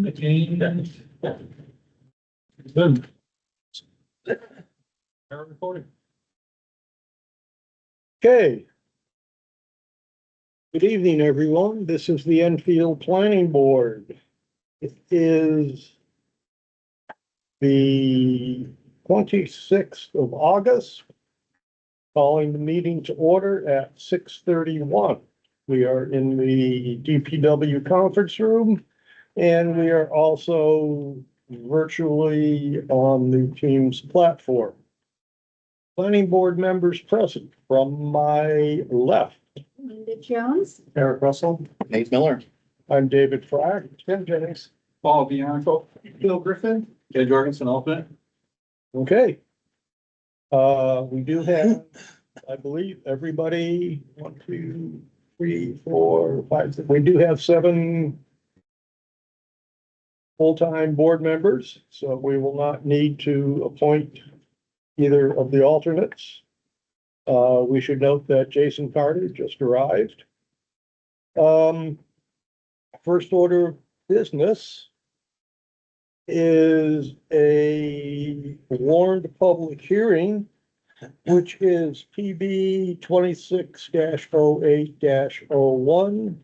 And boom. Error recording. Okay. Good evening, everyone. This is the Enfield Planning Board. It is the 26th of August. Calling the meeting to order at 6:31. We are in the DPW conference room, and we are also virtually on the Teams platform. Planning board members present from my left. Linda Jones. Eric Russell. Nate Miller. I'm David Frag. Tim Jennings. Paul Bianco. Bill Griffin. Ted Jorgensen, alternate. Okay. We do have, I believe, everybody, 1, 2, 3, 4, 5, we do have 7 full-time board members, so we will not need to appoint either of the alternates. We should note that Jason Carter just arrived. First order of business is a warned public hearing, which is PB 26-08-01.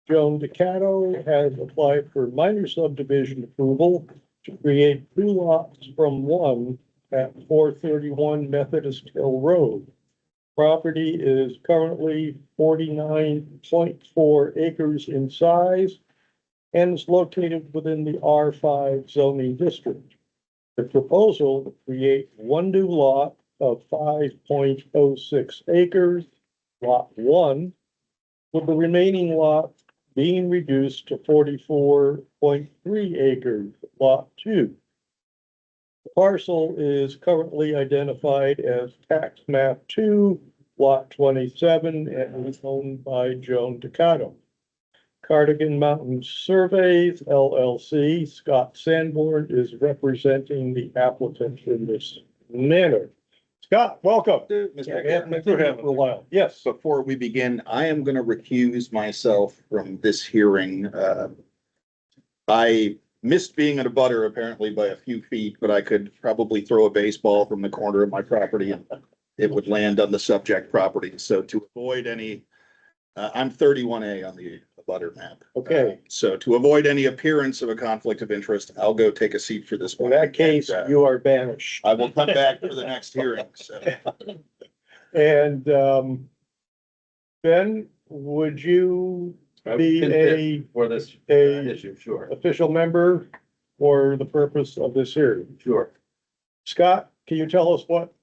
Joan Decato has applied for minor subdivision approval to create 2 lots from 1 at 431 Methodist Hill Road. Property is currently 49.4 acres in size and is located within the R5 zoning district. The proposal to create 1 new lot of 5.06 acres, lot 1, with the remaining lot being reduced to 44.3 acres, lot 2. The parcel is currently identified as tax map 2, lot 27, and is owned by Joan Decato. Cardigan Mountain Surveys LLC, Scott Sanborn is representing the applicant in this manner. Scott, welcome. Mr. We haven't been through here for a while. Yes. Before we begin, I am going to recuse myself from this hearing. I missed being in a butter apparently by a few feet, but I could probably throw a baseball from the corner of my property and it would land on the subject property. So to avoid any, I'm 31A on the butter map. Okay. So to avoid any appearance of a conflict of interest, I'll go take a seat for this In one. that case, And, you are banished. I will come back for the next hearing. So. And, Ben, would you be For this a issue, sure, official member for the purpose of this hearing? sure. Scott, can you tell us what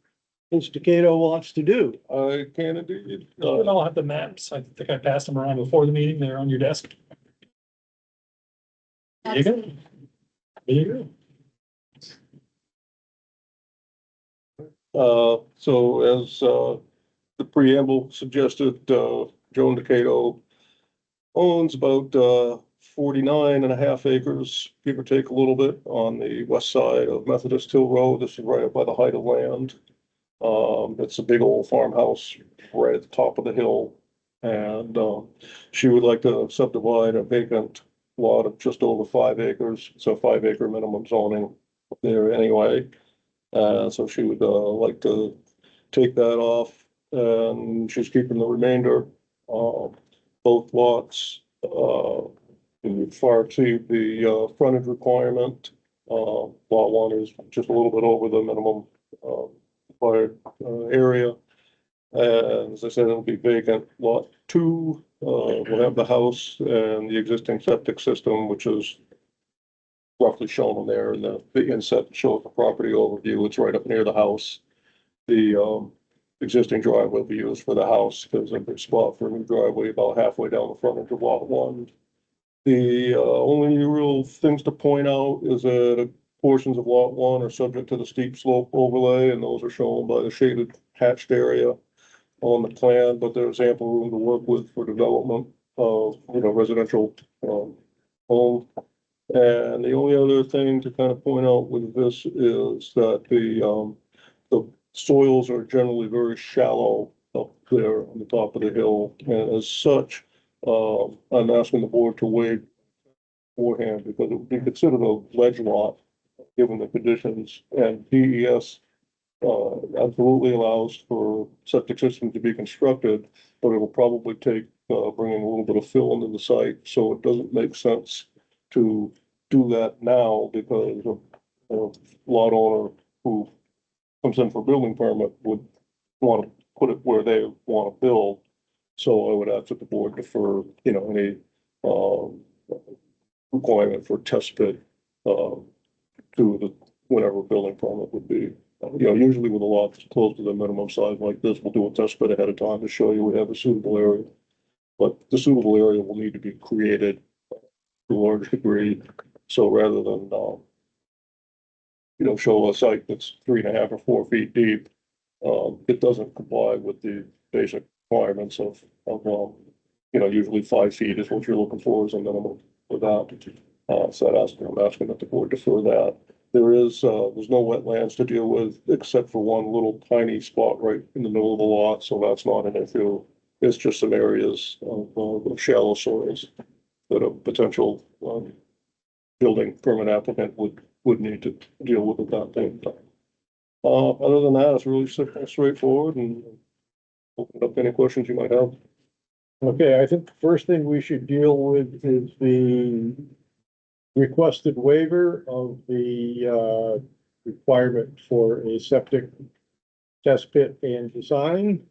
Ms. Decato wants to do? I can indeed. You all have the maps. I think I passed them around before the meeting. They're on your desk. There you go. There you go. So as the preamble suggested, Joan Decato owns about 49.5 acres, give or take a little bit, on the west side of Methodist Hill Road. This is right up by the height of land. It's a big old farmhouse right at the top of the hill. And she would like to subdivide a vacant lot of just over 5 acres. So 5 acre minimum zoning there anyway. So she would like to take that off, and she's keeping the remainder. Both lots far exceed the frontage requirement. Lot 1 is just a little bit over the minimum required area. And as I said, it'll be vacant. Lot 2 will have the house and the existing septic system, which is roughly shown there in the inset shows the property overview. It's right up near the house. The existing driveway will be used for the house. There's a big spot for a new driveway about halfway down the frontage of lot 1. The only real things to point out is that portions of lot 1 are subject to the steep slope overlay, and those are shown by the shaded hatched area on the plan, but there's ample room to work with for development of, residential home. And the only other thing to kind of point out with this is that the soils are generally very shallow up there on the top of the hill. And as such, I'm asking the board to waive beforehand, because it would be considered a ledge lot, given the conditions, and DES absolutely allows for septic system to be constructed, but it'll probably take, bringing a little bit of fill into the site, so it doesn't make sense to do that now, because a lot owner who comes in for a building permit would want to put it where they want to build. So I would ask that the board defer, any, requirement for test pit, to the, whatever building permit would be. Usually with a lot that's close to the minimum size like this, we'll do a test pit ahead of time to show you we have a suitable area. But the suitable area will need to be created to a large degree. So rather than, show a site that's 3.5 or 4 feet deep, it doesn't comply with the basic requirements of, usually 5 feet is what you're looking for as a minimum for that. So I'm asking that the board defer that. There's no wetlands to deal with except for one little tiny spot right in the middle of the lot, so that's not an issue. It's just some areas of shallow soils that a potential, building permit applicant would need to deal with at that time. Other than that, it's really simple and straightforward, and open up any questions you might have. Okay, I think the first thing we should deal with is the requested waiver of the requirement for a septic test pit and design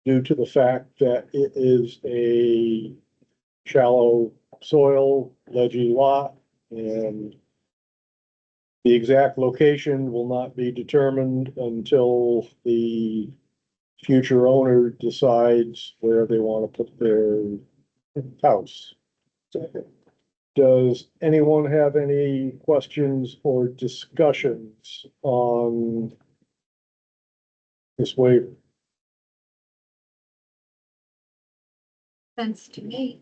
due to the fact that it is a shallow soil ledgy lot, and the exact location will not be determined until the future owner decides where they want to put their house. Does anyone have any questions or discussions on this waiver? Sense to me.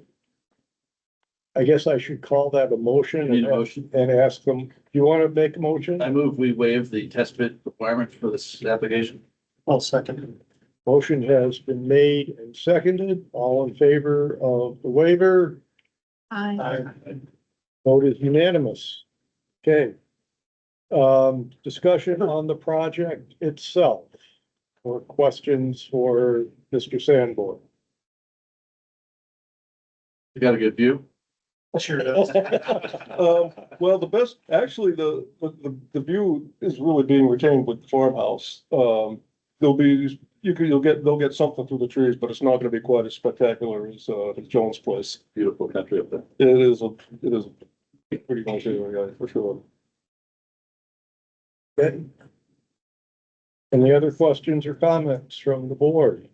I guess I should call that a motion Need a motion? and ask them, do you want to make a motion? I move we waive the test pit requirements for this application. I'll second. Motion has been made and seconded. All in favor of the waiver? I, Vote is unanimous. Okay. Discussion on the project itself or questions for Mr. Sanborn. You got a good view? Sure does. Well, the view is really being retained with the farmhouse. There'll be, they'll get something through the trees, but it's not gonna be quite as spectacular as Jones Place. Beautiful country up there. It is a pretty nice area, for sure. Okay. Any other questions or comments from the board?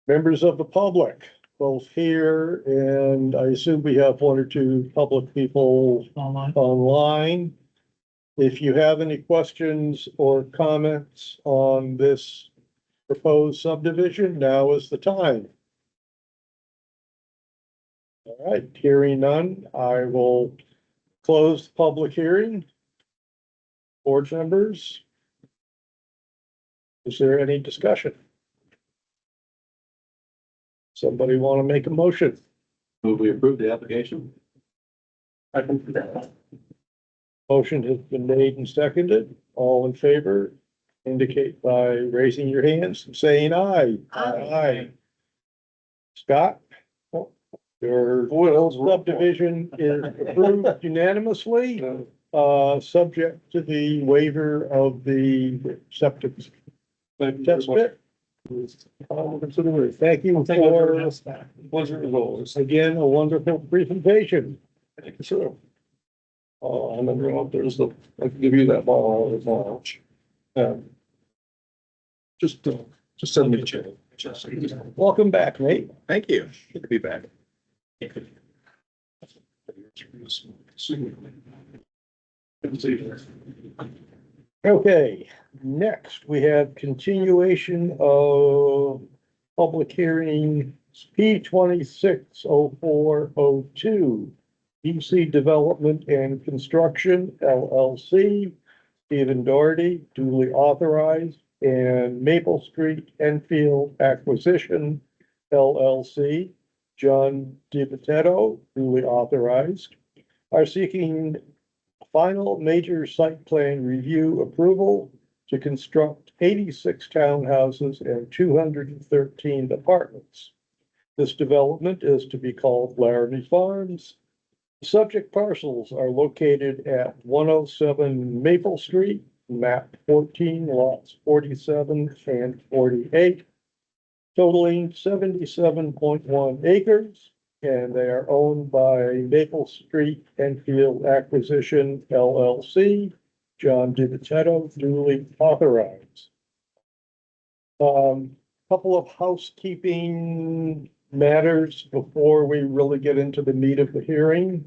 Members of the public, both here and I assume we have 1 or 2 public people online. If you have any questions or comments on this proposed subdivision, now is the time. All right, hearing none, I will close the public hearing. Board members? Is there any discussion? Somebody want to make a motion? Move we approve the application. I can do that. Motion has been made and seconded. All in favor, indicate by raising your hands and saying aye. Aye. Scott? Your subdivision is approved unanimously, subject to the waiver of the septic test pit. Thank you for, Pleasure as always. again, a wonderful presentation. Thank you, sir. And then I can give you that ball as well. Just send me the check. Welcome back, Nate. Thank you. Good to be back. Okay, next we have continuation of public hearing P 260402. DC Development and Construction LLC, Stephen Doherty, duly authorized, and Maple Street Enfield Acquisition LLC, John DiPotetto, duly authorized, are seeking final major site plan review approval to construct 86 townhouses and 213 apartments. This development is to be called Laramie Farms. Subject parcels are located at 107 Maple Street, map 14, lots 47 and 48, totaling 77.1 acres, and they are owned by Maple Street Enfield Acquisition LLC, John DiPotetto, duly authorized. Couple of housekeeping matters before we really get into the meat of the hearing.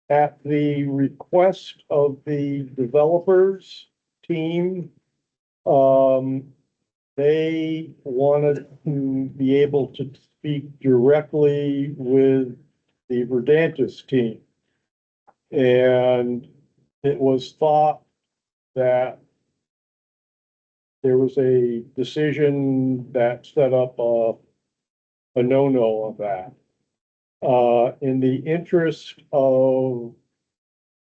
At the request of the developers team, they wanted to be able to speak directly with the Verdantis team. And it was thought that there was a decision that set up a no-no on that. In the interest of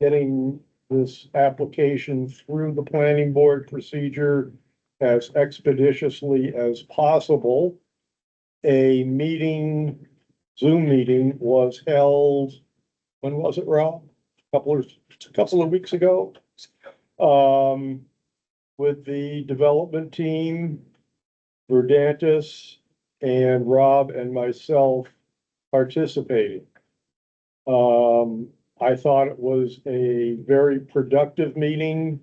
getting this application through the planning board procedure as expeditiously as possible, a meeting, Zoom meeting was held, when was it, Rob? A couple of weeks ago. With the development team, Verdantis, and Rob and myself participating. I thought it was a very productive meeting,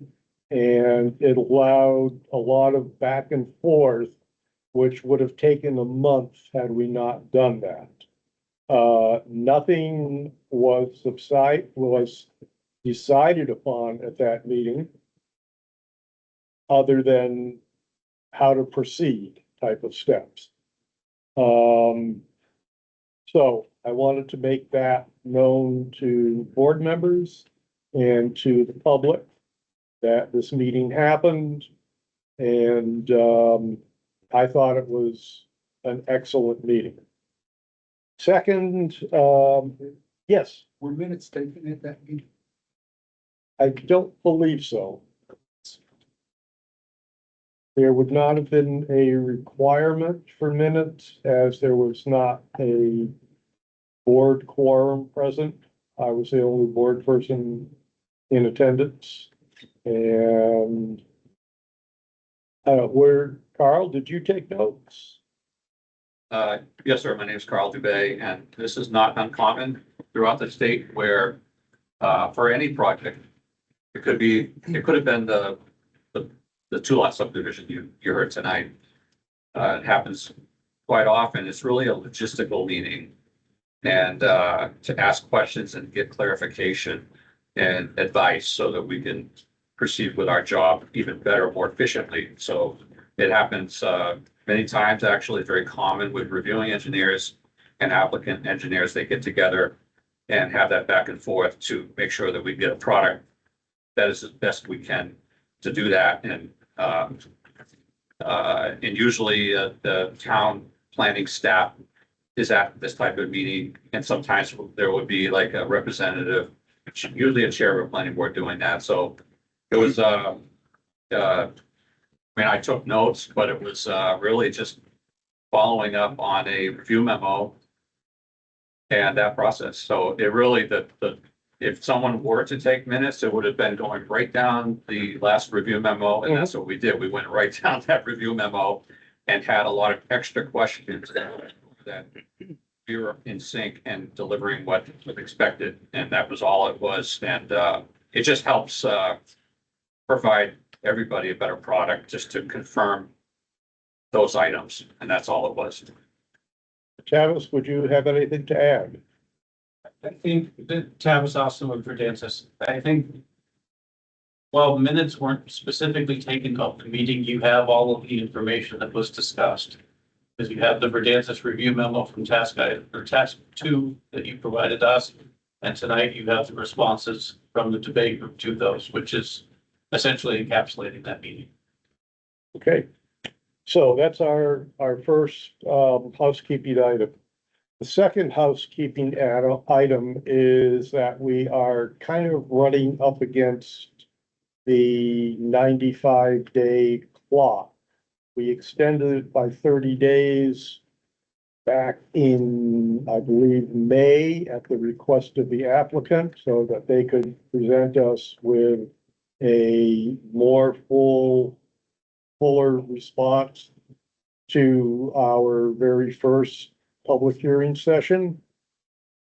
and it allowed a lot of back and forth, which would have taken a month had we not done that. Nothing was decided upon at that meeting other than how to proceed type of steps. So I wanted to make that known to board members and to the public that this meeting happened. And I thought it was an excellent meeting. Second, yes, Were minutes taken at that meeting? I don't believe so. There would not have been a requirement for minutes as there was not a board quorum present. I was the only board person in attendance. And Carl, did you take notes? Yes, sir. My name is Carl Dubay, and this is not uncommon throughout the state where, for any project, it could have been the two-lot subdivision you heard tonight. It happens quite often. It's really a logistical meeting. And to ask questions and get clarification and advice so that we can proceed with our job even better, more efficiently. So it happens many times. Actually, it's very common with reviewing engineers and applicant engineers. They get together and have that back and forth to make sure that we get a product that is as best we can to do that. And usually the town planning staff is at this type of meeting, and sometimes there would be like a representative, usually a chair of a planning board, doing that. So it was, I mean, I took notes, but it was really just following up on a review memo and that process. So it really, if someone were to take minutes, it would have been going right down the last review memo, and that's what we did. We went right down that review memo and had a lot of extra questions that we were in sync and delivering what was expected, and that was all it was. And it just helps provide everybody a better product, just to confirm those items, and that's all it was. Travis, would you have anything to add? I think that Travis Austin with Verdantis, I think, while minutes weren't specifically taken of the meeting, you have all of the information that was discussed. Because you have the Verdantis review memo from task 2 that you provided us. And tonight you have the responses from the debate group to those, which is essentially encapsulating that meeting. Okay, so that's our first housekeeping item. The second housekeeping item is that we are kind of running up against the 95-day clock. We extended it by 30 days back in, I believe, May at the request of the applicant so that they could present us with a more fuller response to our very first public hearing session.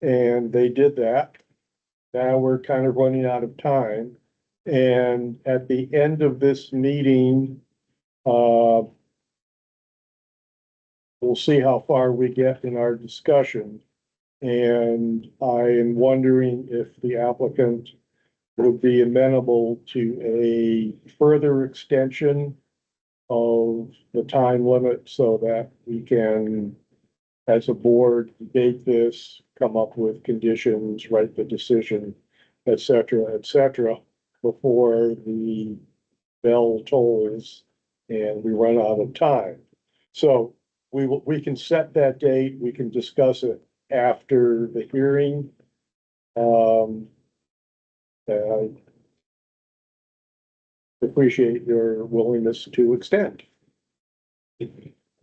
And they did that. Now we're kind of running out of time. And at the end of this meeting, we'll see how far we get in our discussion. And I am wondering if the applicant would be amenable to a further extension of the time limit so that we can, as a board, debate this, come up with conditions, write the decision, et cetera, before the bell tolls and we run out of time. So we can set that date, we can discuss it after the hearing. I appreciate your willingness to extend.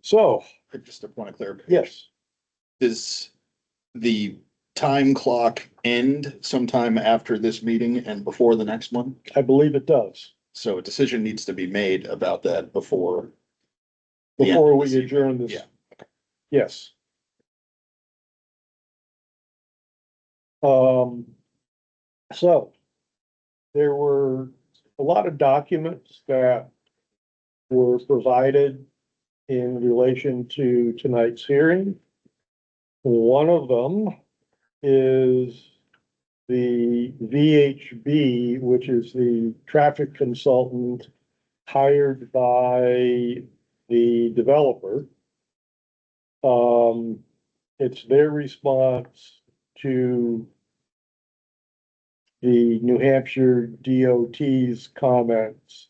So, Just a point of clarification. yes, Does the time clock end sometime after this meeting and before the next one? I believe it does. So a decision needs to be made about that before. the end Before of we this evening. adjourn this. Yeah. Yes. So there were a lot of documents that were provided in relation to tonight's hearing. One of them is the VHB, which is the traffic consultant hired by the developer. It's their response to the New Hampshire DOT's comments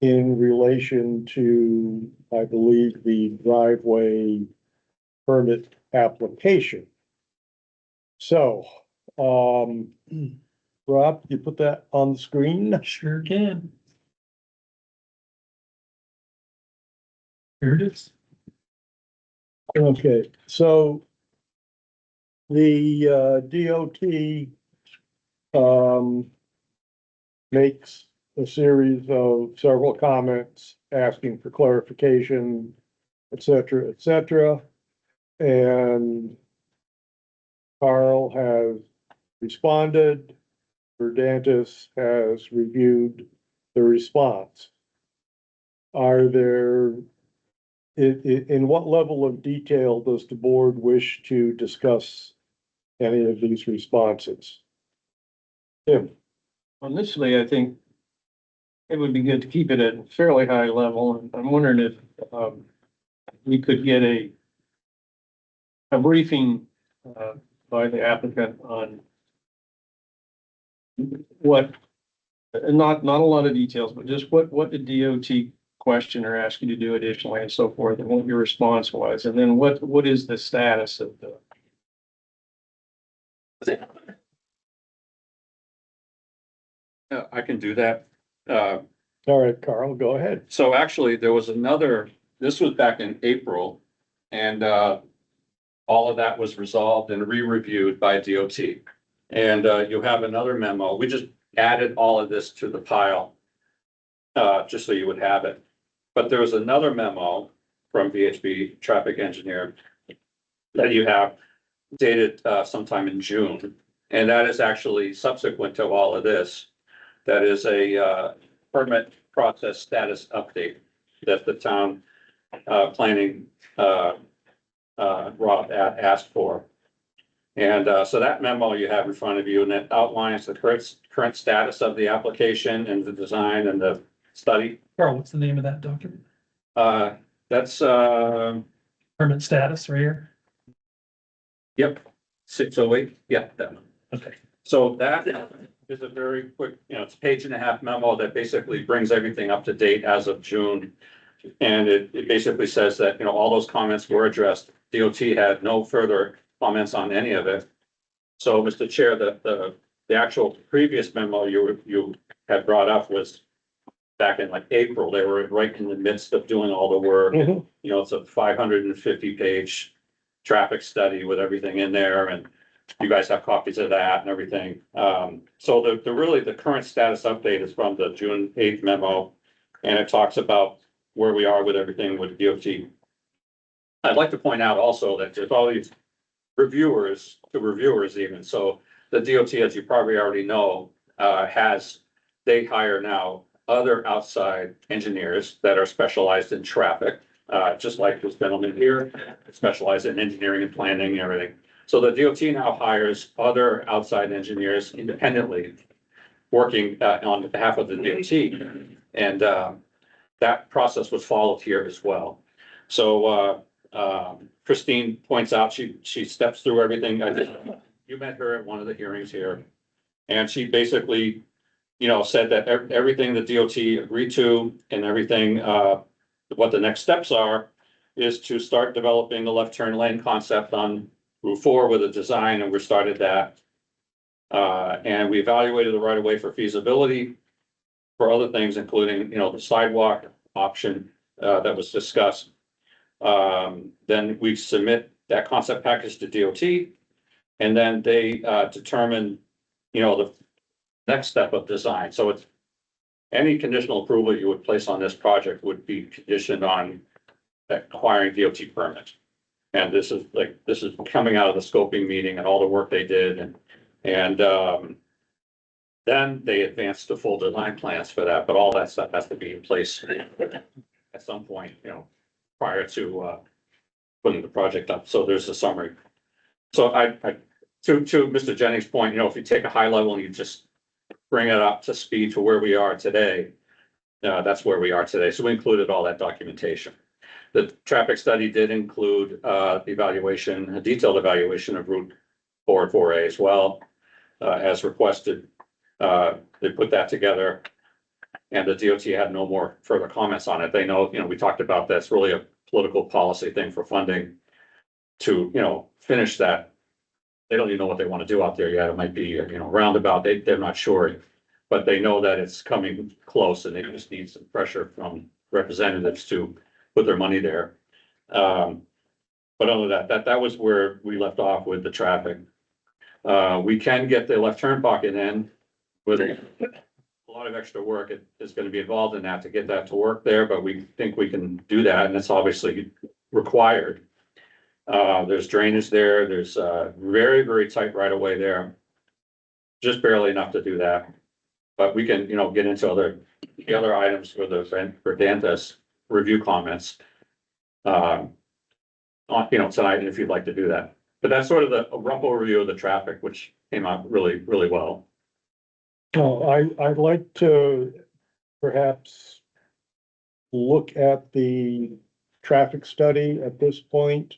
in relation to, I believe, the driveway permit application. So, Rob, you put that on the screen? Sure can. Here it is. Okay, so the DOT makes a series of several comments asking for clarification, et cetera, and Carl has responded. Verdantis has reviewed the response. Are there, in what level of detail does the board wish to discuss any of these responses? Tim? Initially, I think it would be good to keep it at a fairly high level, and I'm wondering if we could get a briefing by the applicant on what, not a lot of details, but just what the DOT question or ask you to do additionally and so forth, and what your response was, and then what is the status of the. I can do that. All right, Carl, go ahead. So actually, there was another, this was back in April, and all of that was resolved and re-reviewed by DOT. And you have another memo. We just added all of this to the pile, just so you would have it. But there was another memo from VHB Traffic Engineer that you have dated sometime in June. And that is actually subsequent to all of this. That is a permit process status update that the town planning Rob asked for. And so that memo you have in front of you, and it outlines the current status of the application and the design and the study. Carl, what's the name of that document? That's Permit status right here? yep, 608. Yeah, that one. Okay. So that is a very quick, it's a page and a half memo that basically brings everything up to date as of June. And it basically says that, all those comments were addressed. DOT had no further comments on any of it. So, Mr. Chair, the actual previous memo you had brought up was back in like April. They were right in the midst of doing all the work. Mhm. You know, it's a 550-page traffic study with everything in there, and you guys have copies of that and everything. So the current status update is from the June 8th memo, and it talks about where we are with everything with DOT. I'd like to point out also that there's all these reviewers even, so the DOT, as you probably already know, they hire now other outside engineers that are specialized in traffic, just like this gentleman here, specialized in engineering and planning and everything. So the DOT now hires other outside engineers independently, working on behalf of the DOT. And that process was followed here as well. So Christine points out, she steps through everything. You met her at one of the hearings here. And she basically, you know, said that everything the DOT agreed to and everything, what the next steps are, is to start developing the left turn lane concept on Route 4 with a design, and we started that. And we evaluated the right of way for feasibility for other things, including, you know, the sidewalk option that was discussed. Then we submit that concept package to DOT, and then they determine, you know, the next step of design. So it's any conditional approval you would place on this project would be conditioned on acquiring DOT permit. And this is coming out of the scoping meeting and all the work they did, and then they advanced to full design plans for that, but all that stuff has to be in place at some point, you know, prior to putting the project up. So there's a summary. So to Mr. Jennings' point, you know, if you take a high level and you just bring it up to speed to where we are today, that's where we are today. So we included all that documentation. The traffic study did include the evaluation, a detailed evaluation of Route 4 and 4A as well, as requested. They put that together, and the DOT had no more further comments on it. They know, you know, we talked about that's really a political policy thing for funding to, you know, finish that. They don't even know what they want to do out there yet. It might be, you know, roundabout. They're not sure, but they know that it's coming close, and they just need some pressure from representatives to put their money there. But other than that was where we left off with the traffic. We can get the left turn pocket in with a lot of extra work. It is going to be involved in that to get that to work there, but we think we can do that, and it's obviously required. There's drainage there. There's very, very tight right of way there. Just barely enough to do that. But we can, you know, get into the other items for Dantas review comments on, you know, tonight, if you'd like to do that. But that's sort of a rough overview of the traffic, which came out really, really well. I'd like to perhaps look at the traffic study at this point,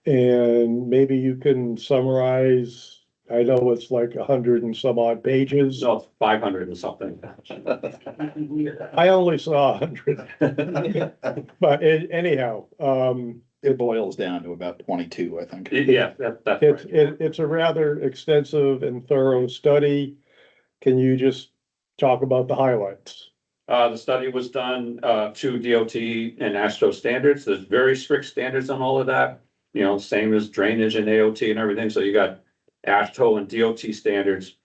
and maybe you can summarize. I know it's like 100 and some odd pages. So 500 and something. I only saw 100. But anyhow, It boils down to about 22, I think. Yeah, that's it's, right. it's a rather extensive and thorough study. Can you just talk about the highlights? The study was done to DOT and AASHTO standards. There's very strict standards on all of that. You know, same as drainage and AOT and everything. So you got AASHTO and DOT standards.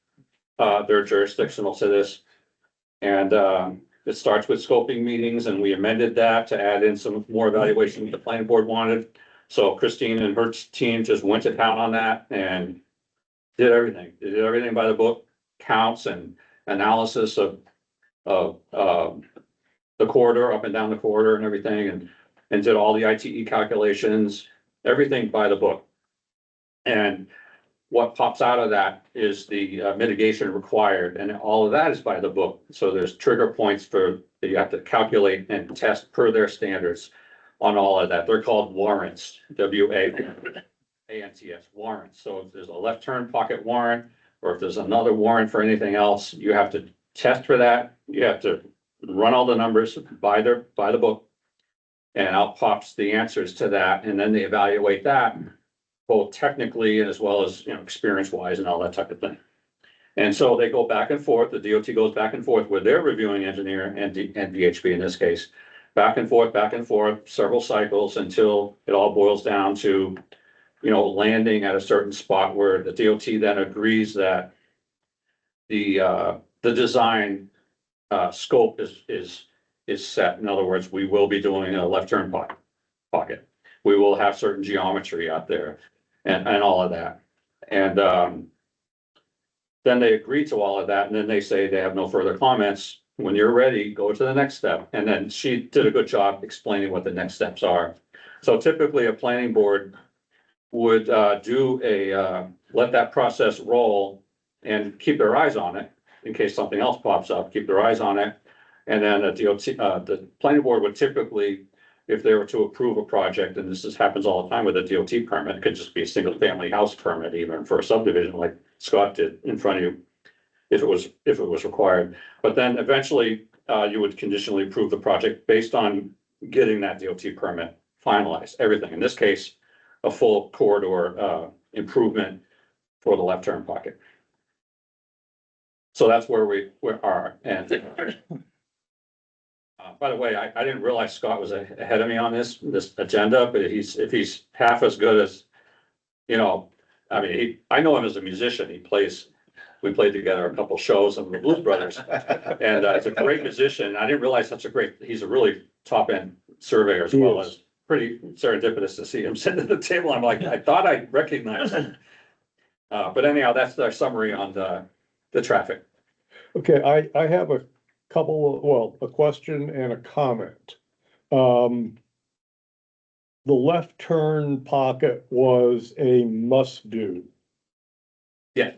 They're jurisdictional to this. And it starts with scoping meetings, and we amended that to add in some more evaluation the planning board wanted. So Christine and her team just went to town on that and did everything. They did everything by the book, counts and analysis of the corridor, up and down the corridor and everything, and did all the ITE calculations, everything by the book. And what pops out of that is the mitigation required, and all of that is by the book. So there's trigger points that you have to calculate and test per their standards on all of that. They're called warrants, WARANTS, warrants. So if there's a left turn pocket warrant, or if there's another warrant for anything else, you have to test for that. You have to run all the numbers by the book, and out pops the answers to that, and then they evaluate that both technically and as well as, experience wise and all that type of thing. And so they go back and forth, the DOT goes back and forth with their reviewing engineer and VHB in this case. Back and forth, several cycles until it all boils down to, landing at a certain spot where the DOT then agrees that the design scope is set. In other words, we will be doing a left turn pocket. We will have certain geometry out there and all of that. And then they agree to all of that, and then they say they have no further comments. When you're ready, go to the next step. And then she did a good job explaining what the next steps are. So typically, a planning board would let that process roll and keep their eyes on it in case something else pops up, keep their eyes on it. And then the planning board would typically, if they were to approve a project, and happens all the time with a DOT permit, it could just be a single family house permit, even for a subdivision like Scott did in front of you, if it was required. But then eventually, you would conditionally approve the project based on getting that DOT permit finalized, everything. In this case, a full corridor improvement for the left turn pocket. So that's where we are. And by the way, I didn't realize Scott was ahead of me on this agenda, but if he's half as good as, I mean, I know him as a musician. We played together a couple shows of the Blues Brothers, and it's a great musician. I didn't realize he's a really top end surveyor as well as pretty serendipitous to see him sitting at the table. I'm like, I thought I recognized him. But anyhow, that's our summary on the traffic. Okay, I have a question and a comment. The left turn pocket was a must do. Yeah.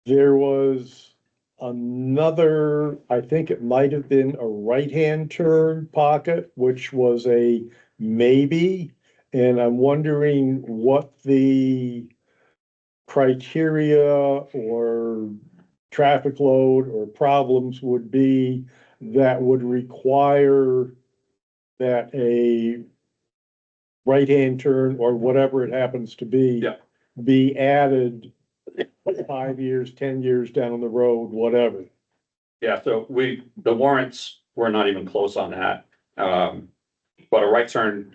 There was another, I think it might have been a right-hand turn pocket, which was a maybe. And I'm wondering what the criteria or traffic load or problems would be that would require that a right-hand turn or whatever it happens to be, be added 5 years, 10 years down the road, whatever. Yeah, so the warrants were not even close on that. But a right turn,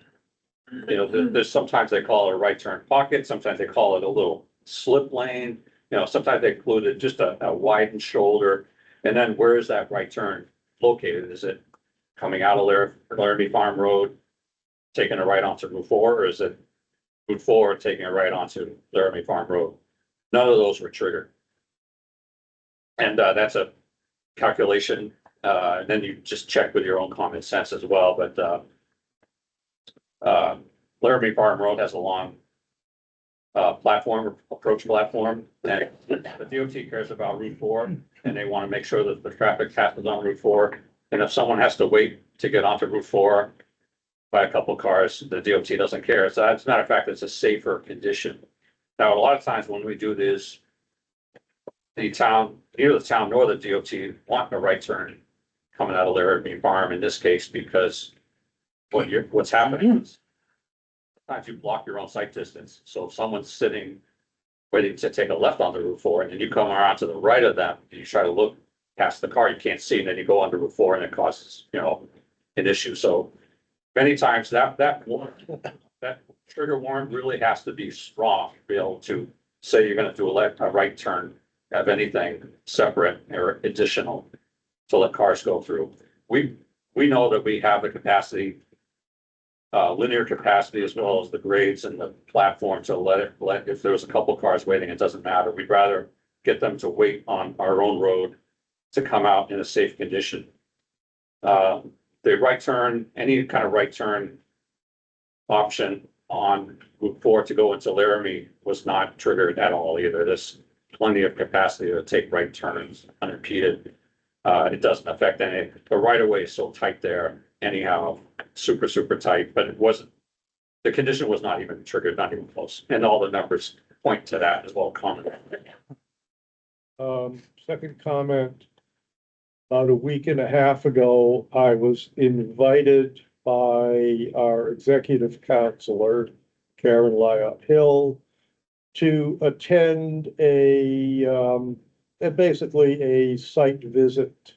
there's sometimes they call it a right turn pocket, sometimes they call it a little slip lane. Sometimes they included just a widened shoulder. And then where is that right turn located? Is it coming out of Laramie Farm Road, taking a right onto Route 4, or is it Route 4 taking a right onto Laramie Farm Road? None of those were triggered. And that's a calculation. And then you just check with your own common sense as well. But Laramie Farm Road has a long approach platform, and the DOT cares about Route 4, and they want to make sure that the traffic passes on Route 4. And if someone has to wait to get onto Route 4 by a couple cars, the DOT doesn't care. So as a matter of fact, it's a safer condition. Now, a lot of times when we do this, neither the town nor the DOT want a right turn coming out of Laramie Farm in this case, because what's happening is sometimes you block your own sight distance. So if someone's sitting waiting to take a left onto Route 4, and then you come around to the right of them, and you try to look past the car, you can't see, and then you go onto Route 4, and it causes, an issue. So many times that trigger warrant really has to be strong to be able to say you're going to do a right turn, have anything separate or additional to let cars go through. We know that we have the capacity, linear capacity, as well as the grades and the platform to let if there's a couple cars waiting, it doesn't matter. We'd rather get them to wait on our own road to come out in a safe condition. The right turn, any kind of right turn option on Route 4 to go into Laramie was not triggered at all either. There's plenty of capacity to take right turns unimpeded. It doesn't affect any, the right of way is so tight there anyhow, super tight, but the condition was not even triggered, not even close. And all the numbers point to that as well. Second comment, about a week and a half ago, I was invited by our executive counselor, Karen Lyotte Hill, to attend basically a site visit,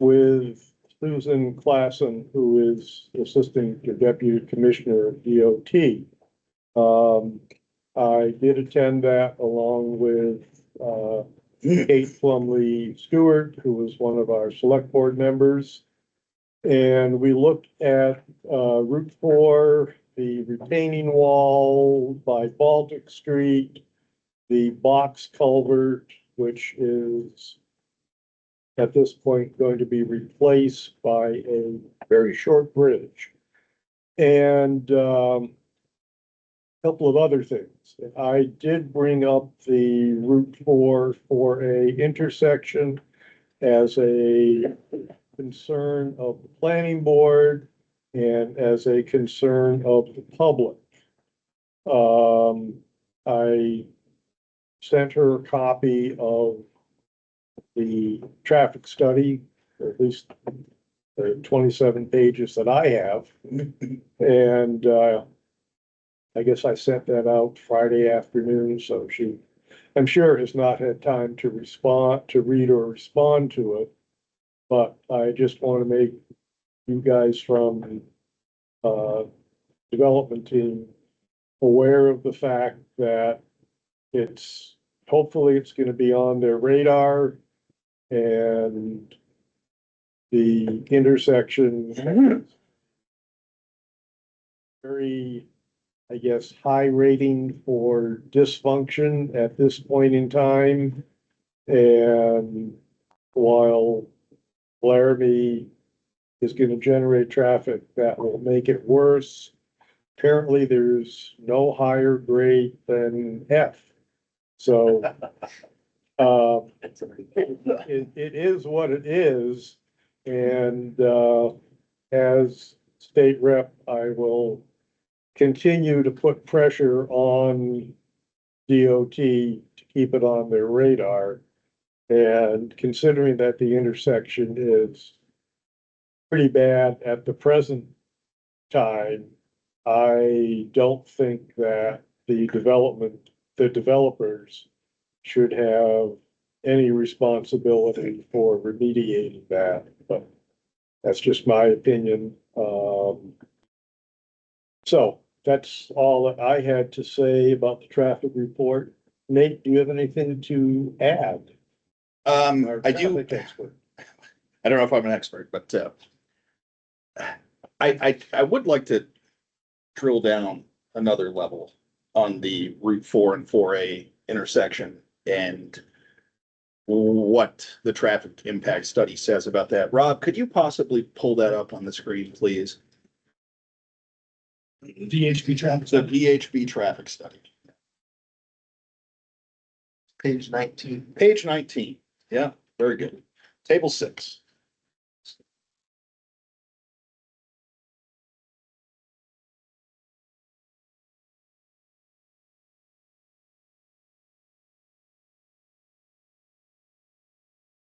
with Susan Klassen, who is Assistant Deputy Commissioner of DOT. I did attend that along with, Kate Plumley Stewart, who was one of our select board members. And we looked at, Route 4, the retaining wall by Baltic Street, the box culvert, which is at this point going to be replaced by a very short bridge. And, couple of other things. I did bring up the Route 4 intersection as a concern of the planning board and as a concern of the public. I sent her a copy of the traffic study, or at least the 27 pages that I have. And, I guess I sent that out Friday afternoon, so she, I'm sure, has not had time to read or respond to it. But I just want to make you guys from development team aware of the fact that hopefully it's going to be on their radar, and the intersection very, I guess, high rating for dysfunction at this point in time. And while Laramie is going to generate traffic that will make it worse, apparently there's no higher grade than F. So it is what it is. And as state rep, I will continue to put pressure on DOT to keep it on their radar. And considering that the intersection is pretty bad at the present time, I don't think that the developers should have any responsibility for remediating that, but that's just my opinion. So that's all that I had to say about the traffic report. Nate, do you have anything to add? Our I do. traffic expert. I don't know if I'm an expert, but I would like to drill down another level on the Route 4 and 4A intersection and what the traffic impact study says about that. Rob, could you possibly pull that up on the screen, please? VHB traffic. The VHB traffic study. Page 19. Page 19. Yeah, very good. Table 6.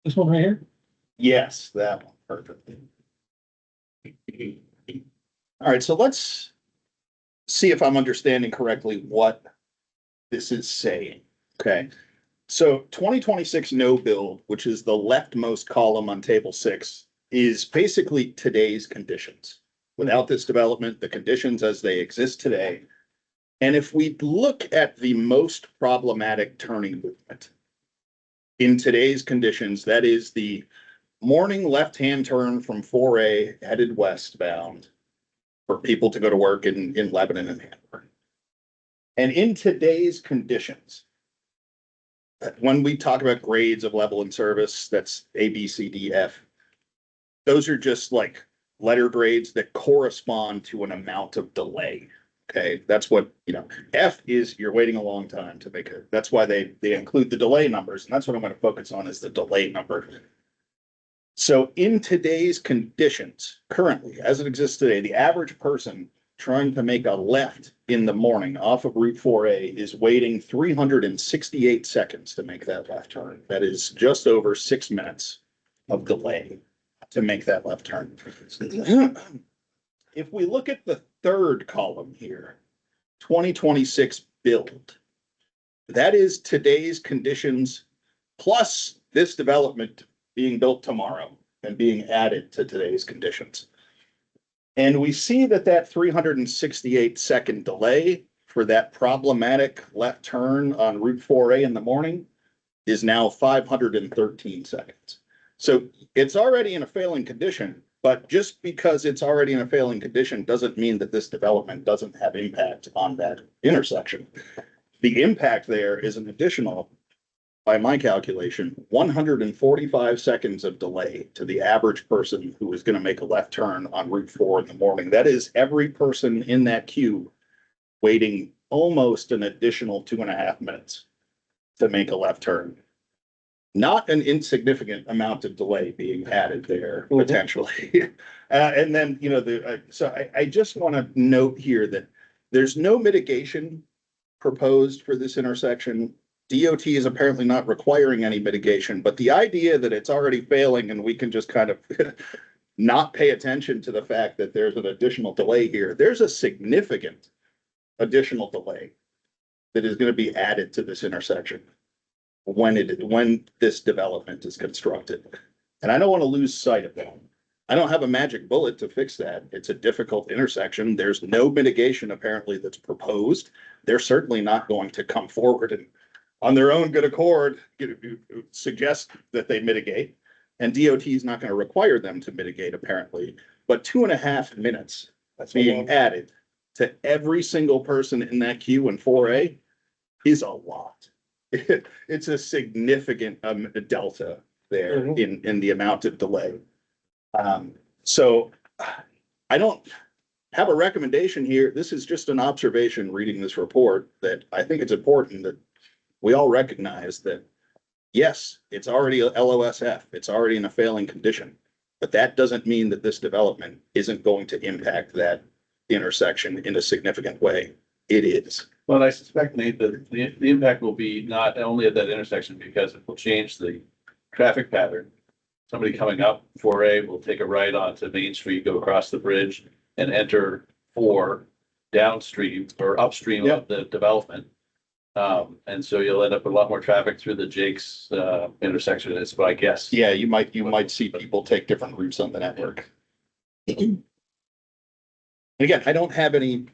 This one right here? Yes, that one, perfect. All right, so let's see if I'm understanding correctly what this is saying. Okay, so 2026 no build, which is the leftmost column on table 6, is basically today's conditions. Without this development, the conditions as they exist today. And if we look at the most problematic turning movement in today's conditions, that is the morning left-hand turn from 4A headed westbound for people to go to work in Lebanon and Hanover. And in today's conditions, when we talk about grades of level and service, that's A, B, C, D, F. Those are just like letter grades that correspond to an amount of delay. Okay, that's what, F is you're waiting a long time to make it. That's why they include the delay numbers. And that's what I'm going to focus on is the delay number. So in today's conditions, currently, as it exists today, the average person trying to make a left in the morning off of Route 4A is waiting 368 seconds to make that left turn. That is just over 6 minutes of delay to make that left turn. if we look at the third column here, 2026 build, that is today's conditions plus this development being built tomorrow and being added to today's conditions. And we see that that 368-second delay for that problematic left turn on Route 4A in the morning is now 513 seconds. So it's already in a failing condition, but just because it's already in a failing condition doesn't mean that this development doesn't have impact on that intersection. The impact there is an additional, by my calculation, 145 seconds of delay to the average person who is going to make a left turn on Route 4 in the morning. That is every person in that queue waiting almost an additional 2.5 minutes to make a left turn. Not an insignificant amount of delay being added there potentially. And then, you know, so I just want to note here that there's no mitigation proposed for this intersection. DOT is apparently not requiring any mitigation, but the idea that it's already failing and we can just kind of not pay attention to the fact that there's an additional delay here, there's a significant additional delay that is going to be added to this intersection when this development is constructed. And I don't want to lose sight of that. I don't have a magic bullet to fix that. It's a difficult intersection. There's no mitigation apparently that's proposed. They're certainly not going to come forward and on their own good accord, suggest that they mitigate. And DOT is not going to require them to mitigate apparently, but 2.5 minutes being added to every single person in that queue in 4A is a lot. It's a significant delta there in the amount of delay. So I don't have a recommendation here. This is just an observation reading this report that I think it's important that we all recognize that, yes, it's already a LOSF. It's already in a failing condition, but that doesn't mean that this development isn't going to impact that intersection in a significant way. It is. Well, I suspect, Nate, that the impact will be not only at that intersection because it will change the traffic pattern. Somebody coming up 4A will take a right onto Main Street, go across the bridge and enter 4 downstream or upstream of the development. And so you'll end up with a lot more traffic through the Jake's intersection is what I guess. Yeah, you might see people take different routes on the network. Again, I don't have any,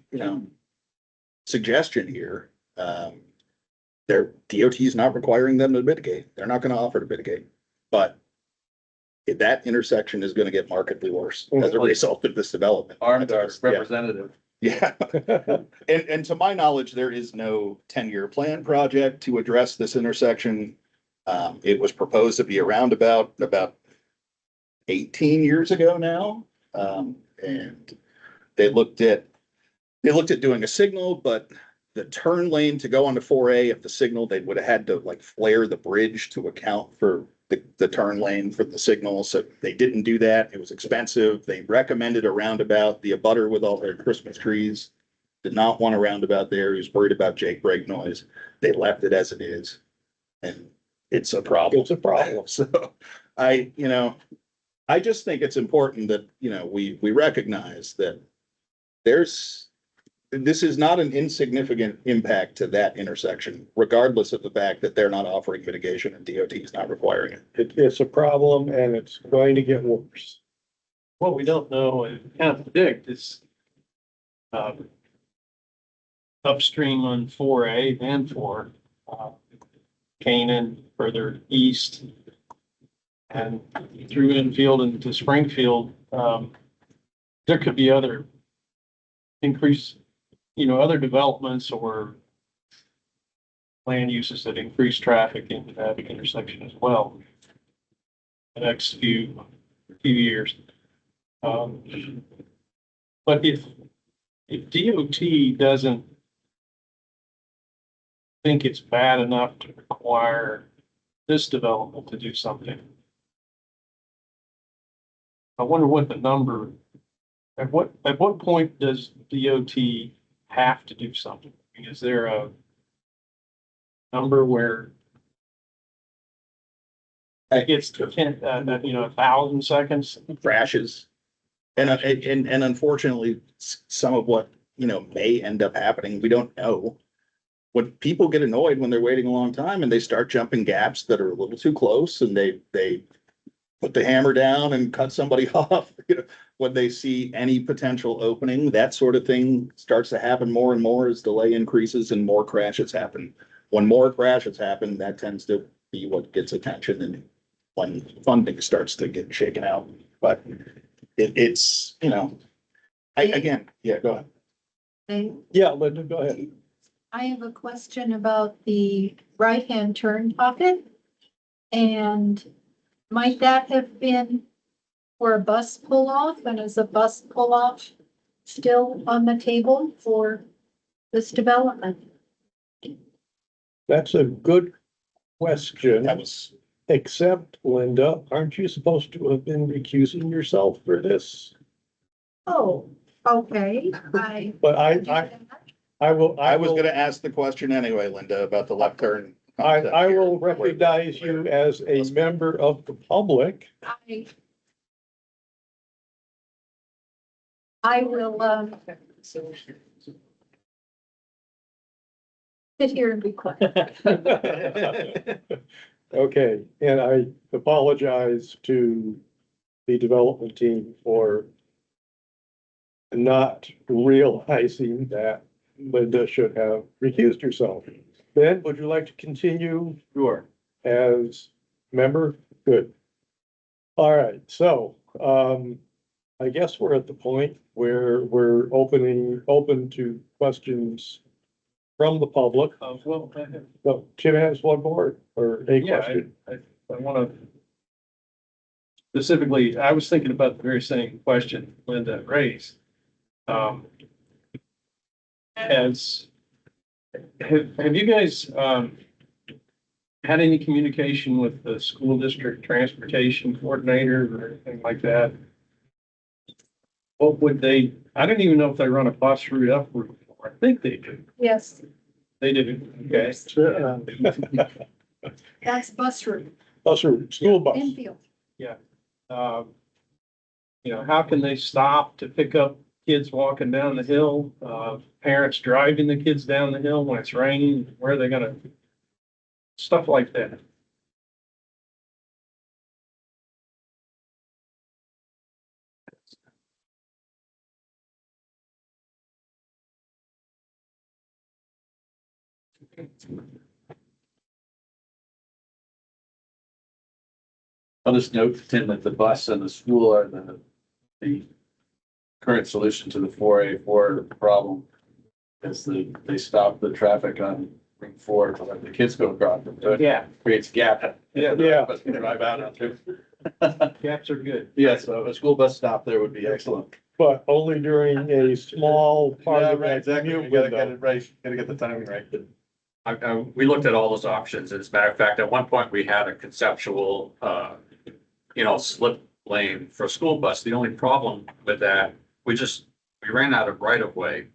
suggestion here. Their DOT is not requiring them to mitigate. They're not going to offer to mitigate, but that intersection is going to get markedly worse as a result of this development. Armed our representative. Yeah. And to my knowledge, there is no 10-year plan project to address this intersection. It was proposed to be around about 18 years ago now. And they looked at doing a signal, but the turn lane to go onto 4A, if the signal, they would have had to like flare the bridge to account for the turn lane for the signal. So they didn't do that. It was expensive. They recommended a roundabout. The abutter with all their Christmas trees did not want a roundabout there. He was worried about Jake brake noise. They left it as it is. And it's a problem. It's a problem. So I just think it's important that, we recognize that this is not an insignificant impact to that intersection, regardless of the fact that they're not offering mitigation and DOT is not requiring it. It's a problem and it's going to get worse. What we don't know and can't predict is upstream on 4A and 4, Canaan further east and through Enfield into Springfield. There could be other increase, other developments or land uses that increase traffic into that intersection as well. The next few years. But if DOT doesn't think it's bad enough to require this development to do something, I wonder what the number, at what point does DOT have to do something? I mean, is there a number where it gets to 1,000 seconds? Crashes. And unfortunately, some of what, may end up happening, we don't know. When people get annoyed when they're waiting a long time and they start jumping gaps that are a little too close and they put the hammer down and cut somebody off, when they see any potential opening, that sort of thing starts to happen more and more as delay increases and more crashes happen. When more crashes happen, that tends to be what gets attention and when funding starts to get shaken out. But it's, again, yeah, go ahead. I Yeah, Linda, go ahead. I have a question about the right-hand turn pocket. And might that have been for a bus pull-off? And is a bus pull-off still on the table for this development? That's a good question, That was, except Linda, aren't you supposed to have been recusing yourself for this? Oh, okay, But I will, I was gonna ask the question anyway, Linda, about the left turn. I will recognize you as a member of the public. I will, sit here and be quiet. Okay, and I apologize to the development team for not realizing that Linda should have recused herself. Ben, would you like to continue? Sure. As member? Good. All right, so, I guess we're at the point where we're open to questions from the public. Well, No, Tim has one more or a yeah, question. I want to specifically, I was thinking about the very same question Linda raised. Have you guys, had any communication with the school district transportation coordinator or anything like that? What would they, I don't even know if they run a bus route up Route 4. I think they do. Yes, They do. Okay. that's bus route, Bus route, school bus. Enfield. How can they stop to pick up kids walking down the hill? Parents driving the kids down the hill when it's raining, where are they gonna? Stuff like that. I'll just note, Tim, that the bus and the school are the current solution to the 4A4 problem. Is they stop the traffic on Route 4 to let the kids go across. So it creates a gap. Yeah. But can drive out onto. Gaps are good. Yeah, so a school bus stop there would be excellent. But only during a small part of that Exactly. commute You gotta get window. it right, gotta get the timing right. We looked at all those options. As a matter of fact, at one point, we had a conceptual, slip lane for a school bus. The only problem with that, we ran out of right of way.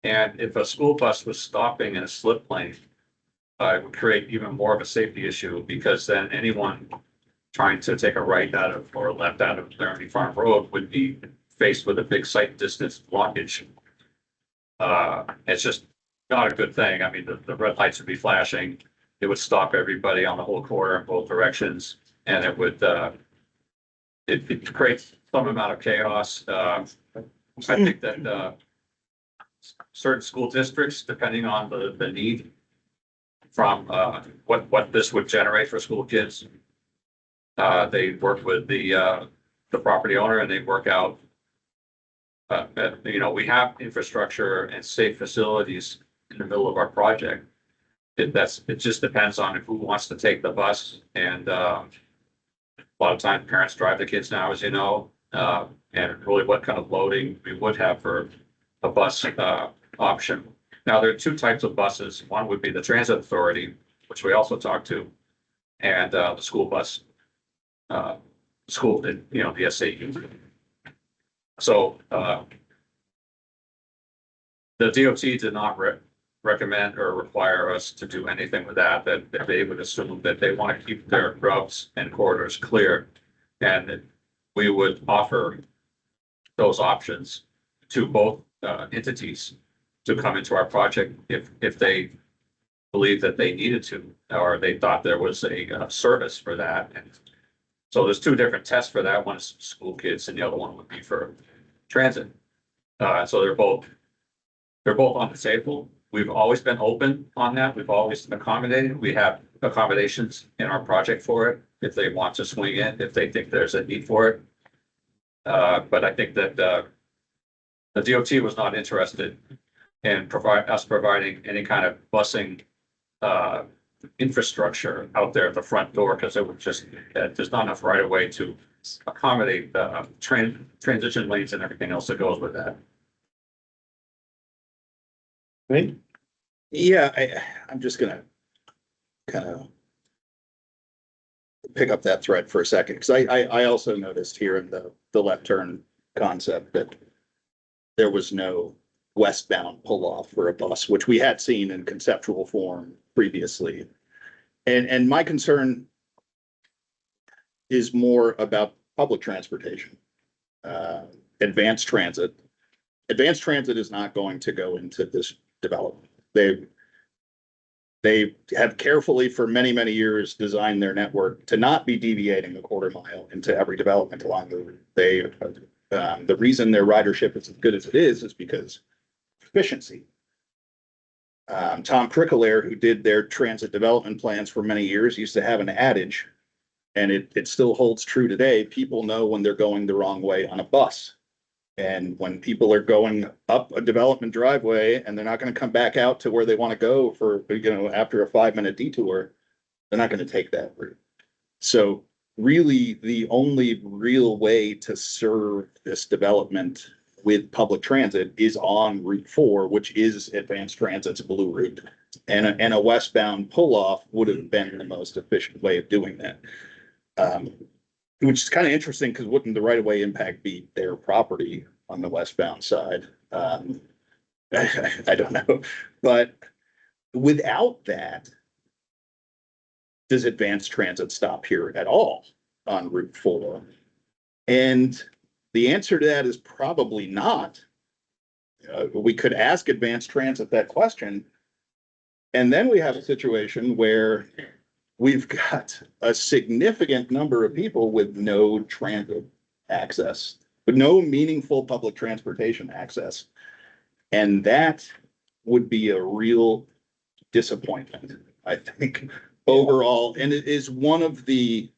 And if a school bus was stopping in a slip lane, it would create even more of a safety issue because then anyone trying to take a right out of or left out of Laramie Farm Road would be faced with a big sight distance blockage. It's just not a good thing. I mean, the red lights would be flashing. It would stop everybody on the whole corridor in both directions. And it would, it creates some amount of chaos. I think that, certain school districts, depending on the need from, what this would generate for school kids, they work with the property owner and they work out. We have infrastructure and safe facilities in the middle of our project. It just depends on who wants to take the bus and, a lot of times parents drive the kids now, as you know, and really what kind of loading we would have for a bus, option. Now, there are two types of buses. One would be the transit authority, which we also talked to, and, the school bus. The SAU. So, the DOT did not recommend or require us to do anything with that they would assume that they want to keep their routes and corridors clear. And that we would offer those options to both entities to come into our project if they believed that they needed to, or they thought there was a service for that. And so there's two different tests for that. One is school kids and the other one would be for transit. So they're both on the table. We've always been open on that. We've always accommodated. We have accommodations in our project for it if they want to swing in, if they think there's a need for it. But I think that the DOT was not interested in providing any kind of busing infrastructure out there at the front door, because it would just, there's not enough right of way to accommodate the transition lanes and everything else that goes with that. Right? Yeah, I'm just gonna kind of pick up that thread for a second, because I also noticed here in the left turn concept that there was no westbound pull-off for a bus, which we had seen in conceptual form previously. And my concern is more about public transportation, advanced transit. Advanced transit is not going to go into this development. They have carefully for many, many years designed their network to not be deviating a quarter mile into every development along the route. The reason their ridership is as good as it is because efficiency. Tom Prickler, who did their transit development plans for many years, used to have an adage, and it still holds true today. People know when they're going the wrong way on a bus. And when people are going up a development driveway and they're not going to come back out to where they want to go for, after a 5-minute detour, they're not going to take that route. So really the only real way to serve this development with public transit is on Route 4, which is Advanced Transit's blue route. And a westbound pull-off would have been the most efficient way of doing that. Which is kind of interesting, because wouldn't the right of way impact be their property on the westbound side? I don't know, but without that, does Advanced Transit stop here at all on Route 4? And the answer to that is probably not. We could ask Advanced Transit that question, and then we have a situation where we've got a significant number of people with no transit access, with no meaningful public transportation access. And that would be a real disappointment, I think, overall. And it is one of the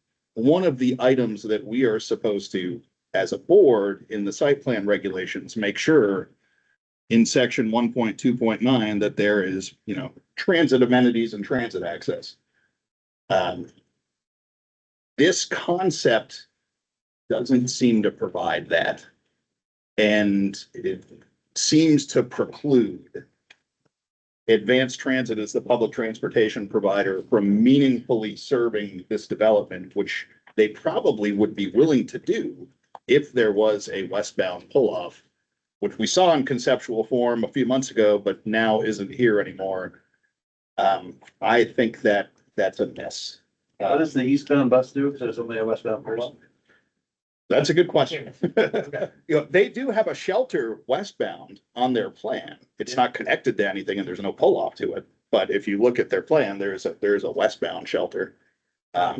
items that we are supposed to, as a board in the site plan regulations, make sure in section 1.2.9 that there is, transit amenities and transit access. This concept doesn't seem to provide that. And it seems to preclude Advanced Transit as the public transportation provider from meaningfully serving this development, which they probably would be willing to do if there was a westbound pull-off, which we saw in conceptual form a few months ago, but now isn't here anymore. I think that that's a mess. What does the eastbound bus do? Because there's only a westbound person. That's a good question. They do have a shelter westbound on their plan. It's not connected to anything and there's no pull-off to it. But if you look at their plan, there's a westbound shelter.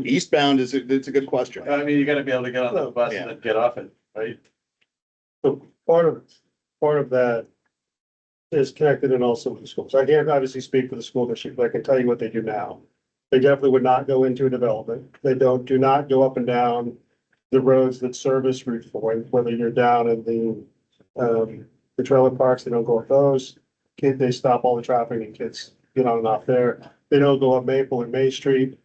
Eastbound it's a good question. I mean, you gotta be able to get on the bus and then get off it, right? So part of that is connected in also with the schools. I can't obviously speak for the school district, but I can tell you what they do now. They definitely would not go into a development. They do not go up and down the roads that service Route 4, whether you're down in the trailer parks, they don't go up those. They stop all the traffic and kids get on and off there. They don't go up Maple and May Street.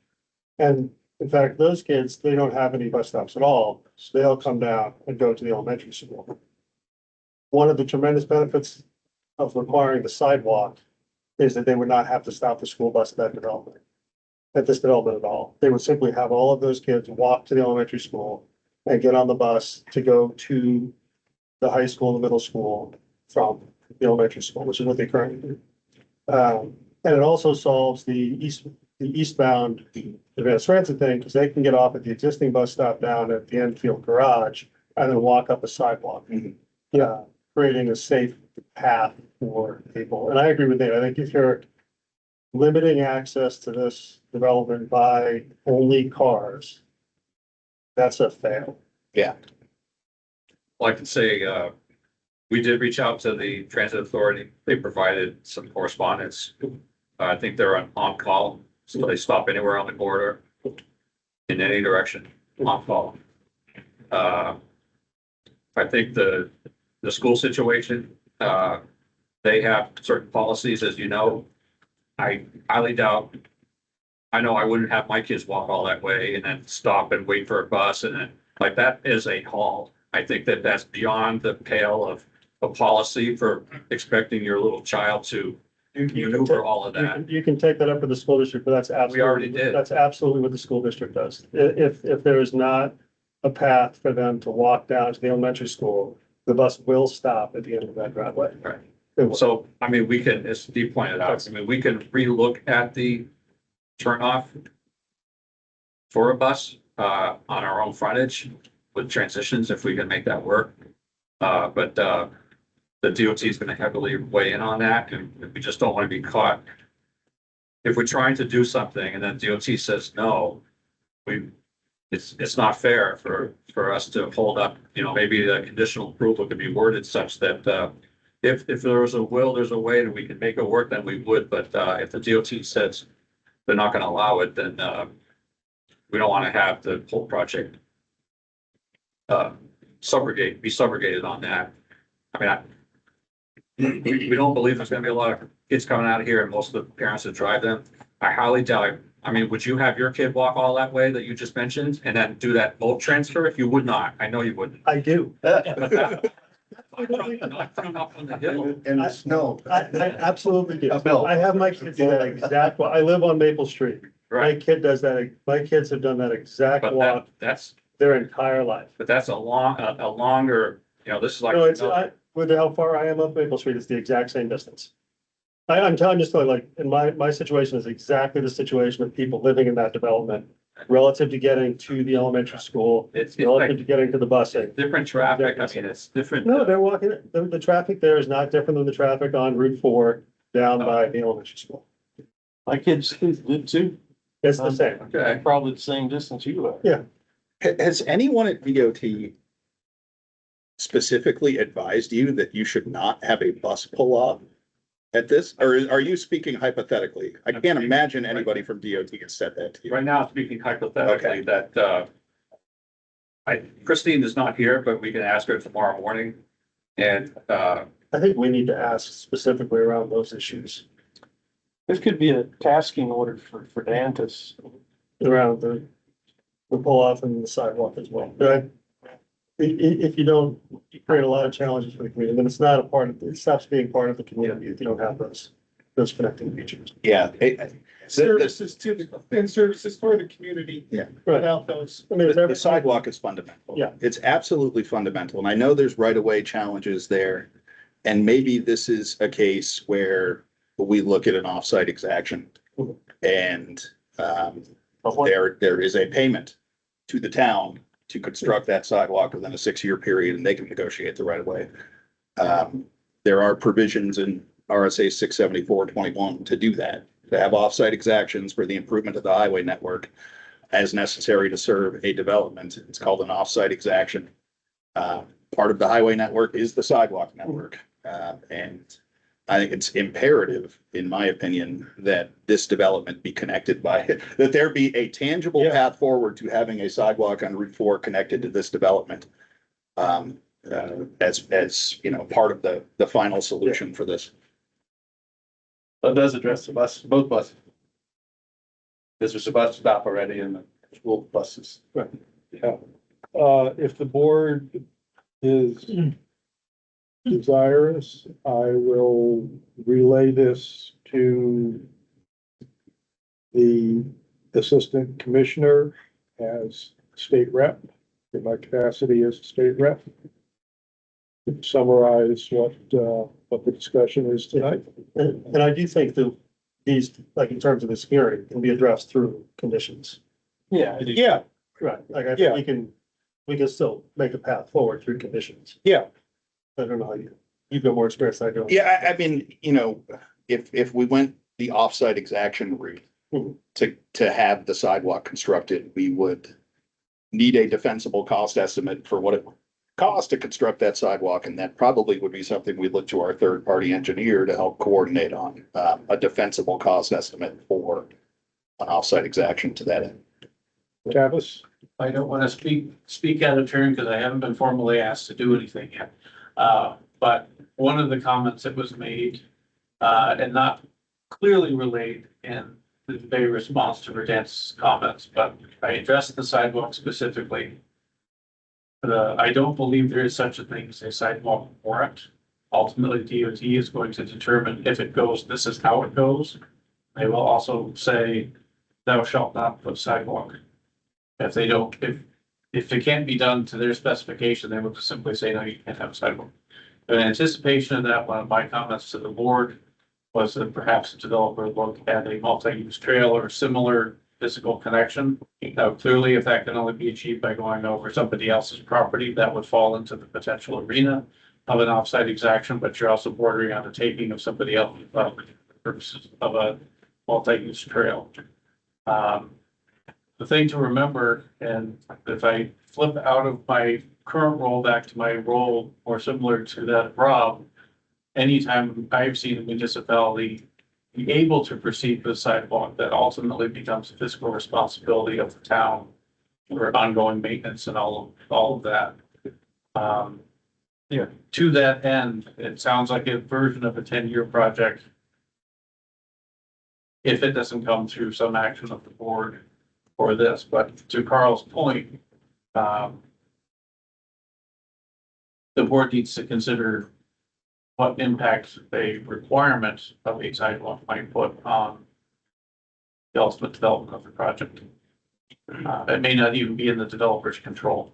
And in fact, those kids, they don't have any bus stops at all. So they'll come down and go to the elementary school. One of the tremendous benefits of requiring the sidewalk is that they would not have to stop the school bus at this development at all. They would simply have all of those kids walk to the elementary school and get on the bus to go to the high school, the middle school from the elementary school, which is what they currently do. And it also solves the eastbound Advanced Transit thing, because they can get off at the existing bus stop down at the Enfield garage and then walk up a sidewalk. creating a safe path for people. And I agree with Dave. I think if you're limiting access to this development by only cars, that's a fail. Well, I can say, we did reach out to the transit authority. They provided some correspondence. I think they're on call, so they stop anywhere on the corridor in any direction, on call. I think the school situation, they have certain policies, as you know. I highly doubt, I know I wouldn't have my kids walk all that way and then stop and wait for a bus, and then, like, that is a haul. I think that that's beyond the pale of a policy for expecting your little child to maneuver all of that. You can take that up with the school district, but that's absolutely. We already did. That's absolutely what the school district does. If there is not a path for them to walk down to the elementary school, the bus will stop at the end of that driveway. Right. It will. So, I mean, we can, as Steve pointed out, I mean, we can relook at the turnoff for a bus, on our own frontage with transitions, if we can make that work. But the DOT is gonna heavily weigh in on that, and we just don't wanna be caught. If we're trying to do something and then DOT says no, it's not fair for us to hold up, maybe the conditional approval could be worded such that, if there was a will, there's a way that we can make it work, then we would, but, if the DOT says they're not gonna allow it, then, we don't wanna have the whole project be subrogated on that. I mean, we don't believe there's gonna be a lot of kids coming out of here and most of the parents that drive them. I highly doubt it. I mean, would you have your kid walk all that way that you just mentioned and then do that boat transfer? If you would not, I know you wouldn't. I do. Not from up on the hill. In the snow. I absolutely do. Bill. I have my kids do that exact, I live on Maple Street. My Right, kid does that, my kids have done that exact but walk that's their entire life. a longer, this is like. No, it's, with how far I am up Maple Street, it's the exact same distance. I'm telling you, like, in my situation is exactly the situation of people living in that development relative to getting to the elementary school, It's relative like to getting to the busing. different traffic. I mean, it's different. No, they're walking, the traffic there is not different than the traffic on Route 4 down by the elementary school. My kids did too. It's the same. Okay. Probably the same distance you are. Yeah. Has anyone at DOT specifically advised you that you should not have a bus pull off at this? Or are you speaking hypothetically? I can't imagine anybody from DOT has said that to you. Right now, speaking hypothetically, that, Christine is not here, but we can ask her tomorrow morning. And, I think we need to ask specifically around those issues, This could be a tasking order for Dantas. around the pull off and the sidewalk as well. But if you don't, you create a lot of challenges for the community, then it's not a part of, it stops being part of the community if you don't have those connecting features. Yeah. Services to the, and services for the community. Yeah. Without those. I mean, it's The every sidewalk is fundamental. Yeah. It's absolutely fundamental. And I know there's right-of-way challenges there. And maybe this is a case where we look at an offsite exaction. And there is a payment to the town to construct that sidewalk within a 6-year period, and they can negotiate the right-of-way. There are provisions in RSA 674-21 to do that, to have offsite exactions for the improvement of the highway network as necessary to serve a development. It's called an offsite exaction. Part of the highway network is the sidewalk network. And I think it's imperative, in my opinion, that this development be connected that there be a tangible Yeah. path forward to having a sidewalk on Route 4 connected to this development. As part of the final solution for this. That does address the bus, both buses. There's a bus stop already in the school buses. If the board is desirous, I will relay this to the assistant commissioner as state rep, in my capacity as state rep. Summarize what the discussion is tonight. And I do think that these, like in terms of this hearing, can be addressed through conditions. Yeah. Yeah, Right. Like I Yeah. think we can still make a path forward through conditions. yeah. I don't know how you've got more experience than I do. Yeah, I mean, you know, if we went the offsite exaction route Mhm. to have the sidewalk constructed, we would need a defensible cost estimate for what it would cost to construct that sidewalk, and that probably would be something we'd look to our third-party engineer to help coordinate on, a defensible cost estimate for an offsite exaction to that end. Tavis? I don't want to speak out of turn because I haven't been formally asked to do anything yet. But one of the comments that was made, and not clearly relayed in the debate response to Verdance's comments, but I addressed the sidewalk specifically. I don't believe there is such a thing as a sidewalk warrant. Ultimately, DOT is going to determine if it goes, this is how it goes. They will also say, thou shalt not put sidewalk. If they don't, if it can't be done to their specification, they will just simply say, no, you can't have a sidewalk. In anticipation of that, one of my comments to the board was that perhaps the developer look at a multi-use trail or similar physical connection. Now, clearly, if that can only be achieved by going over somebody else's property, that would fall into the potential arena of an offsite exaction, but you're also bordering on the taking of somebody else's property for purposes of a multi-use trail. The thing to remember, and if I flip out of my current role back to my role more similar to that of Rob, anytime I've seen a municipality be able to proceed with sidewalk, that ultimately becomes a fiscal responsibility of the town for ongoing maintenance and all of that. Yeah, to that end, it sounds like a version of a 10-year project. If it doesn't come through some action of the board for this, but to Carl's point, the board needs to consider what impact a requirement of a sidewalk might put on the ultimate development of the project. It may not even be in the developer's control.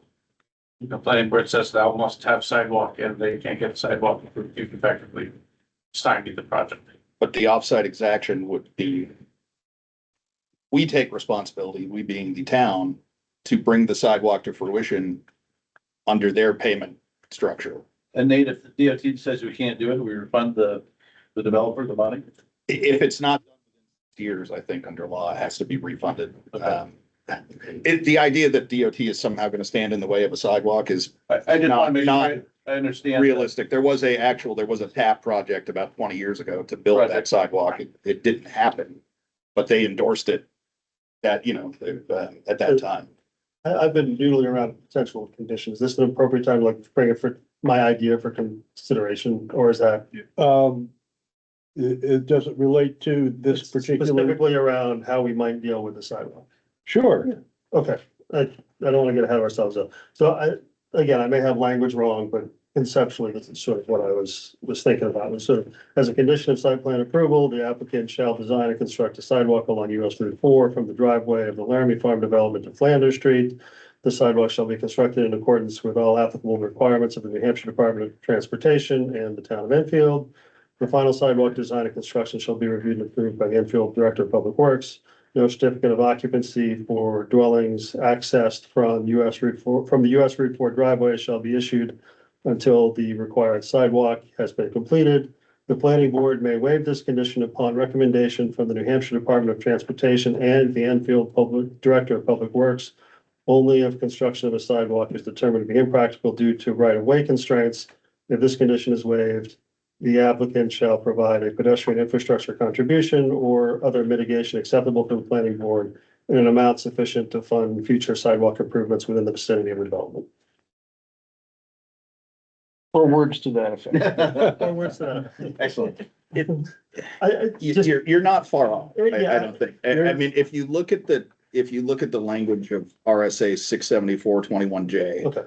The planning board says thou must have sidewalk and they can't get a sidewalk, you can effectively stymie the project. But the offsite exaction would be, we take responsibility, we being the town, to bring the sidewalk to fruition under their payment structure. And Nate, if the DOT says we can't do it, we refund the developer the money? If it's not done within years, I think under law, it has to be refunded. The idea that DOT is somehow gonna stand in the way of a sidewalk is I just want to make Not- sure I understand. realistic. There was a TAP project about 20 years ago to build that Project. sidewalk. It didn't happen, but they endorsed it at that time. I've been noodling around potential conditions. Is this an appropriate time to like bring it for my idea for consideration, or is that It doesn't relate to this particular, specifically around how we might deal with the sidewalk? sure. Okay, I don't want to get ahead of ourselves though. So I may have language wrong, but conceptually, this is sort of what I was thinking about. Was sort of, as a condition of site plan approval, the applicant shall design and construct a sidewalk along US Route 4 from the driveway of the Laramie Farm Development to Flanders Street. The sidewalk shall be constructed in accordance with all applicable requirements of the New Hampshire Department of Transportation and the town of Enfield. The final sidewalk design and construction shall be reviewed and approved by the Enfield Director of Public Works. No certificate of occupancy for dwellings accessed from the US Route 4 driveway shall be issued until the required sidewalk has been completed. The planning board may waive this condition upon recommendation from the New Hampshire Department of Transportation and the Enfield Director of Public Works, only if construction of a sidewalk is determined to be impractical due to right-of-way constraints. If this condition is waived, the applicant shall provide a pedestrian infrastructure contribution or other mitigation acceptable to the planning board in an amount sufficient to fund future sidewalk improvements within the vicinity of the development. Or words to that effect. Or what's that? Excellent. You're not far off. I Yeah. don't think. I mean, if you look at the language of RSA 674-21J. Okay.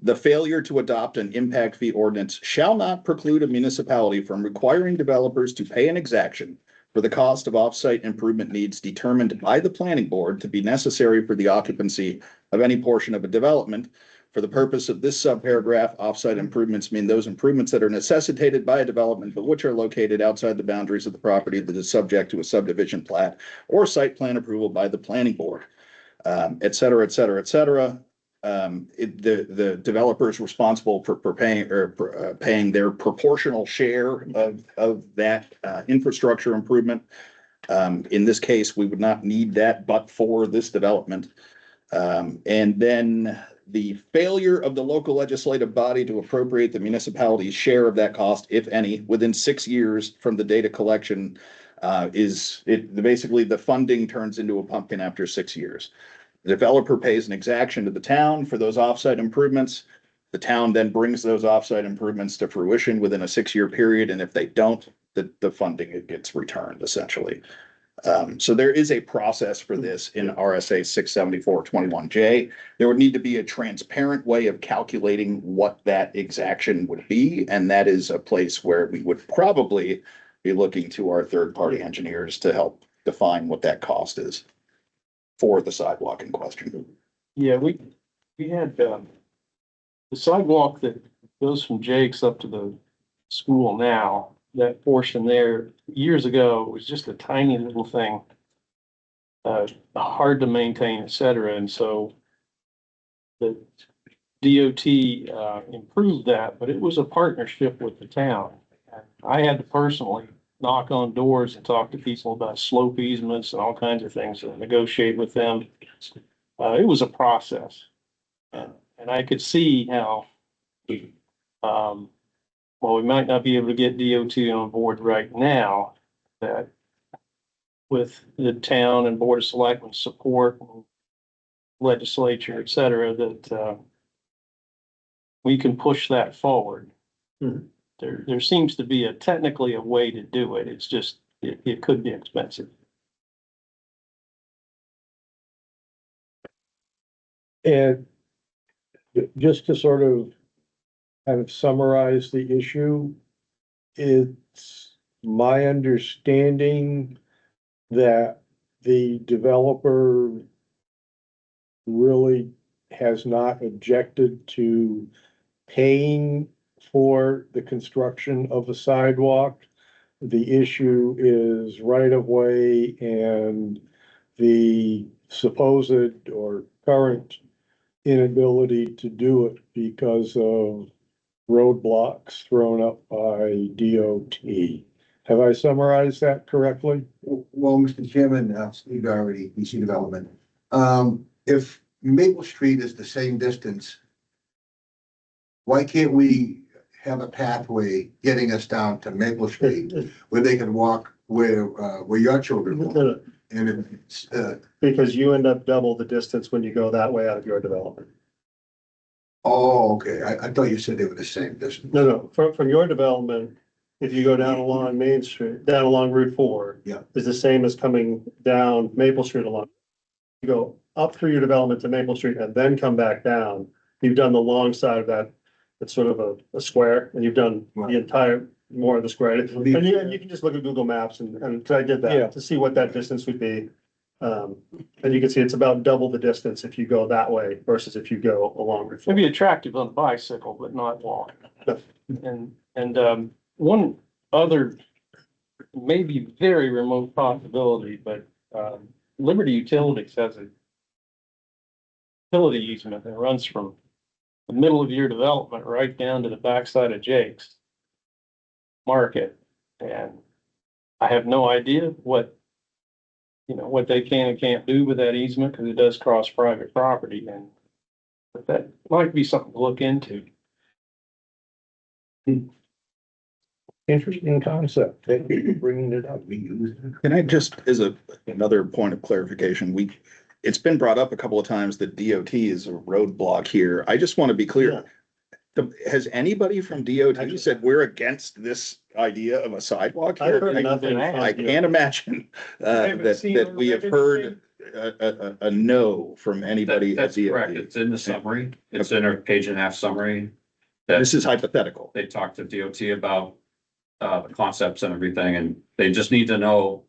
The failure to adopt an impact fee ordinance shall not preclude a municipality from requiring developers to pay an exaction for the cost of off-site improvement needs determined by the planning board to be necessary for the occupancy of any portion of a development. For the purpose of this subparagraph, off-site improvements mean those improvements that are necessitated by a development, but which are located outside the boundaries of the property that is subject to a subdivision plat or site plan approval by the planning board, et cetera, et cetera, et cetera. the developer is responsible for paying their proportional share of that infrastructure improvement. In this case, we would not need that but for this development. And then the failure of the local legislative body to appropriate the municipality's share of that cost, if any, within 6 years from the data collection, basically the funding turns into a pumpkin after 6 years. The developer pays an exaction to the town for those offsite improvements. The town then brings those offsite improvements to fruition within a 6-year period, and if they don't, the funding, it gets returned essentially. So there is a process for this in RSA 674-21J. There would need to be a transparent way of calculating what that exaction would be, and that is a place where we would probably be looking to our third-party engineers to help define what that cost is for the sidewalk in question. Yeah, we had, the sidewalk that goes from Jake's up to the school now, that portion there, years ago, was just a tiny little thing. Hard to maintain, et cetera, and so the DOT, improved that, but it was a partnership with the town. I had to personally knock on doors and talk to people about slope easements and all kinds of things and negotiate with them. It was a process. And I could see how, while we might not be able to get DOT on board right now, that with the town and Board of Selectmen support, and legislature, et cetera, that we can push that forward. Mhm. There seems to be technically a way to do it. It's just, it could be expensive. And just to sort of kind of summarize the issue, it's my understanding that the developer really has not objected to paying for the construction of a sidewalk. The issue is right of way and the supposed or current inability to do it because of roadblocks thrown up by DOT. Have I summarized that correctly? Well, Mr. Chairman, Steve Doherty, BC Development. If Maple Street is the same distance, why can't we have a pathway getting us down to Maple Street where they can walk where your children walk? And it's, Because you end up double the distance when you go that way out of your development. oh, okay. I thought you said they were the same distance. No, from your development, if you go down along Main Street, down along Route 4. Yeah. Is the same as coming down Maple Street along. You go up through your development to Maple Street and then come back down. You've done the long side of that. It's sort of a square, and you've done the entire, more of the square. And you can just look at Google Maps and 'cause I did Yeah. that to see what that distance would be. And you can see it's about double the distance if you go that way versus if you go along Route 4. It'd be attractive on a bicycle, but not walking. And one other maybe very remote possibility, but Liberty Utilities has a utility easement that runs from the middle of your development right down to the backside of Jake's Market. And I have no idea what they can and can't do with that easement because it does cross private property, but that might be something to look into. Interesting concept. Thank you for bringing it up. Can I just, as another point of clarification, it's been brought up a couple of times that DOT is a roadblock here. I just want to be clear. Has anybody from DOT said we're against this idea of a sidewalk I've here? heard nothing. I can't imagine that we have heard a no from anybody at That's correct. DOT. It's in the summary. It's in our 1.5-page summary. That This is hypothetical. they talked to DOT about the concepts and everything, and they just need to know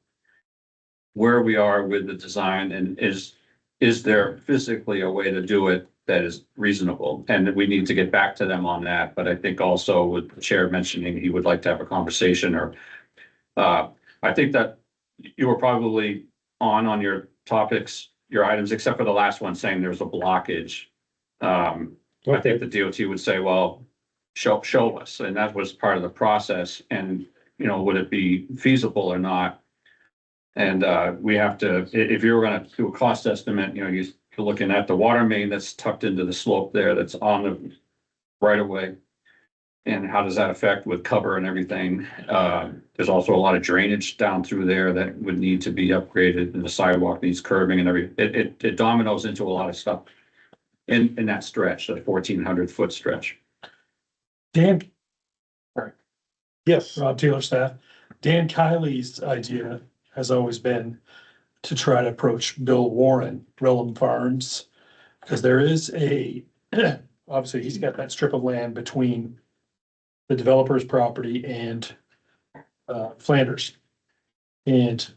where we are with the design and is there physically a way to do it that is reasonable? And we need to get back to them on that. But I think also with the chair mentioning he would like to have a conversation or I think that you were probably on your topics, your items, except for the last one saying there's a blockage I think the DOT would say, well, show us, and that was part of the process, and, you know, would it be feasible or not? And, we have to, if you were gonna do a cost estimate, you know, you're looking at the water main that's tucked into the slope there, that's on the right of way. And how does that affect with cover and everything? There's also a lot of drainage down through there that would need to be upgraded, and the sidewalk needs curbing and it dominoes into a lot of stuff. In that stretch, that 1,400-foot stretch. Dan, Yes, Rob Taylor staff, Dan Kiley's idea has always been to try to approach Bill Warren, Relham Farms, because there is obviously he's got that strip of land between the developer's property and Flanders. And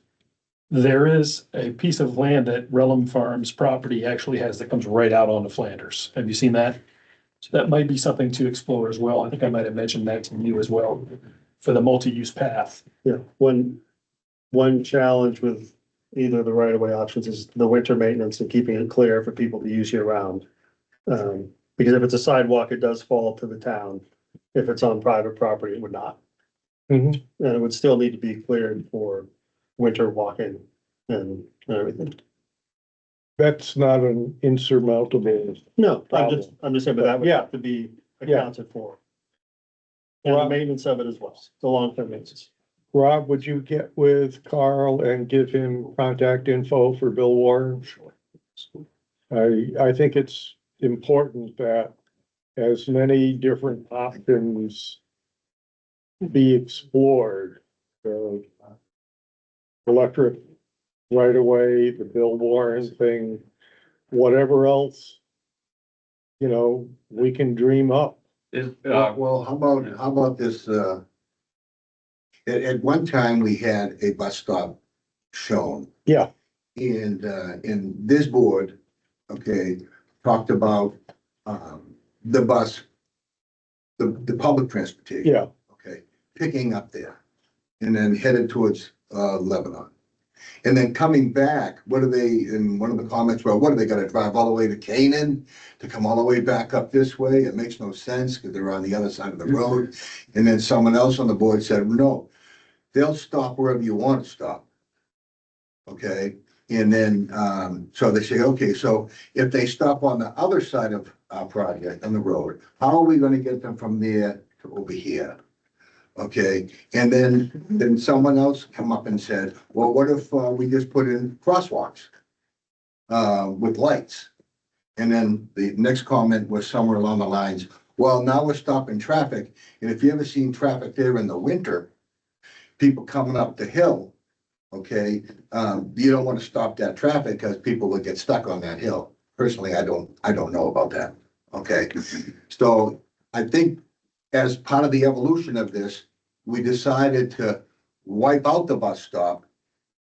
there is a piece of land that Relham Farms property actually has that comes right out onto Flanders. Have you seen that? So that might be something to explore as well. I think I might have mentioned that to you as well for the multi-use path. Yeah, one challenge with either the right of way options is the winter maintenance and keeping it clear for people to use year round. Because if it's a sidewalk, it does fall to the town. If it's on private property, it would not. Mhm. And it would still need to be cleared for winter walking and everything. that's not an insurmountable. No, I'm just saying, but that would Yeah. have to be Yeah. accounted for. And the Rob- maintenance of it as well, the long-term maintenance. Rob, would you get with Carl and give him contact info for Bill Warren? I think it's important that as many different options be explored. The electric right away, the Bill Warren thing, whatever else, you know, we can dream up. Is, Well, how about this, at one time, we had a bus stop shown. Yeah. And this board, okay, talked about, the bus, the public transportation. Yeah, Okay, picking up there and then headed towards, Lebanon. And then coming back, what are they, and one of the comments were, what are they gonna drive all the way to Canaan to come all the way back up this way? It makes no sense because they're on the other side of the road. And then someone else on the board said, no, they'll stop wherever you want to stop. Okay, and then, so they say, okay, so if they stop on the other side of our project on the road, how are we gonna get them from there to over here? Okay, and then someone else come up and said, well, what if, we just put in crosswalks? With lights. And then the next comment was somewhere along the lines, well, now we're stopping traffic, and if you ever seen traffic there in the winter, people coming up the hill, okay, you don't want to stop that traffic because people would get stuck on that hill. Personally, I don't know about that, okay? So I think as part of the evolution of this, we decided to wipe out the bus stop,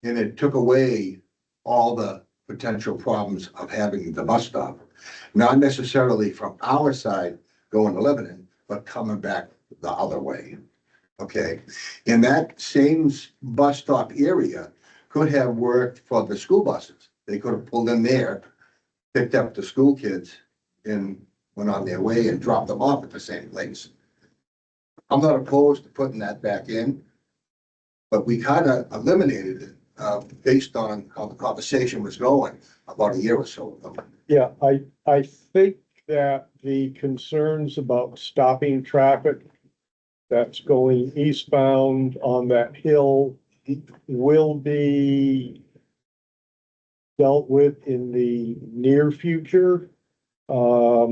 and it took away all the potential problems of having the bus stop. Not necessarily from our side going to Lebanon, but coming back the other way. Okay, and that same bus stop area could have worked for the school buses. They could have pulled in there, picked up the school kids and went on their way and dropped them off at the same place. I'm not opposed to putting that back in, but we kind of eliminated it based on how the conversation was going about a year or so ago. yeah, I think that the concerns about stopping traffic that's going eastbound on that hill will be dealt with in the near future. The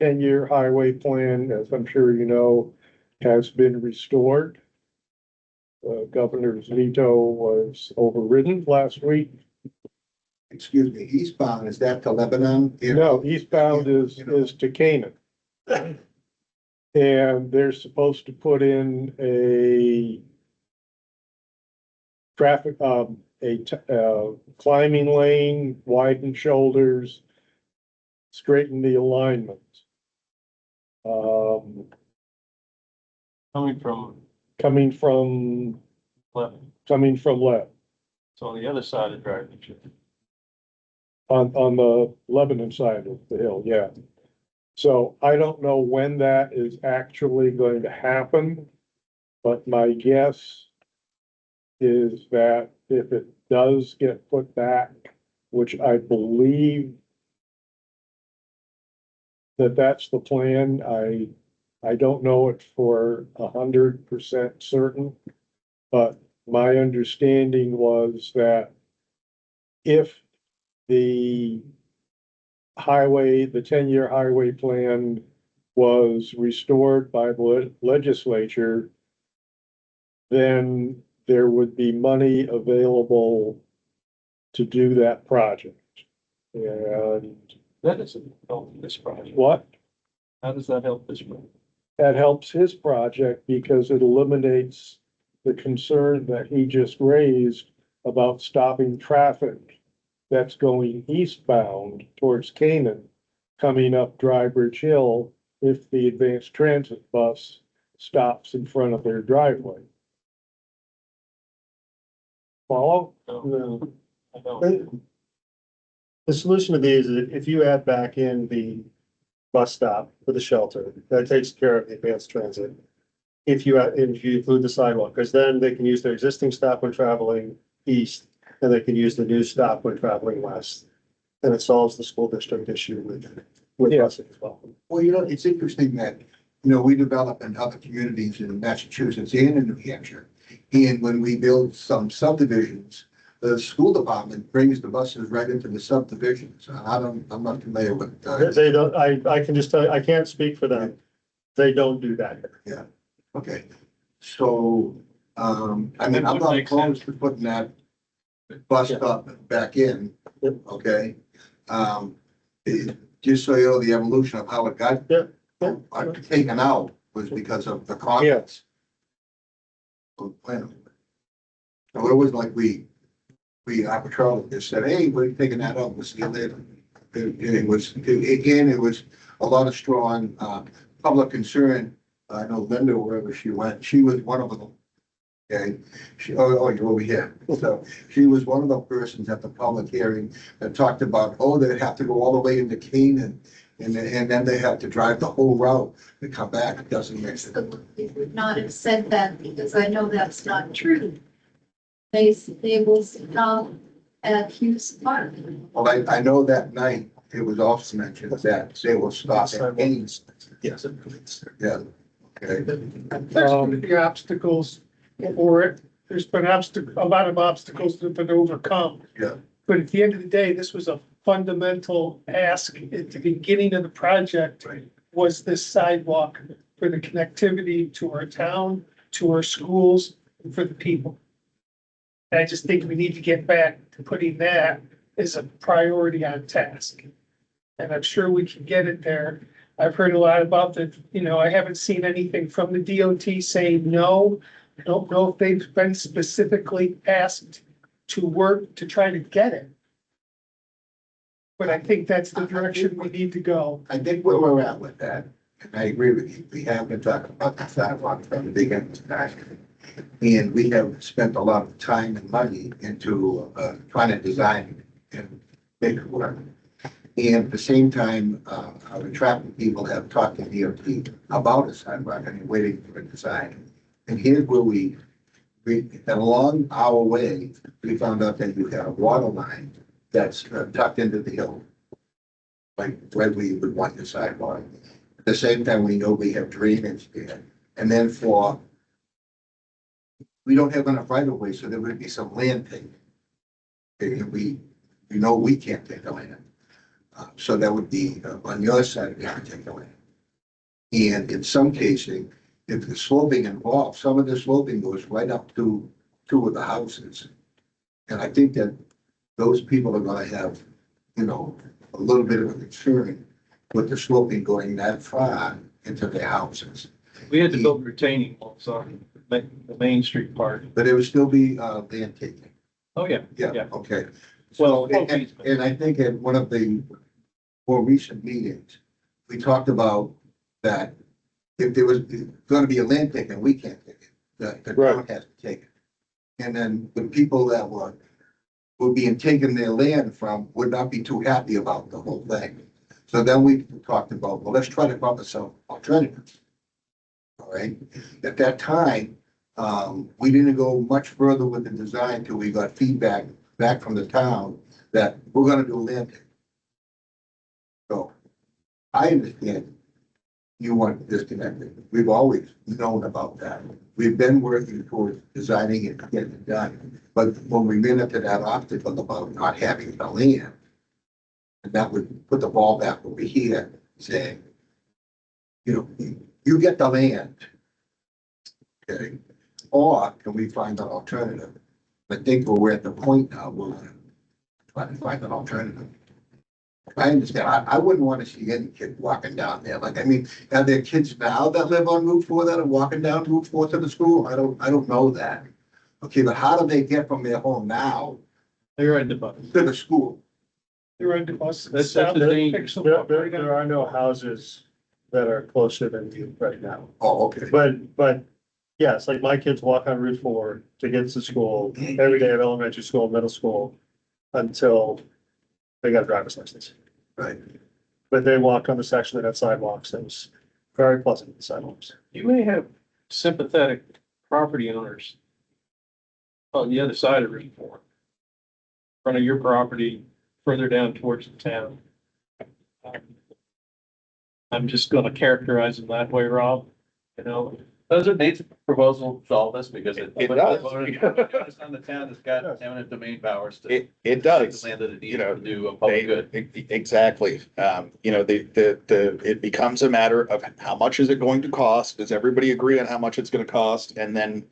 10-year highway plan, as I'm sure you know, has been restored. The governor's veto was overridden last week. Excuse me, eastbound, is that to Lebanon? No, eastbound is to Canaan. And they're supposed to put in a traffic, climbing lane, widen shoulders, straighten the alignment. Coming from Coming from left, left. so on the other side of driving. on the Lebanon side of the hill, yeah. So I don't know when that is actually going to happen, but my guess is that if it does get put back, which I believe that that's the plan, I don't know it for 100% certain, but my understanding was that if the highway, the 10-year highway plan was restored by the legislature, then there would be money available to do that project. And That doesn't help this project. what? How does that help this project? That helps his project because it eliminates the concern that he just raised about stopping traffic that's going eastbound towards Canaan, coming up Dry Bridge Hill if the advanced transit bus stops in front of their driveway. Follow? No. I don't. The solution to these is if you add back in the bus stop for the shelter, that takes care of the advanced transit. If you include the sidewalk, because then they can use their existing stop when traveling east, and they can use the new stop when traveling west. And it solves the school district issue with Yeah. busing as well. Well, you know, it's interesting that, you know, we develop in other communities in Massachusetts and in New Hampshire. And when we build some subdivisions, the school department brings the buses right into the subdivisions. I'm not familiar with, They don't, I can just tell you, I can't speak for them. They don't do that here. okay. So, I mean, I'm not opposed to putting that bus stop back in, Yep. okay? Just so you know, the evolution of how it got Yep. taken out was because of the comments. So it was like we arbitrarily just said, hey, we're taking that out, we'll see you later. And it was, again, it was a lot of strong, public concern. I know Linda, wherever she went, she was one of them. Okay, you're over here. So she was one of the persons at the public hearing that talked about, they'd have to go all the way into Canaan. And then they have to drive the whole route to come back. It doesn't make sense. They would not have said that because I know that's not true. They will stop at Hughes Park. Well, I know that night, it was also mentioned that they will stop at Haynes. Yes. Yeah, okay. There's gonna be obstacles for it. There's been a lot of obstacles that have been overcome. Yeah. But at the end of the day, this was a fundamental ask at the beginning of the project. Was this sidewalk for the connectivity to our town, to our schools, and for the people. And I just think we need to get back to putting that as a priority on task. And I'm sure we can get it there. I've heard a lot about that, I haven't seen anything from the DOT saying no. I don't know if they've been specifically asked to work to try to get it. But I think that's the direction we need to go. I think where we're at with that, and I agree with you, we have been talking about the sidewalk from the beginning of time. And we have spent a lot of time and money into trying to design and make it work. And at the same time, our traffic people have talked to DOT about a sidewalk and waiting for a design. And here's where we and along our way, we found out that you had a water line that's tucked into the hill. Like where we would want the sidewalk. At the same time, we know we have drainage there. And then we don't have enough right of way, so there would be some land taken. And we know we can't take the land. So that would be on your side, we have to take the land. And in some cases, if the sloping involved, some of the sloping goes right up to two of the houses. And I think that those people are gonna have, a little bit of a concern with the sloping going that far into their houses. We had to build retaining walls on the Main Street part. But it would still be land taking. Oh, yeah. Yeah, Yeah. okay. Well, So, and I think at one of the more recent meetings, we talked about that if there was gonna be a land taking, we can't take it. The town has to take it. And then the people that were were being taken their land from would not be too happy about the whole thing. So then we talked about, well, let's try to come up with some alternatives. All right, at that time, we didn't go much further with the design till we got feedback back from the town that we're gonna do land. So I understand you want disconnected. We've always known about that. We've been working towards designing it, getting it done. But when we ran into that obstacle about not having the land, and that would put the ball back over here, saying, you know, you get the land. Okay, or can we find an alternative? I think we're at the point now, we're gonna try to find an alternative. I understand, I wouldn't want to see any kid walking down there, like, I mean, are there kids now that live on Route 4 that are walking down Route 4 to the school? I don't know that. Okay, but how do they get from their home now They're in the bus. to the school? They're on the bus. That's Stop the there, thing. pick some There, up, there, right there are no houses that are closer than you right now. Oh, okay. But yes, like my kids walk on Route 4 to get to school every day of elementary school, middle school, until they got a driver's license. Right. But they walked on the section that had sidewalks. It was very pleasant, the sidewalks. You may have sympathetic property owners on the other side of Route 4. In front of your property, further down towards the town. I'm just gonna characterize it that way, Rob, you know, Doesn't Nate's proposal solve this? Because it. It does. It's on the town that's got eminent domain powers to. It take does. the land that it You needs know, to do a public good. Exactly. You know, it becomes a matter of how much is it going to cost? Does everybody agree on how much it's gonna cost? And then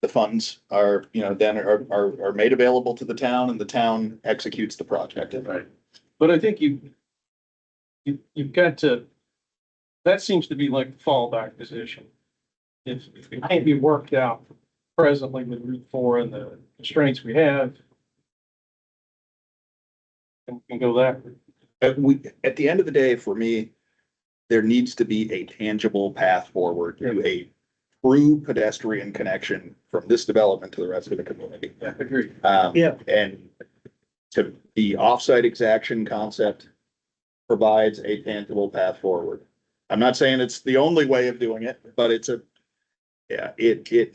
the funds are, you know, then are made available to the town and the town executes the project. Right. but I think you've got to, that seems to be like the fallback position. If it can't be worked out presently with Route 4 and the constraints we have, and we can go that route. At the end of the day, for me, there needs to be a tangible path forward to a true pedestrian connection from this development to the rest of the community. Yeah, agreed. Yeah. And to the offsite exaction concept provides a tangible path forward. I'm not saying it's the only way of doing it, but it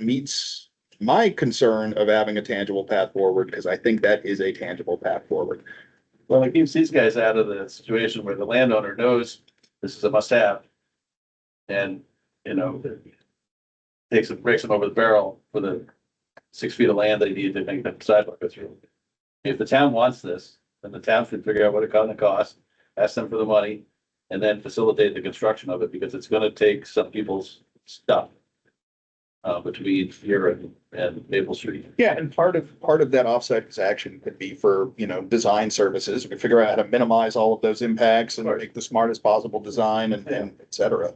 meets my concern of having a tangible path forward, because I think that is a tangible path forward. Well, it keeps these guys out of the situation where the landowner knows this is a must have. And, you know, breaks them over the barrel for the 6 feet of land they need to make the sidewalk go through. If the town wants this, then the town should figure out what it's gonna cost, ask them for the money, and then facilitate the construction of it, because it's gonna take some people's stuff between here and Maple Street. Yeah, and part of that offsite exaction could be for, you know, design services. We can figure out how to minimize all of those impacts and make the smartest possible design and et cetera.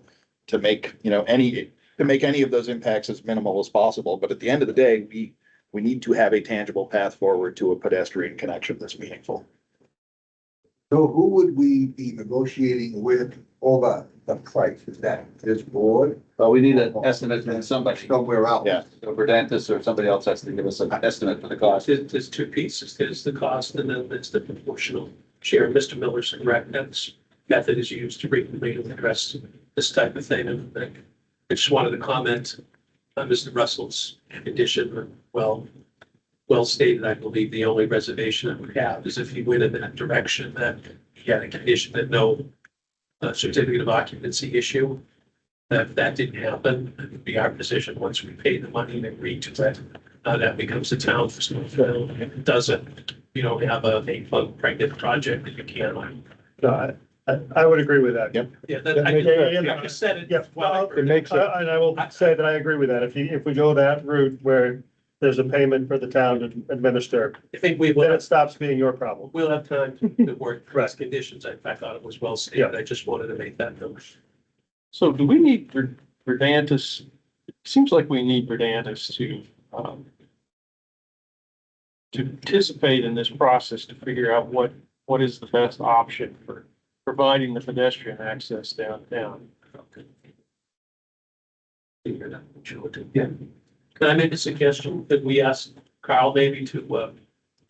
To make, you know, any of those impacts as minimal as possible. But at the end of the day, we need to have a tangible path forward to a pedestrian connection that's meaningful. So who would we be negotiating with over the price? Is that this board? But we need an estimate from somebody. Somewhere else? Yeah. So Verdantis or somebody else has to give us an estimate for the cost. There's two pieces. There's the cost and then there's the proportional share. Mr. Miller's correct. That method is used to frequently address this type of thing. And I just wanted to comment on Mr. Russell's condition. Well stated. I believe the only reservation I would have is if he went in that direction, that he had a condition that no certificate of occupancy issue. If that didn't happen, it would be our position once we pay the money and agree to it. That becomes the town for Smithville. If it doesn't, you don't have a fund pregnant project that you can't. No, I would agree with that. Yep. Yeah, that, I just said it. Yeah, well, It makes it. And I will say that I agree with that. If we go that route where there's a payment for the town to administer, I think then it stops being your problem. we'll have time to work through these conditions. I thought it was well stated. I just wanted to make that note. So do we need Verdantis? It seems like we need Verdantis to participate in this process to figure out what is the best option for providing the pedestrian access downtown. Yeah. Can I make a suggestion that we ask Carl maybe to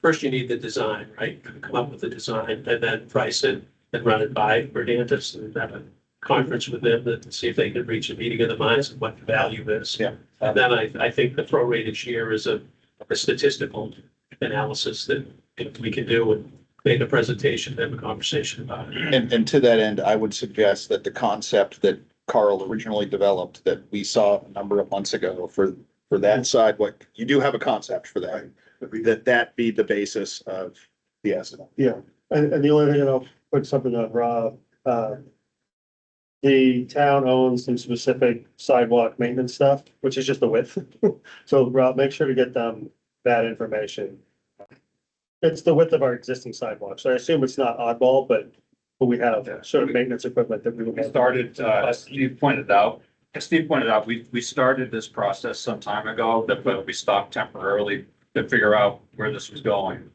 first you need the design, right? Come up with the design and then price it and run it by Verdantis and have a conference with them to see if they can reach a meeting of the minds of what the value is. Yeah. And then I think the prorated share is a statistical analysis that we can do and make a presentation, have a conversation about it. And to that end, I would suggest that the concept that Carl originally developed that we saw a number of months ago for that sidewalk, you do have a concept for that, that be the basis of the estimate. Yeah, and the only thing, and I'll put something on Rob, the town owns some specific sidewalk maintenance stuff, which is just the width. So Rob, make sure to get them that information. It's the width of our existing sidewalks, so I assume it's not oddball, but we have sort of maintenance equipment that we would We have. started, as Steve pointed out, we started this process some time ago, but we stopped temporarily to figure out where this was going.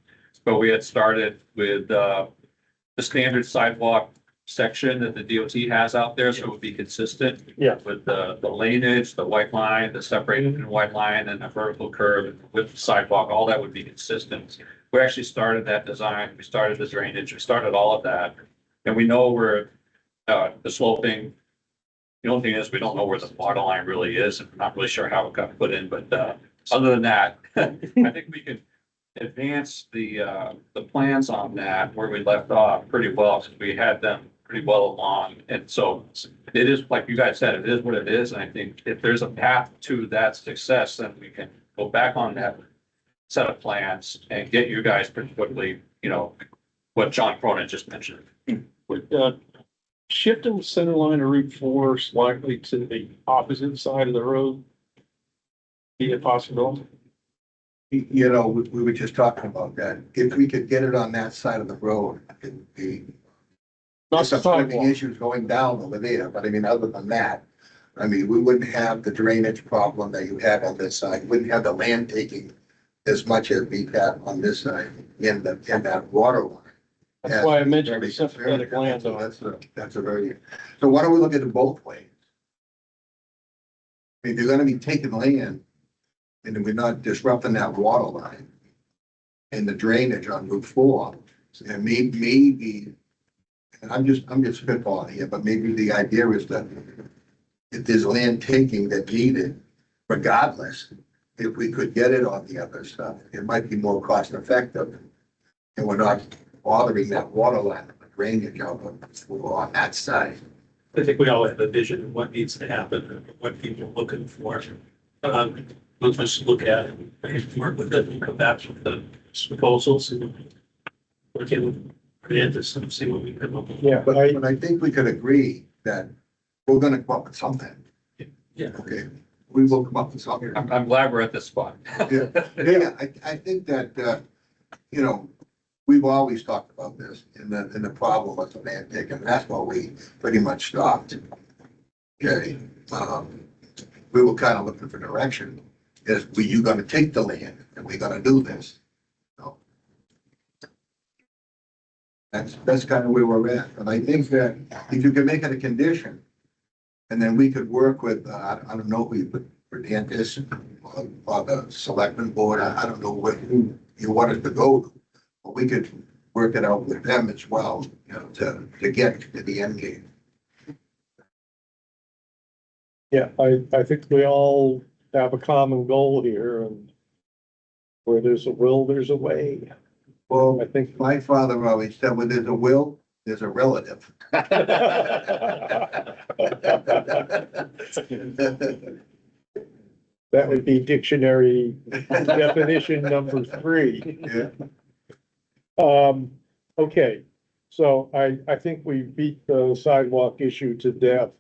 But we had started with, the standard sidewalk section that the DOT has out there, so it would be consistent. Yeah. With the laneage, the white line, the separated and white line, and the vertical curve with the sidewalk, all that would be consistent. We actually started that design, we started the drainage, we started all of that. And we know where, the sloping, the only thing is, we don't know where the water line really is, and we're not really sure how it got put in, but, other than that, I think we can advance the plans on that where we left off pretty well, because we had them pretty well along. And so it is, like you guys said, it is what it is. And I think if there's a path to that success, then we can go back on that set of plans and get you guys pretty quickly, you know, what John Cronin just mentioned. Would, shifting the center line of Route 4 slightly to the opposite side of the road be a possibility? You know, we were just talking about that. If we could get it on that side of the road, it'd be. Not Some the of the sidewalk. issues going down over there, but I mean, other than that, I mean, we wouldn't have the drainage problem that you have on this side, wouldn't have the land taking as much as we have on this side in that water line. That's why I mentioned the Very- sympathetic landowner. That's a very, so why don't we look at it both ways? If you're gonna be taking land, and then we're not disrupting that water line and the drainage on Route 4, and maybe, and I'm just spitballing here, but maybe the idea is that if there's land taking that needed, regardless, if we could get it on the other side, it might be more cost effective. And we're not bothering that water line, the drainage out on that side. I think we all have a vision of what needs to happen, and what people are looking for. We'll just look at it and work with it and come back with the proposals and look in Verdantis and see what we come up with. Yeah, But I think we could agree that we're gonna come up with something. Yeah. Okay, we will come up with something. I'm glad we're at this spot. Yeah, I think that, you know, we've always talked about this and the problem with the land taking, and that's why we pretty much stopped. Okay, we were kind of looking for direction. Is, were you gonna take the land and we're gonna do this? So that's kind of where we're at. And I think that if you can make it a condition, and then we could work with, I don't know who you put for Dantis or the selectmen board, I don't know who you wanted to go to. But we could work it out with them as well, you know, to get to the end game. yeah, I think we all have a common goal here, and where there's a will, there's a way. Well, I think. my father always said, when there's a will, there's a relative. That would be dictionary definition number 3. Yeah. Okay, so I think we beat the sidewalk issue to death.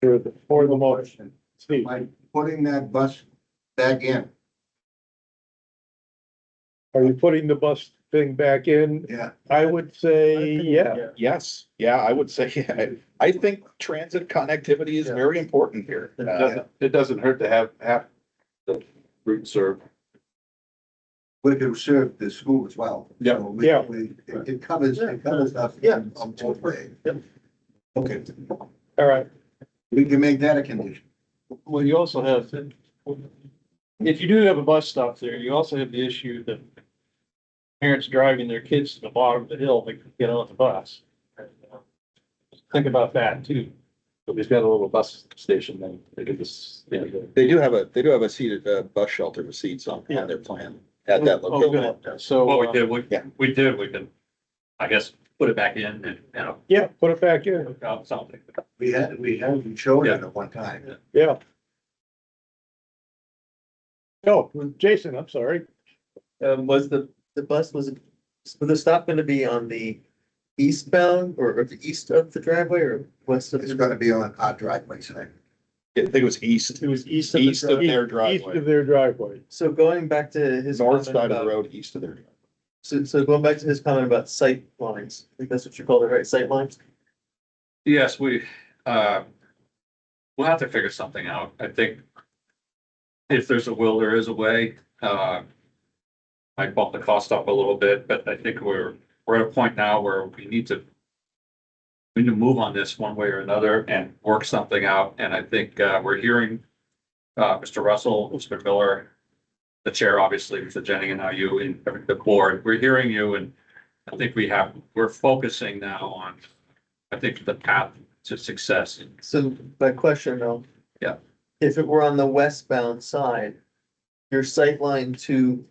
For the motion. Steve, By putting that bus back in, are you putting the bus thing back in? yeah. I would say, yeah. Yes, yeah, I would say, I think transit connectivity is very important here. It doesn't hurt to have half the route served. But it could serve the school as well. Yeah. So it covers us. Yeah. On both ways. Okay, All right, we can make that a condition. Well, you also have, if you do have a bus stop there, you also have the issue that parents driving their kids to the bottom of the hill to get on the bus. Think about that too. But we've got a little bus station then, they could just, yeah. They do have a seated, bus shelter with seats on their plan at that location. So. What we did, Yeah. we can, I guess, put it back in and, you know, Yeah, put it back in. work out something. We showed it at one time. Yeah. Oh, Jason, I'm sorry. Was the bus, was the stop gonna be on the eastbound or the east of the driveway or west of It's the? gonna be on our driveway side. I think it was east, It was east east of their East driveway, of their driveway. So going back to his. north comment side of the about- road, east of their driveway. So going back to his comment about sight lines, I think that's what you called it, right? Sight lines? Yes, we'll have to figure something out. I think if there's a will, there is a way. Might bump the cost up a little bit, but I think we're at a point now where we need to move on this one way or another and work something out. And I think, we're hearing, Mr. Russell, Mr. Miller, the chair, obviously, Mr. Jennings, and now you and the board, we're hearing you, and I think we're focusing now on, I think, the path to success. So my question though. Yeah. If it were on the westbound side, your sight line to,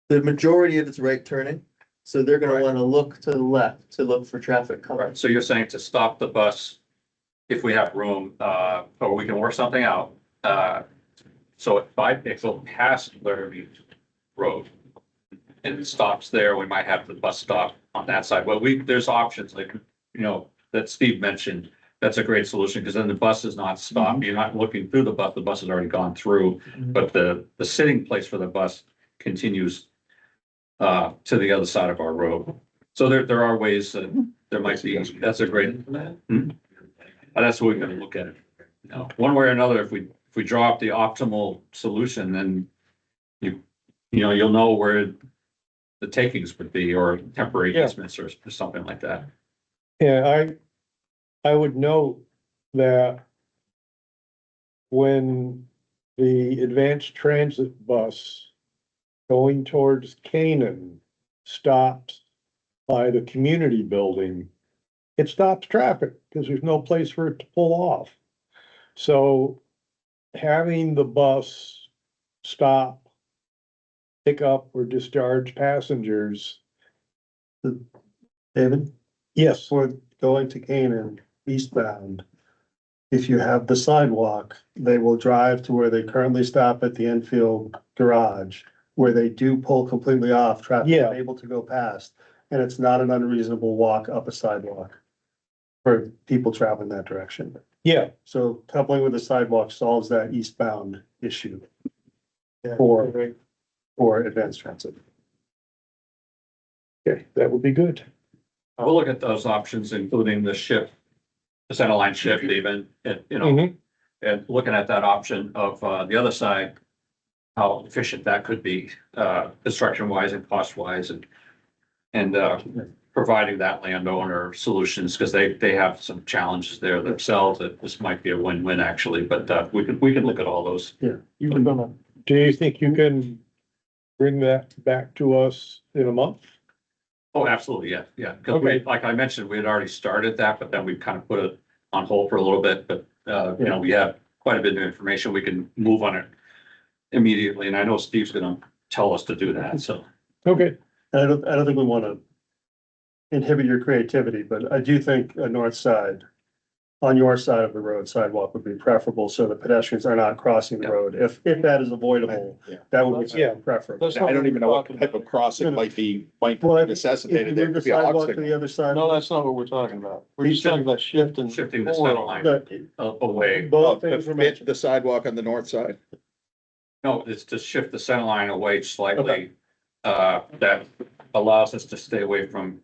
the majority of it's right turning. So they're gonna Right. wanna look to the left to look for traffic coming. So you're saying to stop the bus if we have room, or we can work something out. So if it goes past Laramie Road and it stops there, we might have the bus stop on that side. Well, there's options like, you know, that Steve mentioned. That's a great solution because then the bus is not stopped. You're not looking through the bus has already gone through. But the sitting place for the bus continues to the other side of our road. So there are ways that there might be, that's a great. That's what we're gonna look at it. You know, one way or another, if we draw up the optimal solution, then you'll know where the takings would be or temporary Yeah. easements or something like that. Yeah, I would note that when the advanced transit bus going towards Canaan stops by the community building, it stops traffic because there's no place for it to pull off. So having the bus stop, pick up or discharge passengers. David, Yes, for going to Canaan eastbound, if you have the sidewalk, they will drive to where they currently stop at the Enfield garage, where they do pull completely off, traffic is Yeah. able to go past, and it's not an unreasonable walk up a sidewalk for people traveling that direction. yeah, So coupling with the sidewalk solves that eastbound issue Yeah. for advanced transit. okay, that would be good. We'll look at those options, including the shift, the center line shift even, and, Mhm. and looking at that option of, the other side, how efficient that could be, construction wise and cost wise and providing that landowner solutions, because they have some challenges there themselves, that this might be a win-win actually, but, we can look at all those. You were gonna. Do you think you can bring that back to us in a month? Oh, absolutely, yeah, yeah, because we, Okay. like I mentioned, we had already started that, but then we kind of put it on hold for a little bit, but, we have quite a bit of information, we can move on it immediately, and I know Steve's gonna tell us to do that, so. Okay, And I don't think we wanna inhibit your creativity, but I do think a north side, on your side of the road sidewalk would be preferable, so the pedestrians are not crossing the Yeah. road. If that is avoidable, Yeah. that would be Yeah. preferable. That's I don't even know what type of crossing might be necessitated. If There you move the could be a hog sidewalk to signal. the other side. no, that's not what we're talking about. We're just talking about shifting. Shifting the center line The- away, Both To things were fit mentioned. the sidewalk on the north side. no, it's to shift the center line away slightly, that allows us to stay away from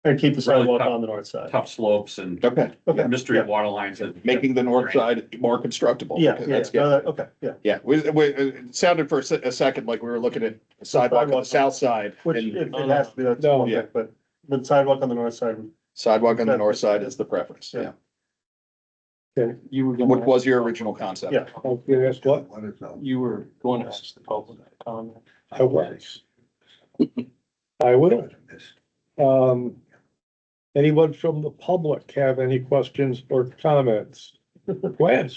And keep the Really sidewalk tough. on the north side. tough slopes and Okay. Okay. mystery water lines and. Making the north side more constructible. Yeah, Okay, yeah, that's good. no, okay, yeah. Yeah, it sounded for a second like we were looking at the sidewalk on the south side Which and if it has to be, that's No. one thing, but the sidewalk on the north side. sidewalk on the north side is the preference. Yeah. Okay, you were What was your original concept? Yeah. Okay, that's what? What is that? You were going to ask the public comment. I was. I will. Anyone from the public have any questions or comments? Gwen?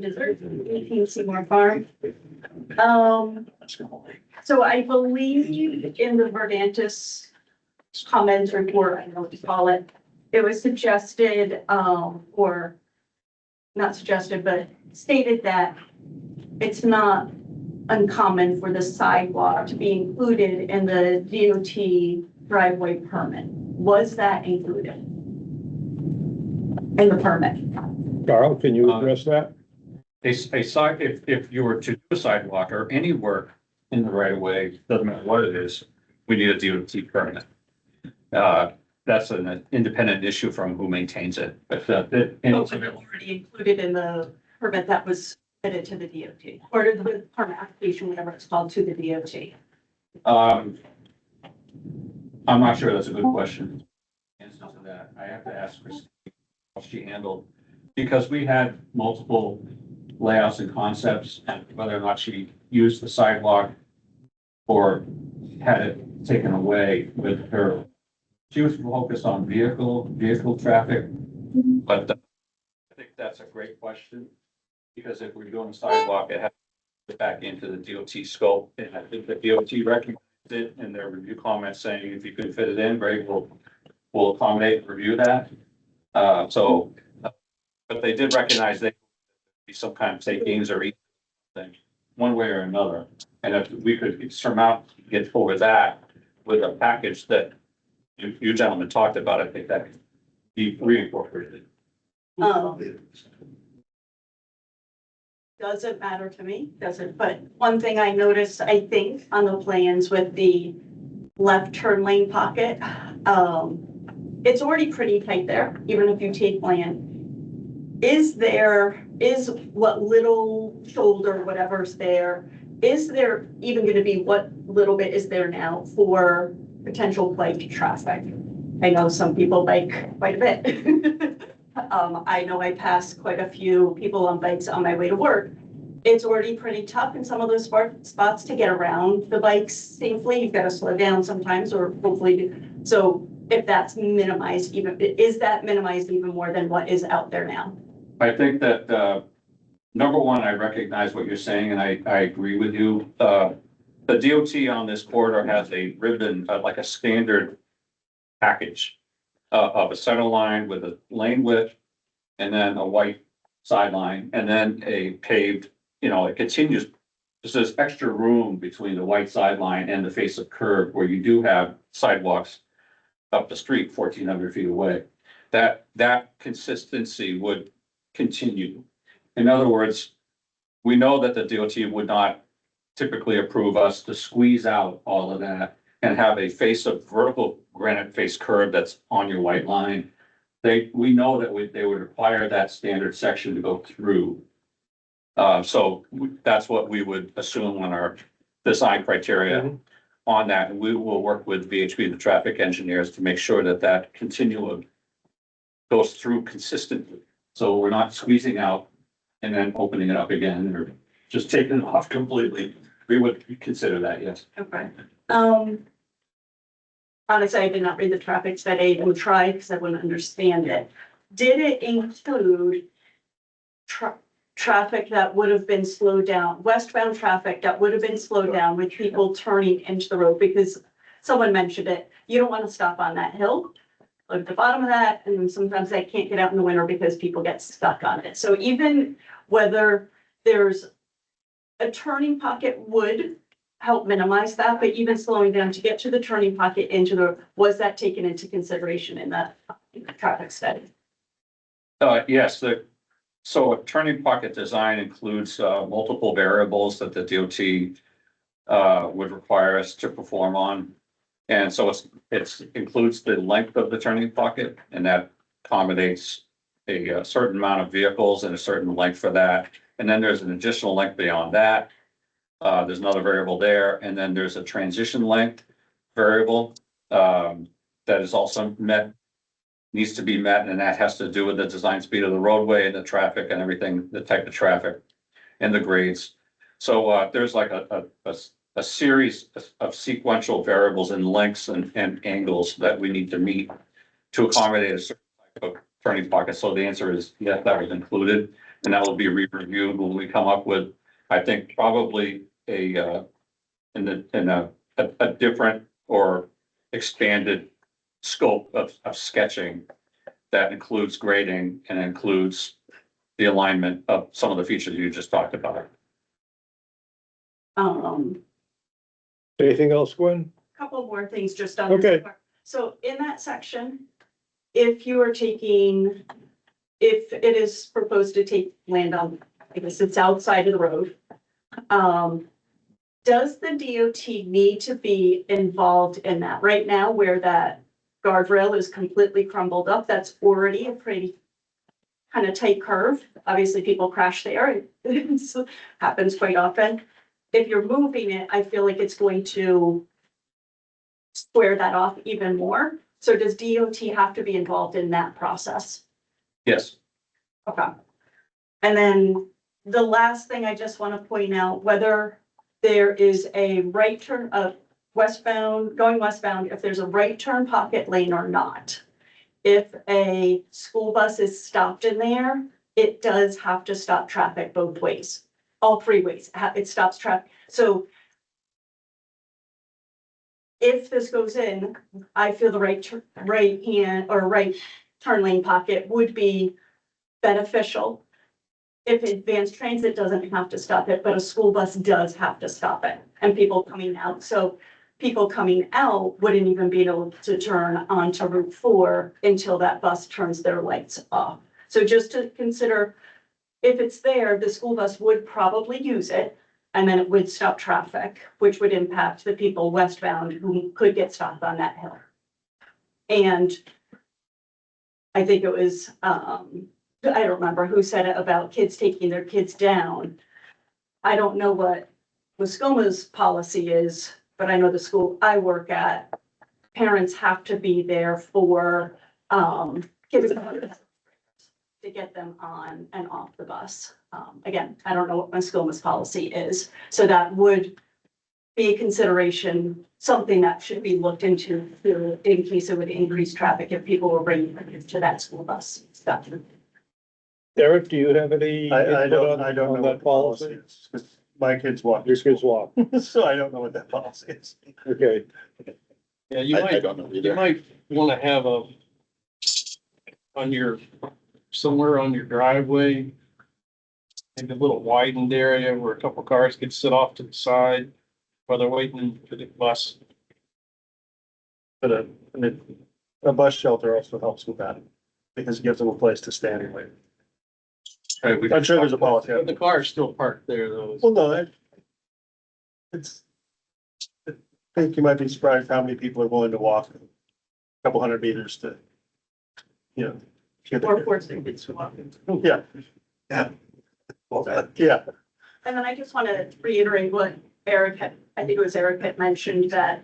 Dessert, 18 Seymour Farm. So I believe in the Verdantis comments report, I don't know what to call it. It was suggested, or not suggested, but stated that it's not uncommon for the sidewalk to be included in the DOT driveway permit. Was that included in the permit? Carl, can you address that? A side, if you were to do a sidewalk or any work in the right of way, doesn't matter what it is, we need a DOT permit. That's an independent issue from who maintains it, but But was it already included in the permit that was submitted to the DOT, or to the permit application, whatever it's called, to the DOT? I'm not sure, that's a good question. Answer to that, I have to ask Christine how she handled, because we had multiple layouts and concepts, and whether or not she used the sidewalk or had it taken away with her. She was focused on vehicle traffic, but I think that's a great question. Because if we're doing a sidewalk, it has to get back into the DOT scope, and I think the DOT recognized it in their review comments saying, if you could fit it in, great, we'll accommodate and review that. But they did recognize that be some kind of takings or thing, one way or another. And if we could get over that with a package that you gentlemen talked about, I think that could be reincorporated. Doesn't matter to me, doesn't, but one thing I noticed, I think, on the plans with the left turn lane pocket, it's already pretty tight there, even if you take land. Is what little shoulder, whatever's there, is there even gonna be what little bit is there now for potential bike traffic? I know some people bike quite a bit. I know I pass quite a few people on bikes on my way to work. It's already pretty tough in some of those spots to get around the bikes safely. You've got to slow down sometimes, or hopefully. So if that's minimized, is that minimized even more than what is out there now? I think that, number one, I recognize what you're saying, and I agree with you. The DOT on this corridor has a ribbon, like a standard package of a center line with a lane width, and then a white sideline, and then a paved, it continues. There's extra room between the white sideline and the face of curb where you do have sidewalks up the street 1,400 feet away. That consistency would continue. In other words, we know that the DOT would not typically approve us to squeeze out all of that and have a face of vertical granite face curb that's on your white line. We know that they would require that standard section to go through. So that's what we would assume on our design criteria on that. And we will work with VHB, the traffic engineers, to make sure that that continuum goes through consistently. So we're not squeezing out and then opening it up again or just taking it off completely. We would consider that, yes. Okay. Honestly, I did not read the traffic study and tried because I wouldn't understand it. Did it include traffic that would have been slowed down, westbound traffic that would have been slowed down with people turning into the road? Because someone mentioned it, you don't want to stop on that hill. Look at the bottom of that, and sometimes they can't get out in the winter because people get stuck on it. So even whether there's a turning pocket would help minimize that, but even slowing down to get to the turning pocket was that taken into consideration in the traffic study? Yes, so a turning pocket design includes multiple variables that the DOT would require us to perform on. And so it includes the length of the turning pocket, and that accommodates a certain amount of vehicles and a certain length for that. And then there's an additional length beyond that. There's another variable there, and then there's a transition length variable that is also needs to be met, and that has to do with the design speed of the roadway and the traffic and everything, the type of traffic and the grades. So there's like a a series of sequential variables and lengths and angles that we need to meet to accommodate a certain type of turning pocket. So the answer is yes, that was included, and that will be reviewed when we come up with, I think, probably a different or expanded scope of sketching that includes grading and includes the alignment of some of the features you just talked about. Anything else, Gwen? Couple more things just on. Okay. So in that section, if you are taking, if it is proposed to take land on, I guess it's outside of the road. Does the DOT need to be involved in that? Right now, where that guardrail is completely crumbled up, that's already a pretty kind of tight curve. Obviously, people crash there. It happens quite often. If you're moving it, I feel like it's going to square that off even more. So does DOT have to be involved in that process? Yes. Okay. And then the last thing I just want to point out, whether there is a right turn going westbound, if there's a right turn pocket lane or not. If a school bus is stopped in there, it does have to stop traffic both ways, all three ways. It stops traffic. So if this goes in, I feel the right turn lane pocket would be beneficial. If advanced transit doesn't have to stop it, but a school bus does have to stop it, and people coming out. So people coming out wouldn't even be able to turn onto Route 4 until that bus turns their lights off. So just to consider, if it's there, the school bus would probably use it, and then it would stop traffic, which would impact the people westbound who could get stopped on that hill. And I think it was, I don't remember who said it about kids taking their kids down. I don't know what Muskoma's policy is, but I know the school I work at, parents have to be there for kids to get them on and off the bus. Again, I don't know what Muskoma's policy is, so that would be a consideration, something that should be looked into in case it would increase traffic if people were bringing their kids to that school bus. Stuff. Derek, do you have any? I don't input know on what that the policy is, because my kids walk. to Your kids school. walk. So I don't know what that policy is. Okay. Yeah, you I might, don't know you either. might wanna have somewhere on your driveway, maybe a little widened area where a couple cars could sit off to the side while they're waiting for the bus. But a bus shelter also helps with that, because it gives them a place to stand and wait. I'm sure there's a policy. But the car's still parked there though. Well, no, I think you might be surprised how many people are willing to walk a couple hundred meters to, get Or there. forcing kids to walk. Yeah. Yeah. Well, yeah. And then I just want to reiterate what Eric had, I think it was Eric had mentioned, that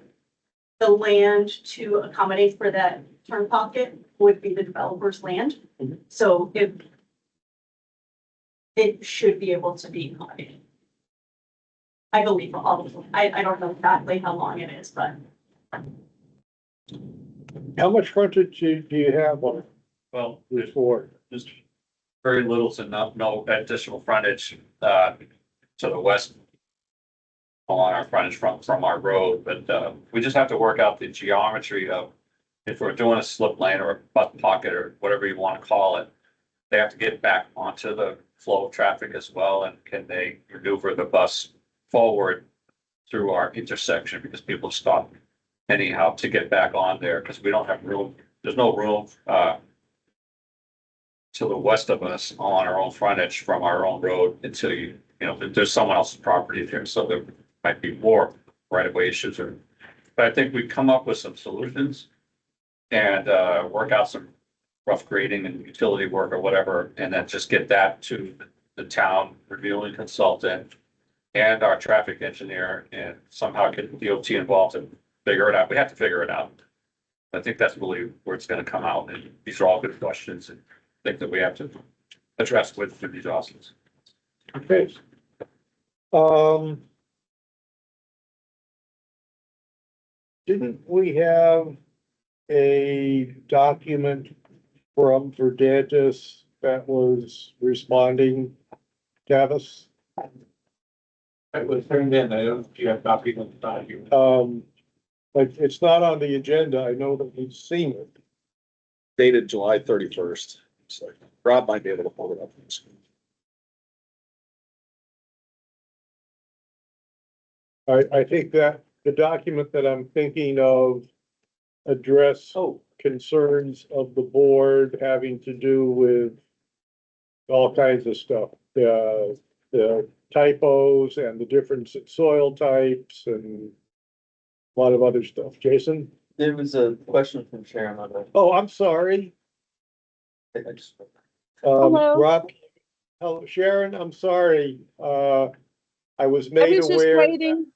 the land to accommodate for that turn pocket would be the developer's land. So it should be able to be accommodated. I believe all of them. I don't know exactly how long it is, but How much frontage do you have on Well, Route 4? just very little to no additional frontage, to the west on our frontage from our road, but, we just have to work out the geometry of if we're doing a slip lane or a bus pocket or whatever you want to call it, they have to get back onto the flow of traffic as well, and can they maneuver the bus forward through our intersection because people stop anyhow to get back on there, because we don't have room, there's no room, to the west of us on our own frontage from our own road until there's someone else's property there, so there might be more right-of-way issues but I think we come up with some solutions and, work out some rough grading and utility work or whatever, and then just get that to the town reviewing consultant and our traffic engineer, and somehow get DOT involved and figure it out. We have to figure it out. I think that's really where it's gonna come out, and these are all good questions and things that we have to address with these options. Okay. Didn't we have a document from Verdantis that was responding to us? It was turned in, I don't know if you have copies of the document. Like, it's not on the agenda. I know that we've seen it. Dated July 31st. So Rob might be able to pull it up. I think that the document that I'm thinking of address concerns of the board having to do with all kinds of stuff, the typos and the different soil types and a lot of other stuff. Jason? There was a question from Sharon on that. Oh, I'm sorry. I just. Hello. Rob, hello, Sharon, I'm sorry. I was I made was just aware. waiting.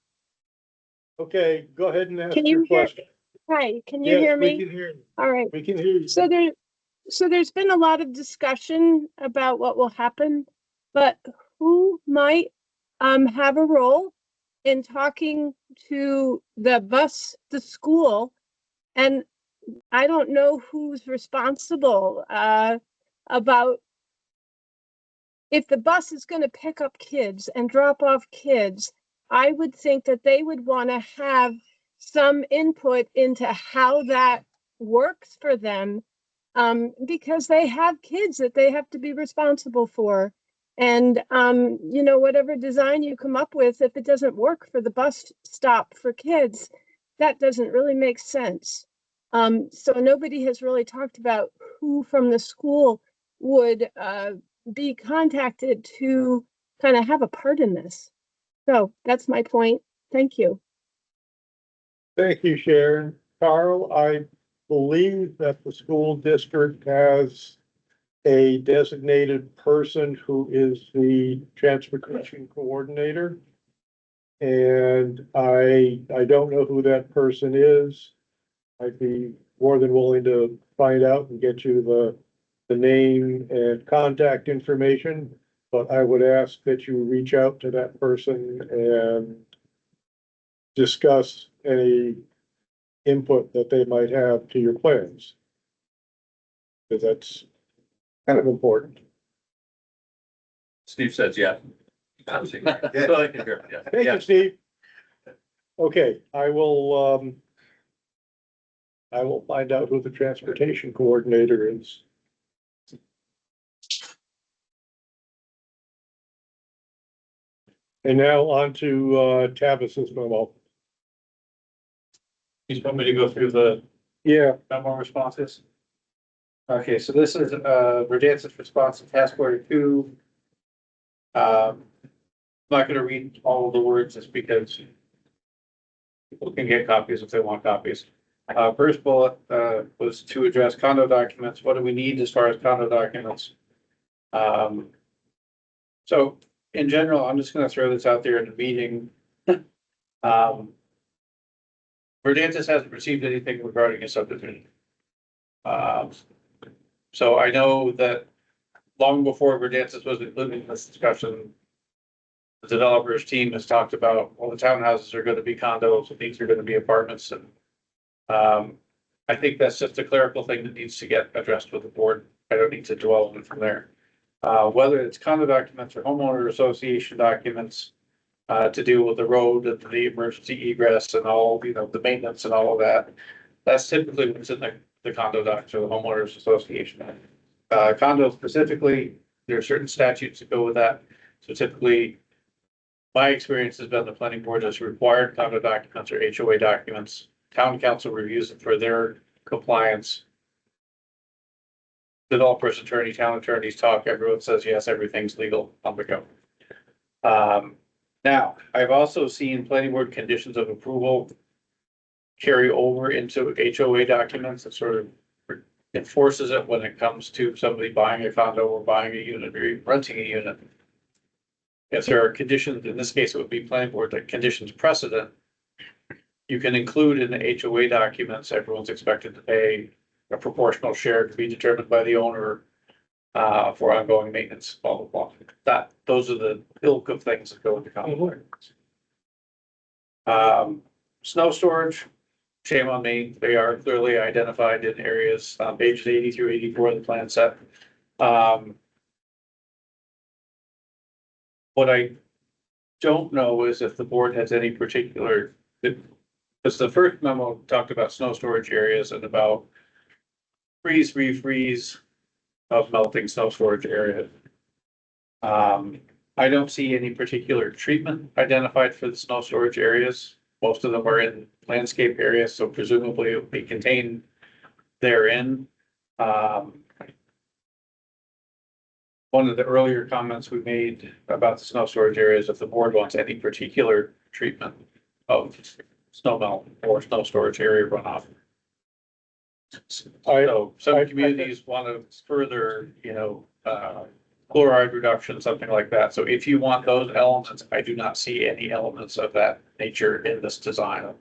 Okay, go ahead and ask Can your you hear? question. Hi, can you Yes, hear we me? can hear you. All right. We can hear you. So there's been a lot of discussion about what will happen, but who might have a role in talking to the school? And I don't know who's responsible about if the bus is going to pick up kids and drop off kids. I would think that they would want to have some input into how that works for them, because they have kids that they have to be responsible for. And, you know, whatever design you come up with, if it doesn't work for the bus stop for kids, that doesn't really make sense. So nobody has really talked about who from the school would be contacted to kind of have a part in this. So that's my point. Thank you. Thank you, Sharon. Carl, I believe that the school district has a designated person who is the transportation coordinator. And I don't know who that person is. I'd be more than willing to find out and get you the name and contact information. But I would ask that you reach out to that person and discuss any input that they might have to your plans. Because that's kind of important. Steve says, yeah. So I can hear, yeah. Thank you, Steve. Okay, I will find out who the transportation coordinator is. And now on to Tavis's memo. You want me to go through the Yeah, memo responses? Okay, so this is Verdantis response to task order 2. I'm not gonna read all of the words just because people can get copies if they want copies. First bullet was to address condo documents. What do we need as far as condo documents? So in general, I'm just gonna throw this out there in the meeting. Verdantis hasn't received anything regarding a subdivision. So I know that long before Verdantis was included in this discussion, the developers team has talked about, well, the townhouses are gonna be condos, and these are gonna be apartments, and I think that's just a clerical thing that needs to get addressed with the board. I don't need to dwell on it from there. Whether it's condo documents or homeowner association documents, to deal with the road and the emergency egress and all, you know, the maintenance and all of that. That's typically what's in the condo docs or the homeowners association. Condo specifically, there are certain statutes that go with that. So typically, my experience has been the planning board has required condo documents or HOA documents. Town council reviews it for their compliance. Developer's attorney, town attorneys talk, everyone says, yes, everything's legal on the go. Now, I've also seen planning board conditions of approval carry over into HOA documents that sort of enforces it when it comes to somebody buying a condo or buying a unit or renting a unit. If there are conditions, in this case, it would be planning board that conditions precedent. You can include in the HOA documents, everyone's expected to pay a proportional share to be determined by the owner for ongoing maintenance, blah, blah, blah. Those are the ilk of things that go into condo documents. Snow storage, shame on me. They are clearly identified in areas on pages 80 through 84 of the plan set. What I don't know is if the board has any particular, because the first memo talked about snow storage areas and about freeze, refreeze of melting snow storage areas. I don't see any particular treatment identified for the snow storage areas. Most of them are in landscape areas, so presumably it will be contained therein. One of the earlier comments we made about the snow storage areas, if the board wants any particular treatment of snow melt or snow storage area runoff. So some communities want to further, chloride reduction, something like that. So if you want those elements, I do not see any elements of that nature in this design.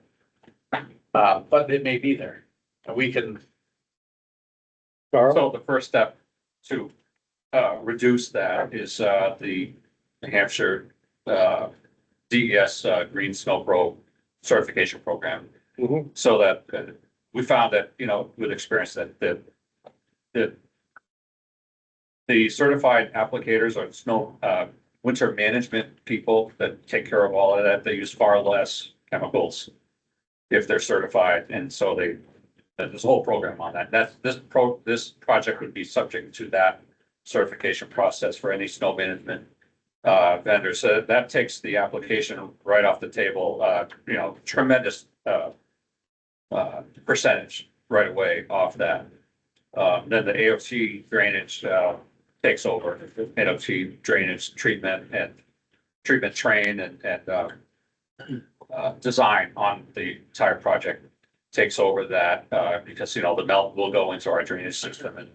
But it may be there. And we can. So the first step to reduce that is the New Hampshire DES Green Snow Pro certification program. Mhm. So that we found that, with experience that the certified applicators or snow winter management people that take care of all of that, they use far less chemicals if they're certified. And so there's a whole program on that. This project would be subject to that certification process for any snow management vendor. So that takes the application right off the table, tremendous percentage right away off that. Then the AOT drainage takes over, AOT drainage treatment and treatment train and design on the entire project takes over that because, the melt will go into our drainage system, and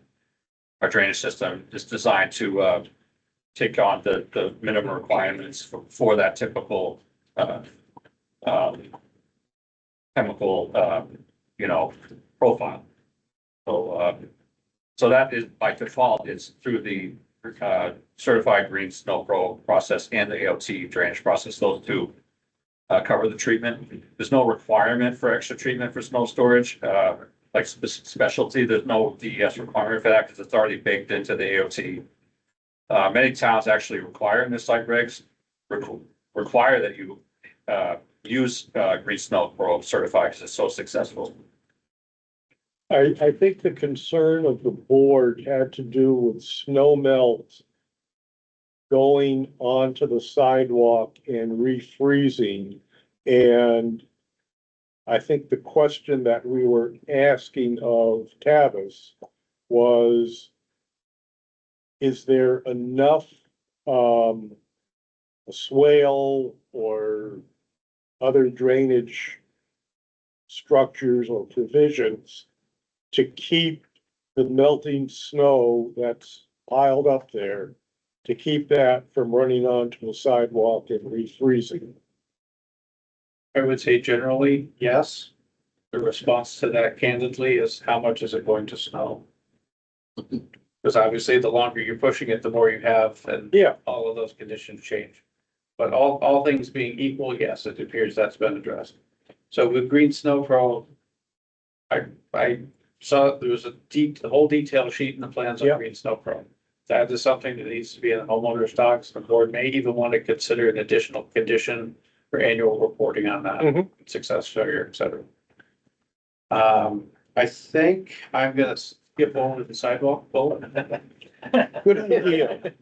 our drainage system is designed to take on the minimum requirements for that typical chemical, profile. So that is by default is through the certified Green Snow Pro process and the AOT drainage process. Those two cover the treatment. There's no requirement for extra treatment for snow storage, like specialty. There's no DES requirement for that because it's already baked into the AOT. Many towns actually require in the site regs require that you use Green Snow Pro certified because it's so successful. I think the concern of the board had to do with snow melt going onto the sidewalk and refreezing. And I think the question that we were asking of Tavis was, is there enough swale or other drainage structures or provisions to keep the melting snow that's piled up there, to keep that from running onto the sidewalk and refreezing? I would say generally, yes. The response to that candidly is how much is it going to snow? Because obviously the longer you're pushing it, the more you have, and all of those conditions change. But all things being equal, yes, it appears that's been addressed. So with Green Snow Pro, I saw there was a whole detail sheet in the plans on Green Snow Pro. That is something that needs to be in the homeowner's docs. The board may even want to consider an additional condition for annual reporting on that, success, failure, et cetera. I think I'm gonna skip over the sidewalk bullet. Good idea.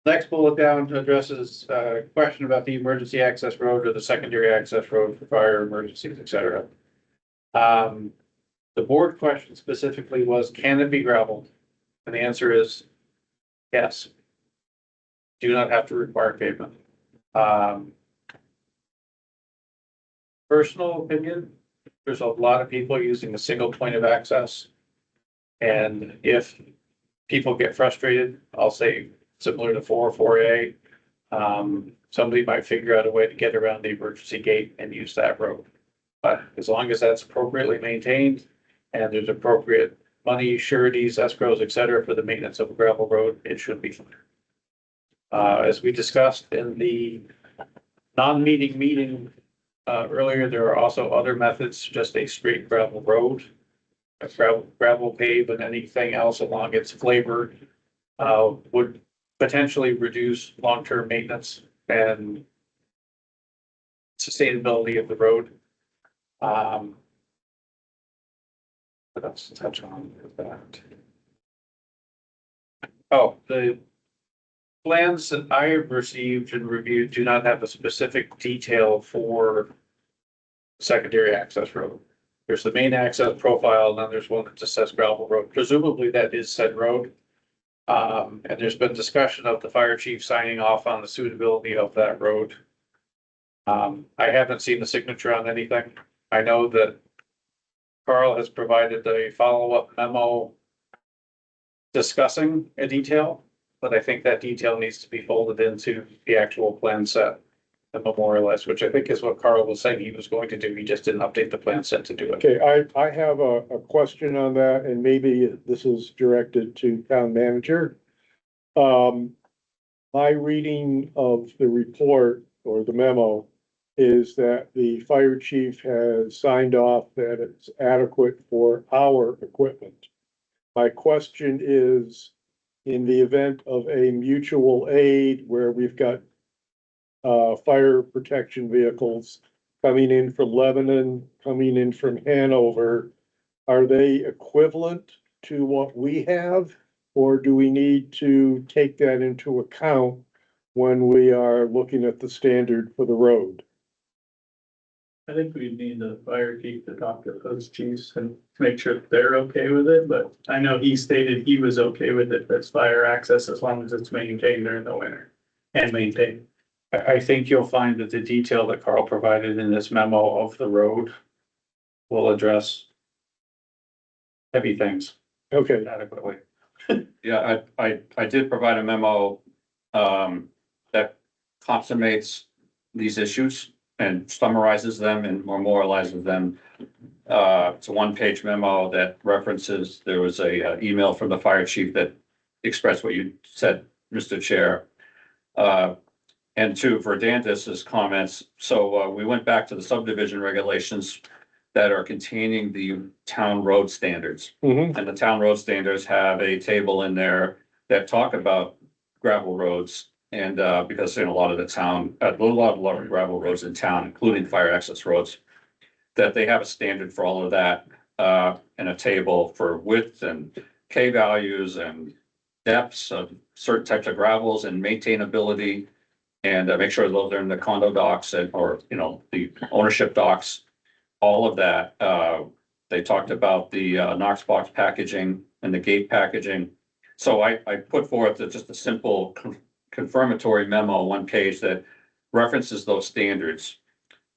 Next bullet down addresses a question about the emergency access road or the secondary access road for fire emergencies, et cetera. The board question specifically was, can it be gravelled? And the answer is yes. Do not have to require pavement. Personal opinion, there's a lot of people using a single point of access. And if people get frustrated, I'll say similar to 404A, somebody might figure out a way to get around the emergency gate and use that road. But as long as that's appropriately maintained and there's appropriate money, sureties, escrows, et cetera, for the maintenance of a gravel road, it should be fine. As we discussed in the non-meeting earlier, there are also other methods, just a straight gravel road. A gravel pave and anything else along its flavor, would potentially reduce long-term maintenance and sustainability of the road. What else to touch on with that? Oh, the plans that I have received and reviewed do not have a specific detail for secondary access road. There's the main access profile, and then there's one that just says gravel road. Presumably that is said road. And there's been discussion of the fire chief signing off on the suitability of that road. I haven't seen the signature on anything. I know that Carl has provided a follow-up memo discussing a detail, but I think that detail needs to be folded into the actual plan set and memorialized, which I think is what Carl was saying he was going to do. He just didn't update the plan set to do it. Okay, I have a question on that, and maybe this is directed to town manager. My reading of the report or the memo is that the fire chief has signed off that it's adequate for our equipment. My question is, in the event of a mutual aid where we've got fire protection vehicles coming in from Lebanon, coming in from Hanover, are they equivalent to what we have? Or do we need to take that into account when we are looking at the standard for the road? I think we need the fire chief to talk to those chiefs and make sure that they're okay with it, but I know he stated he was okay with it, that's fire access as long as it's maintained during the winter and maintained. I think you'll find that the detail that Carl provided in this memo of the road will address heavy things Okay, adequately. Yeah, I did provide a memo, that consummates these issues and summarizes them and memorializes them. It's a one-page memo that references, there was a email from the fire chief that expressed what you said, Mr. Chair. And to Verdantis's comments, so we went back to the subdivision regulations that are containing the town road standards. Mhm. And the town road standards have a table in there that talk about gravel roads. And because in a lot of the town, a lot of gravel roads in town, including fire access roads, that they have a standard for all of that, and a table for width and K values and depths of certain types of gravels and maintainability. And make sure those are in the condo docs and, or, you know, the ownership docs, all of that. They talked about the Knox box packaging and the gate packaging. So I put forth just a simple confirmatory memo, one page that references those standards.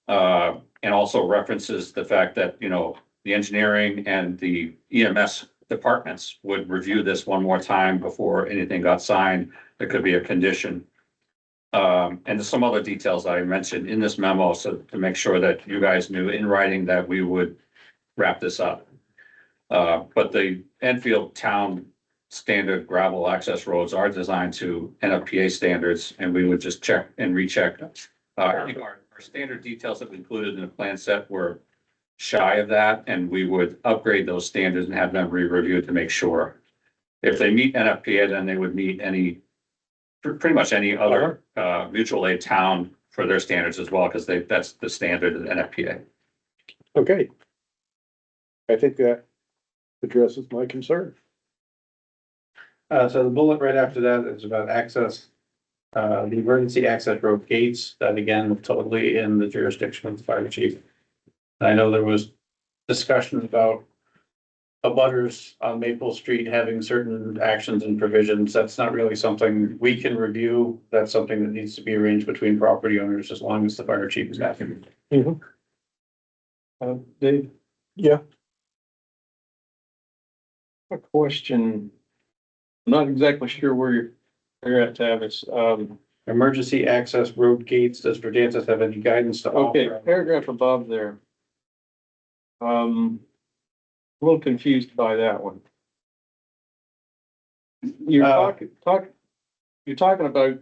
And also references the fact that, you know, the engineering and the EMS departments would review this one more time before anything got signed. There could be a condition. And there's some other details I mentioned in this memo, so to make sure that you guys knew in writing that we would wrap this up. But the Enfield town standard gravel access roads are designed to NFPA standards, and we would just check and recheck. I think our standard details that we included in the plan set were shy of that, and we would upgrade those standards and have them re-reviewed to make sure. If they meet NFPA, then they would meet pretty much any other mutual aid town for their standards as well, because that's the standard of the NFPA. okay. I think that addresses my concern. So the bullet right after that is about access, the emergency access road gates, that again, totally in the jurisdiction of the fire chief. I know there was discussion about abutters on Maple Street having certain actions and provisions. That's not really something we can review. That's something that needs to be arranged between property owners as long as the fire chief is happy. Mhm. Dave, Yeah, a question. I'm not exactly sure where you're at, Tavis. Emergency access road gates, does Verdantis have any guidance to Okay, offer? paragraph above there. A little confused by that one. You're you're talking about,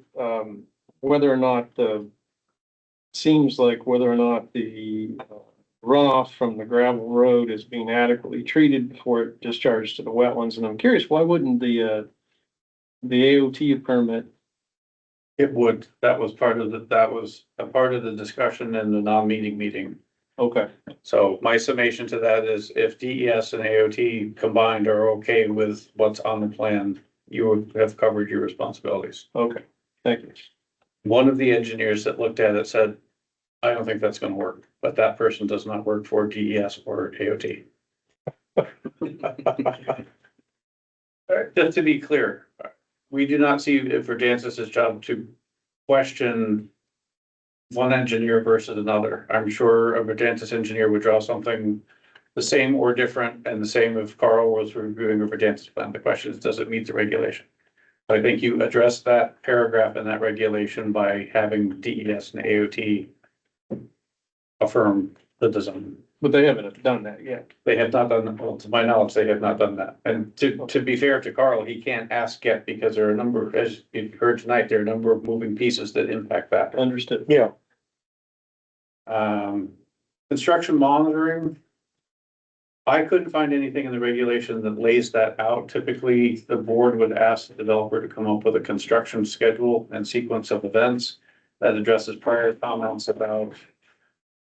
whether or not the seems like whether or not the runoff from the gravel road is being adequately treated before it discharges to the wetlands. And I'm curious, why wouldn't the AOT permit? It would, that was that was a part of the discussion in the non-meeting meeting. Okay, So my summation to that is if DES and AOT combined are okay with what's on the plan, you would have covered your responsibilities. okay, thank you. One of the engineers that looked at it said, I don't think that's gonna work, but that person does not work for DES or AOT. Just to be clear, we do not see it for Dancis's job to question one engineer versus another. I'm sure a Verdantis engineer would draw something the same or different, and the same if Carl was reviewing a Verdantis plan. The question is, does it meet the regulation? I think you address that paragraph in that regulation by having DES and AOT affirm the design. But they haven't done that yet. They have not done, well, to my knowledge, they have not done that. And to be fair to Carl, he can't ask yet because there are a number, as you heard tonight, there are a number of moving pieces that impact that. Understood. Yeah, Construction monitoring. I couldn't find anything in the regulation that lays that out. Typically, the board would ask the developer to come up with a construction schedule and sequence of events that addresses prior comments about.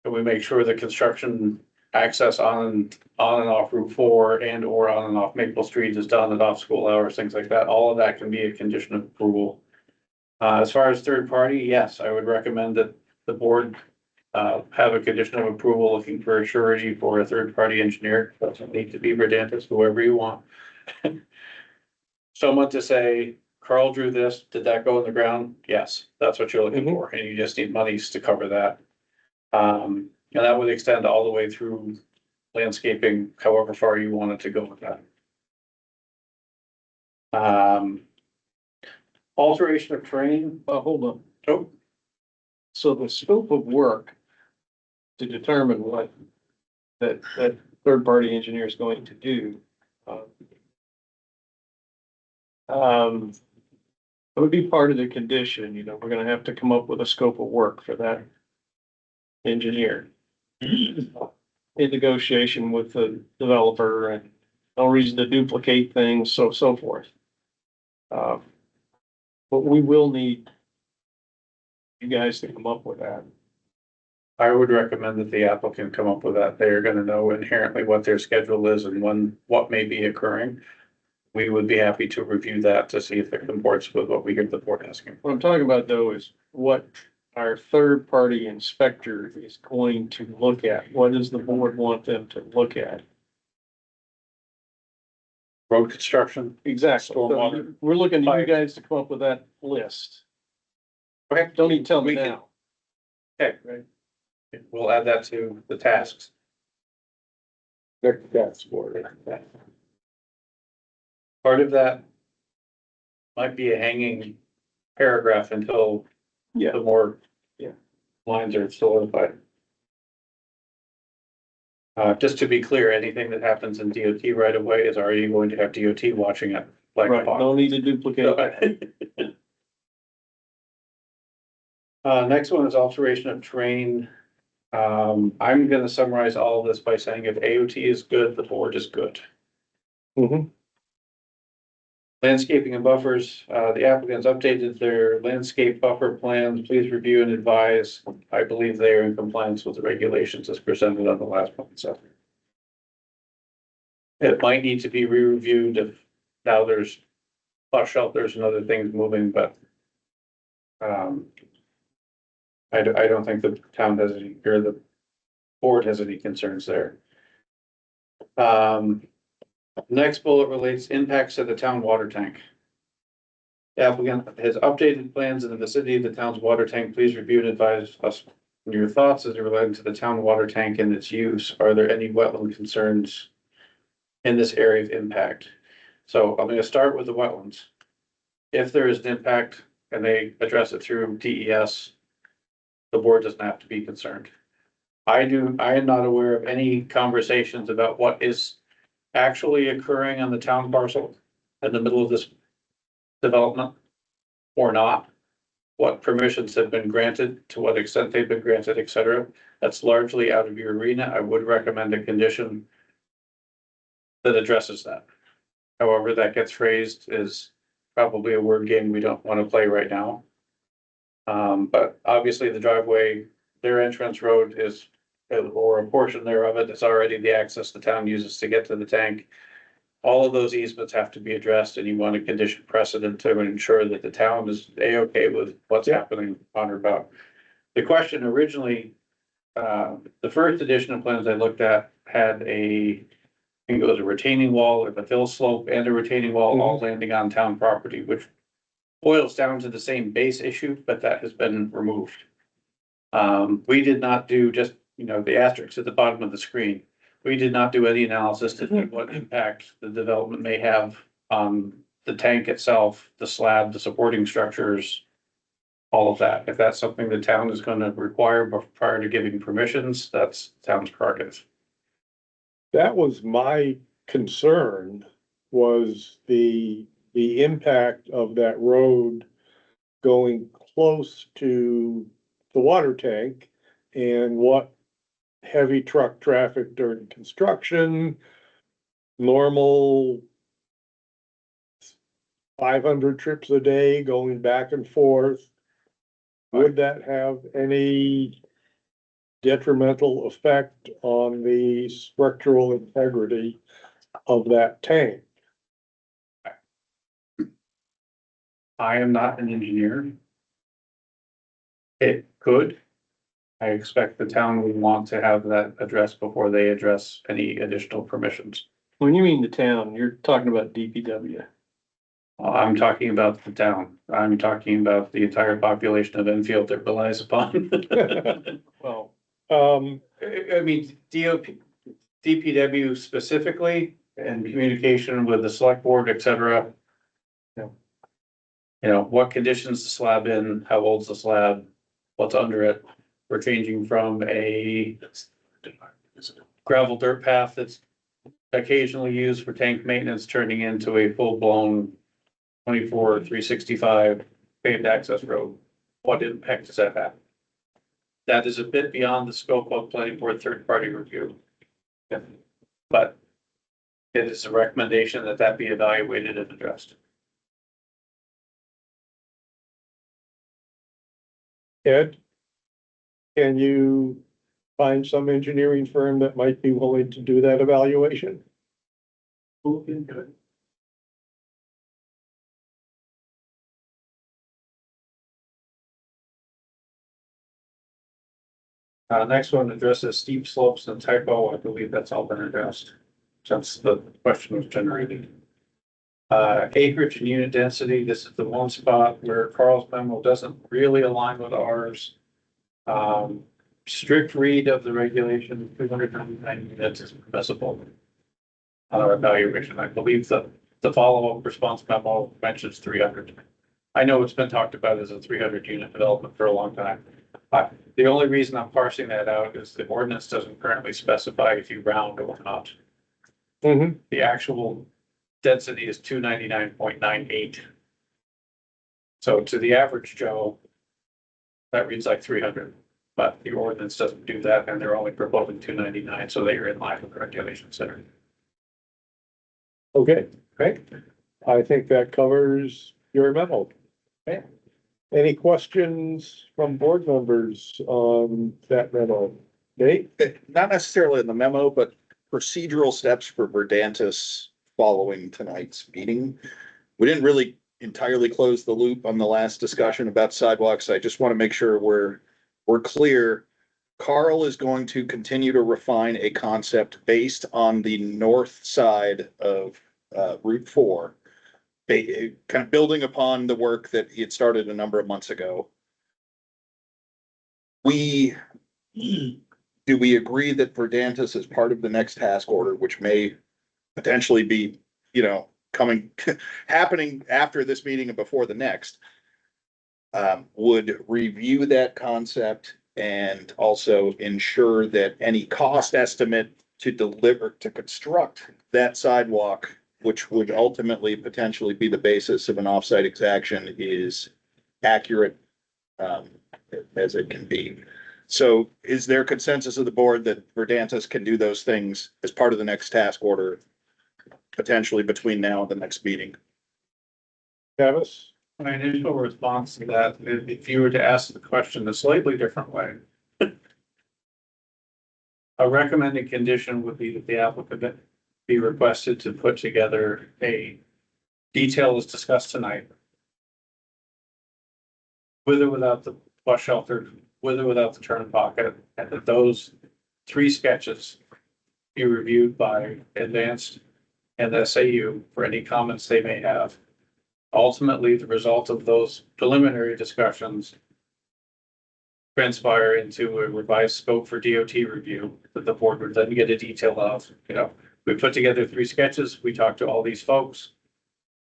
Can we make sure the construction access on and off Route 4 and or on and off Maple Street is done at off school hours, things like that. All of that can be a condition of approval. As far as third party, yes, I would recommend that the board have a condition of approval looking for a surety for a third party engineer. Doesn't need to be Verdantis, whoever you want. Someone to say, Carl drew this, did that go in the ground? Yes, that's what you're looking for, and you just need monies to cover that. And that would extend all the way through landscaping, however far you wanted to go with that. Alteration of terrain. Hold on. Oh, So the scope of work to determine what that third-party engineer is going to do. It would be part of the condition, you know, we're gonna have to come up with a scope of work for that engineer. In negotiation with the developer and no reason to duplicate things, so forth. But we will need you guys to come up with that. I would recommend that the applicant come up with that. They are gonna know inherently what their schedule is and what may be occurring. We would be happy to review that to see if it comports with what we hear the board asking. What I'm talking about though is what our third-party inspector is going to look at. What does the board want them to look at? Road construction. Exactly. Stormwater. We're looking to you guys to come up with that list. Okay. Don't even tell me We can- now. Okay, Right. we'll add that to the tasks. that's for it. Part of that might be a hanging paragraph until Yeah. the more Yeah. lines are solidified. Just to be clear, anything that happens in DOT right away is already going to have DOT watching it like a Right, hawk. no need to duplicate. Next one is alteration of terrain. I'm gonna summarize all of this by saying if AOT is good, the board is good. Mhm. Landscaping and buffers, the applicants updated their landscape buffer plans. Please review and advise. I believe they are in compliance with the regulations as presented on the last one, so. It might need to be re-reviewed if now there's bus shelters and other things moving, but I don't think the town has any, or the board has any concerns there. Next bullet relates impacts to the town water tank. The applicant has updated plans in the vicinity of the town's water tank. Please review and advise us on your thoughts as it relates to the town water tank and its use. Are there any wetland concerns in this area of impact? So I'm gonna start with the wetlands. If there is an impact and they address it through DES, the board doesn't have to be concerned. I am not aware of any conversations about what is actually occurring on the town parcel in the middle of this development or not. what permissions have been granted, to what extent they've been granted, et cetera. That's largely out of your arena. I would recommend a condition that addresses that. However that gets phrased is probably a word game we don't want to play right now. But obviously the driveway, their entrance road is, or a portion thereof it is already the access the town uses to get to the tank. All of those easements have to be addressed, and you want a condition precedent to ensure that the town is A-okay with what's happening on or about. The question originally, the first edition of plans I looked at had I think it was a retaining wall, a fill slope and a retaining wall, all landing on town property, which boils down to the same base issue, but that has been removed. We did not do just, the asterisk at the bottom of the screen. We did not do any analysis to see what impact the development may have on the tank itself, the slab, the supporting structures, all of that. If that's something the town is going to require prior to giving permissions, that's the town's prerogative. That was my concern, was the impact of that road going close to the water tank and what heavy truck traffic during construction, normal 500 trips a day going back and forth. Would that have any detrimental effect on the structural integrity of that tank? I am not an engineer. It could. I expect the town would want to have that addressed before they address any additional permissions. When you mean the town, you're talking about DPW. I'm talking about the town. I'm talking about the entire population of Enfield that relies upon. Well, I mean, DPW specifically, and communication with the select board, et cetera. What conditions the slab in, how old's the slab, what's under it. We're changing from a gravel dirt path that's occasionally used for tank maintenance, turning into a full-blown 24/365 paved access road. What impact does that have? That is a bit beyond the scope of planning board third-party review. But it is a recommendation that be evaluated and addressed. Ed, can you find some engineering firm that might be willing to do that evaluation? Good. Next one addresses steep slopes and typo. I believe that's all been addressed since the question was generated. Acreage and unit density. This is the one spot where Carl's memo doesn't really align with ours. Strict read of the regulation, 299 units is permissible on our evaluation. I believe that the follow-up response memo mentions 300. I know it's been talked about as a 300 unit development for a long time. The only reason I'm parsing that out is the ordinance doesn't currently specify if you round or not. The actual density is 299.98. So to the average Joe, that reads like 300, but the ordinance doesn't do that, and they're only proposing 299, so they are in line with the regulation center. Okay, Okay. I think that covers your memo. Okay. Any questions from board members on that memo? Nate? Not necessarily in the memo, but procedural steps for Verdantis following tonight's meeting. We didn't really entirely close the loop on the last discussion about sidewalks. I just want to make sure we're clear. Carl is going to continue to refine a concept based on the north side of Route 4. Kind of building upon the work that he had started a number of months ago. Do we agree that Verdantis is part of the next task order, which may potentially be, happening after this meeting and before the next, would review that concept and also ensure that any cost estimate to construct that sidewalk, which would ultimately potentially be the basis of an offsite exaction, is accurate as it can be. So is there consensus of the board that Verdantis can do those things as part of the next task order, potentially between now and the next meeting? Travis? My initial response to that, if you were to ask the question a slightly different way. A recommended condition would be that the applicant be requested to put together a detail as discussed tonight. With or without the bus shelter, with or without the turn pocket, and that those 3 sketches be reviewed by Advanced and SAU for any comments they may have. Ultimately, the result of those preliminary discussions transpire into a revised scope for DOT review that the board would then get a detail of. We put together 3 sketches, we talked to all these folks.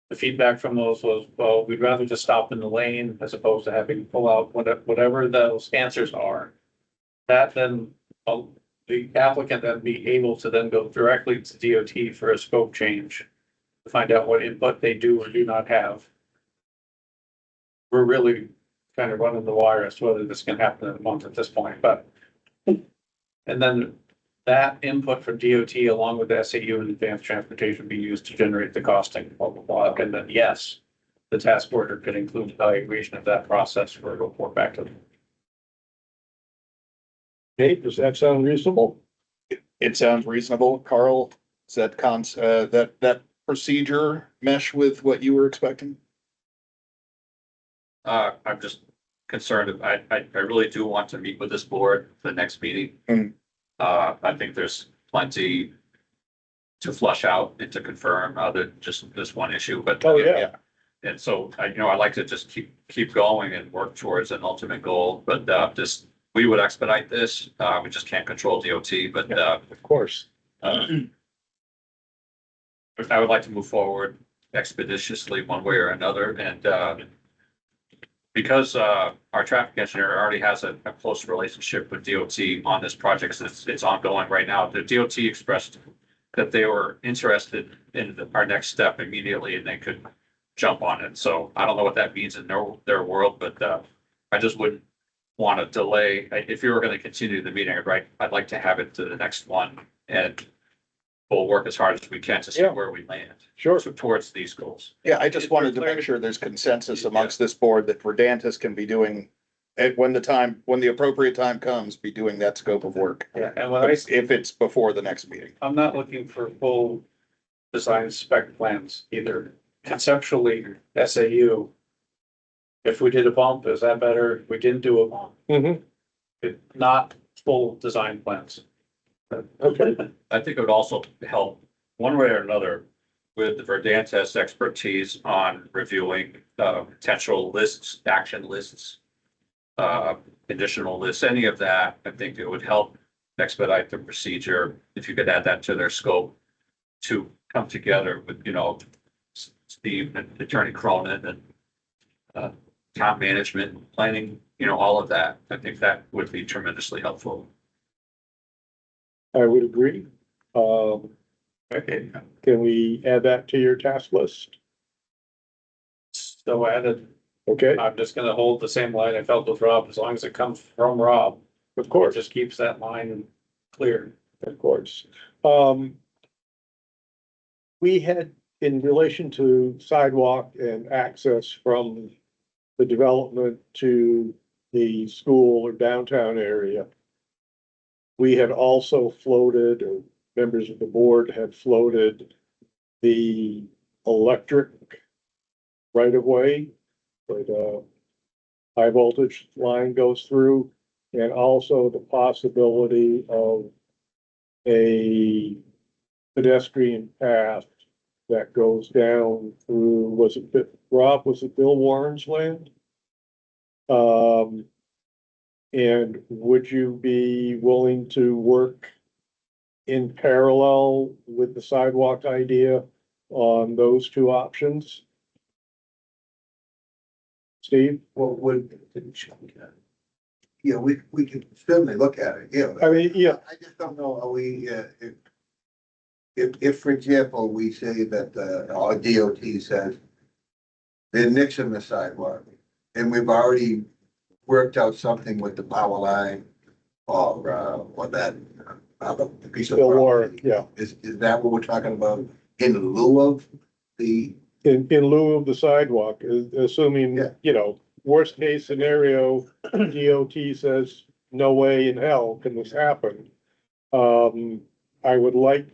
The feedback from those was, well, we'd rather just stop in the lane as opposed to having to pull out whatever those answers are. That then, the applicant then be able to then go directly to DOT for a scope change to find out what input they do or do not have. We're really kind of running the wire as to whether this can happen in a month at this point, but. And then that input from DOT along with SAU and Advanced Transportation be used to generate the costing, blah, blah, blah. And then, yes, the task order could include evaluation of that process for a report back to them. Okay, does that sound reasonable? It sounds reasonable. Carl, is that that procedure mesh with what you were expecting? I'm just concerned. I really do want to meet with this board for the next meeting. Mm. I think there's plenty to flush out and to confirm other just this one issue, but. Oh, yeah. And so I like to just keep going and work towards an ultimate goal, but we would expedite this. We just can't control DOT, but Of course. I would like to move forward expeditiously one way or another, and because our traffic engineer already has a close relationship with DOT on this project, since it's ongoing right now. The DOT expressed that they were interested in our next step immediately, and they could jump on it. So I don't know what that means in their world, but I just wouldn't want to delay. If you were going to continue the meeting, right, I'd like to have it to the next one, and we'll work as hard as we can to see where we land. Sure. Towards these goals. Yeah, I just wanted to make sure there's consensus amongst this board that Verdantis can be doing, when the appropriate time comes, be doing that scope of work. Yeah, and when If it's before the next meeting. I'm not looking for full design spec plans either. Conceptually, SAU, if we did a bump, is that better? If we didn't do a bump, not full design plans. Okay. I think it would also help one way or another with the Verdantis expertise on reviewing potential lists, action lists, conditional lists, any of that. I think it would help expedite the procedure if you could add that to their scope to come together with, Steve and Attorney Cronin and town management, planning, all of that. I think that would be tremendously helpful. I would agree. Okay, Can we add that to your task list? so added, Okay, I'm just gonna hold the same line I felt with Rob, as long as it comes from Rob. of It course, just keeps that line clear. of course. We had, in relation to sidewalk and access from the development to the school or downtown area, we had also floated, or members of the board had floated, the electric right of way, where the high voltage line goes through, and also the possibility of a pedestrian path that goes down through, was it Bill Warren's land? And would you be willing to work in parallel with the sidewalk idea on those 2 options? Steve? Well, we can certainly look at it, yeah. I mean, yeah, I just don't know, are we, if, for example, we say that, our DOT says they're nixing the sidewalk, and we've already worked out something with the power line or that, the piece of Bill property. Warren, yeah. Is that what we're talking about in lieu of the, In lieu of the sidewalk, assuming, Yeah. you know, worst case scenario, DOT says, no way in hell can this happen. I would like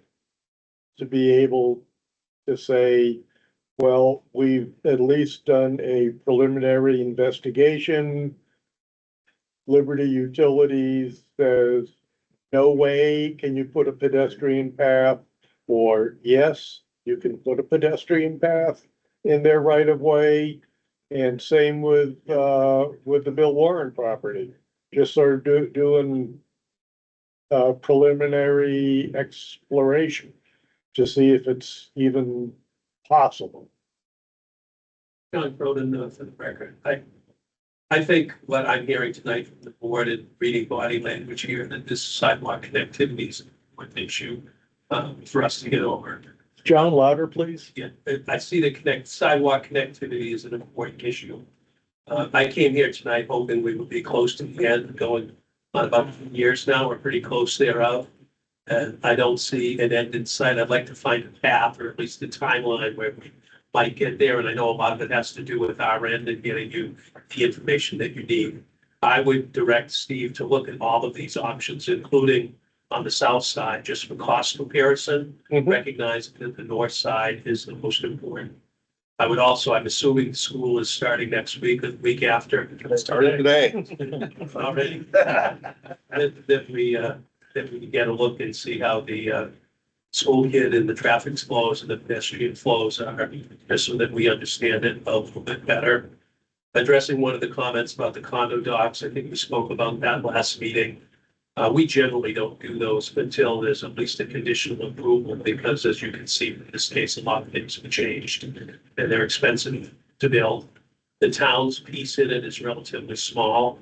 to be able to say, well, we've at least done a preliminary investigation. Liberty Utilities says, no way can you put a pedestrian path, or yes, you can put a pedestrian path in their right of way. And same with the Bill Warren property, just sort of doing preliminary exploration to see if it's even possible. John Cronin, for the record, I think what I'm hearing tonight from the board and reading body language here, that this sidewalk connectivity is an important issue for us to get over. John, louder, please. Yeah, I see the sidewalk connectivity is an important issue. I came here tonight hoping we would be close to the end, going on about 2 years now, we're pretty close thereof. And I don't see an end in sight. I'd like to find a path, or at least a timeline where we might get there. And I know a lot of it has to do with our end and getting you the information that you need. I would direct Steve to look at all of these options, including on the south side, just for cost comparison, recognizing that the north side is the most important. I would also, I'm assuming the school is starting next week or the week after. Started today. Already. That we get a look and see how the school kid and the traffic flows and the pedestrian flows are, just so that we understand it a little bit better. Addressing one of the comments about the condo docs, I think we spoke about that last meeting. We generally don't do those until there's at least a conditional approval, because as you can see in this case, a lot of things have changed and they're expensive to build. The town's piece in it is relatively small.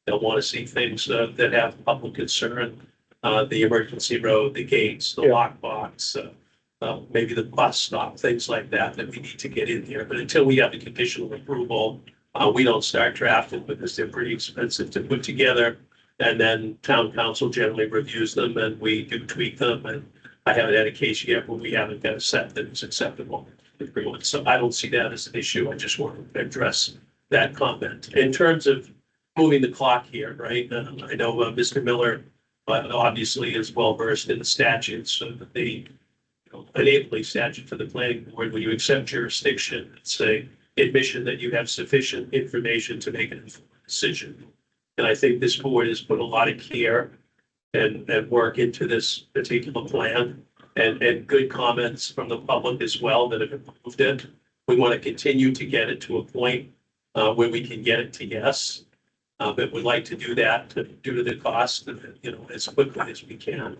They'll want to see things that have public concern, the emergency road, the gates, the lockbox, maybe the bus stop, things like that we need to get in there. But until we have the conditional approval, we don't start drafting, because they're pretty expensive to put together. And then town council generally reviews them and we do tweak them. And I haven't had a case yet where we haven't got a set that is acceptable to everyone. So I don't see that as an issue. I just want to address that comment. In terms of moving the clock here, right? I know Mr. Miller obviously is well versed in the statutes, so that the enabling statute for the planning board, when you accept jurisdiction, it's a admission that you have sufficient information to make an informed decision. And I think this board has put a lot of care and work into this particular plan, and good comments from the public as well that have approved it. We want to continue to get it to a point where we can get it to yes. But we'd like to do that due to the cost, as quickly as we can.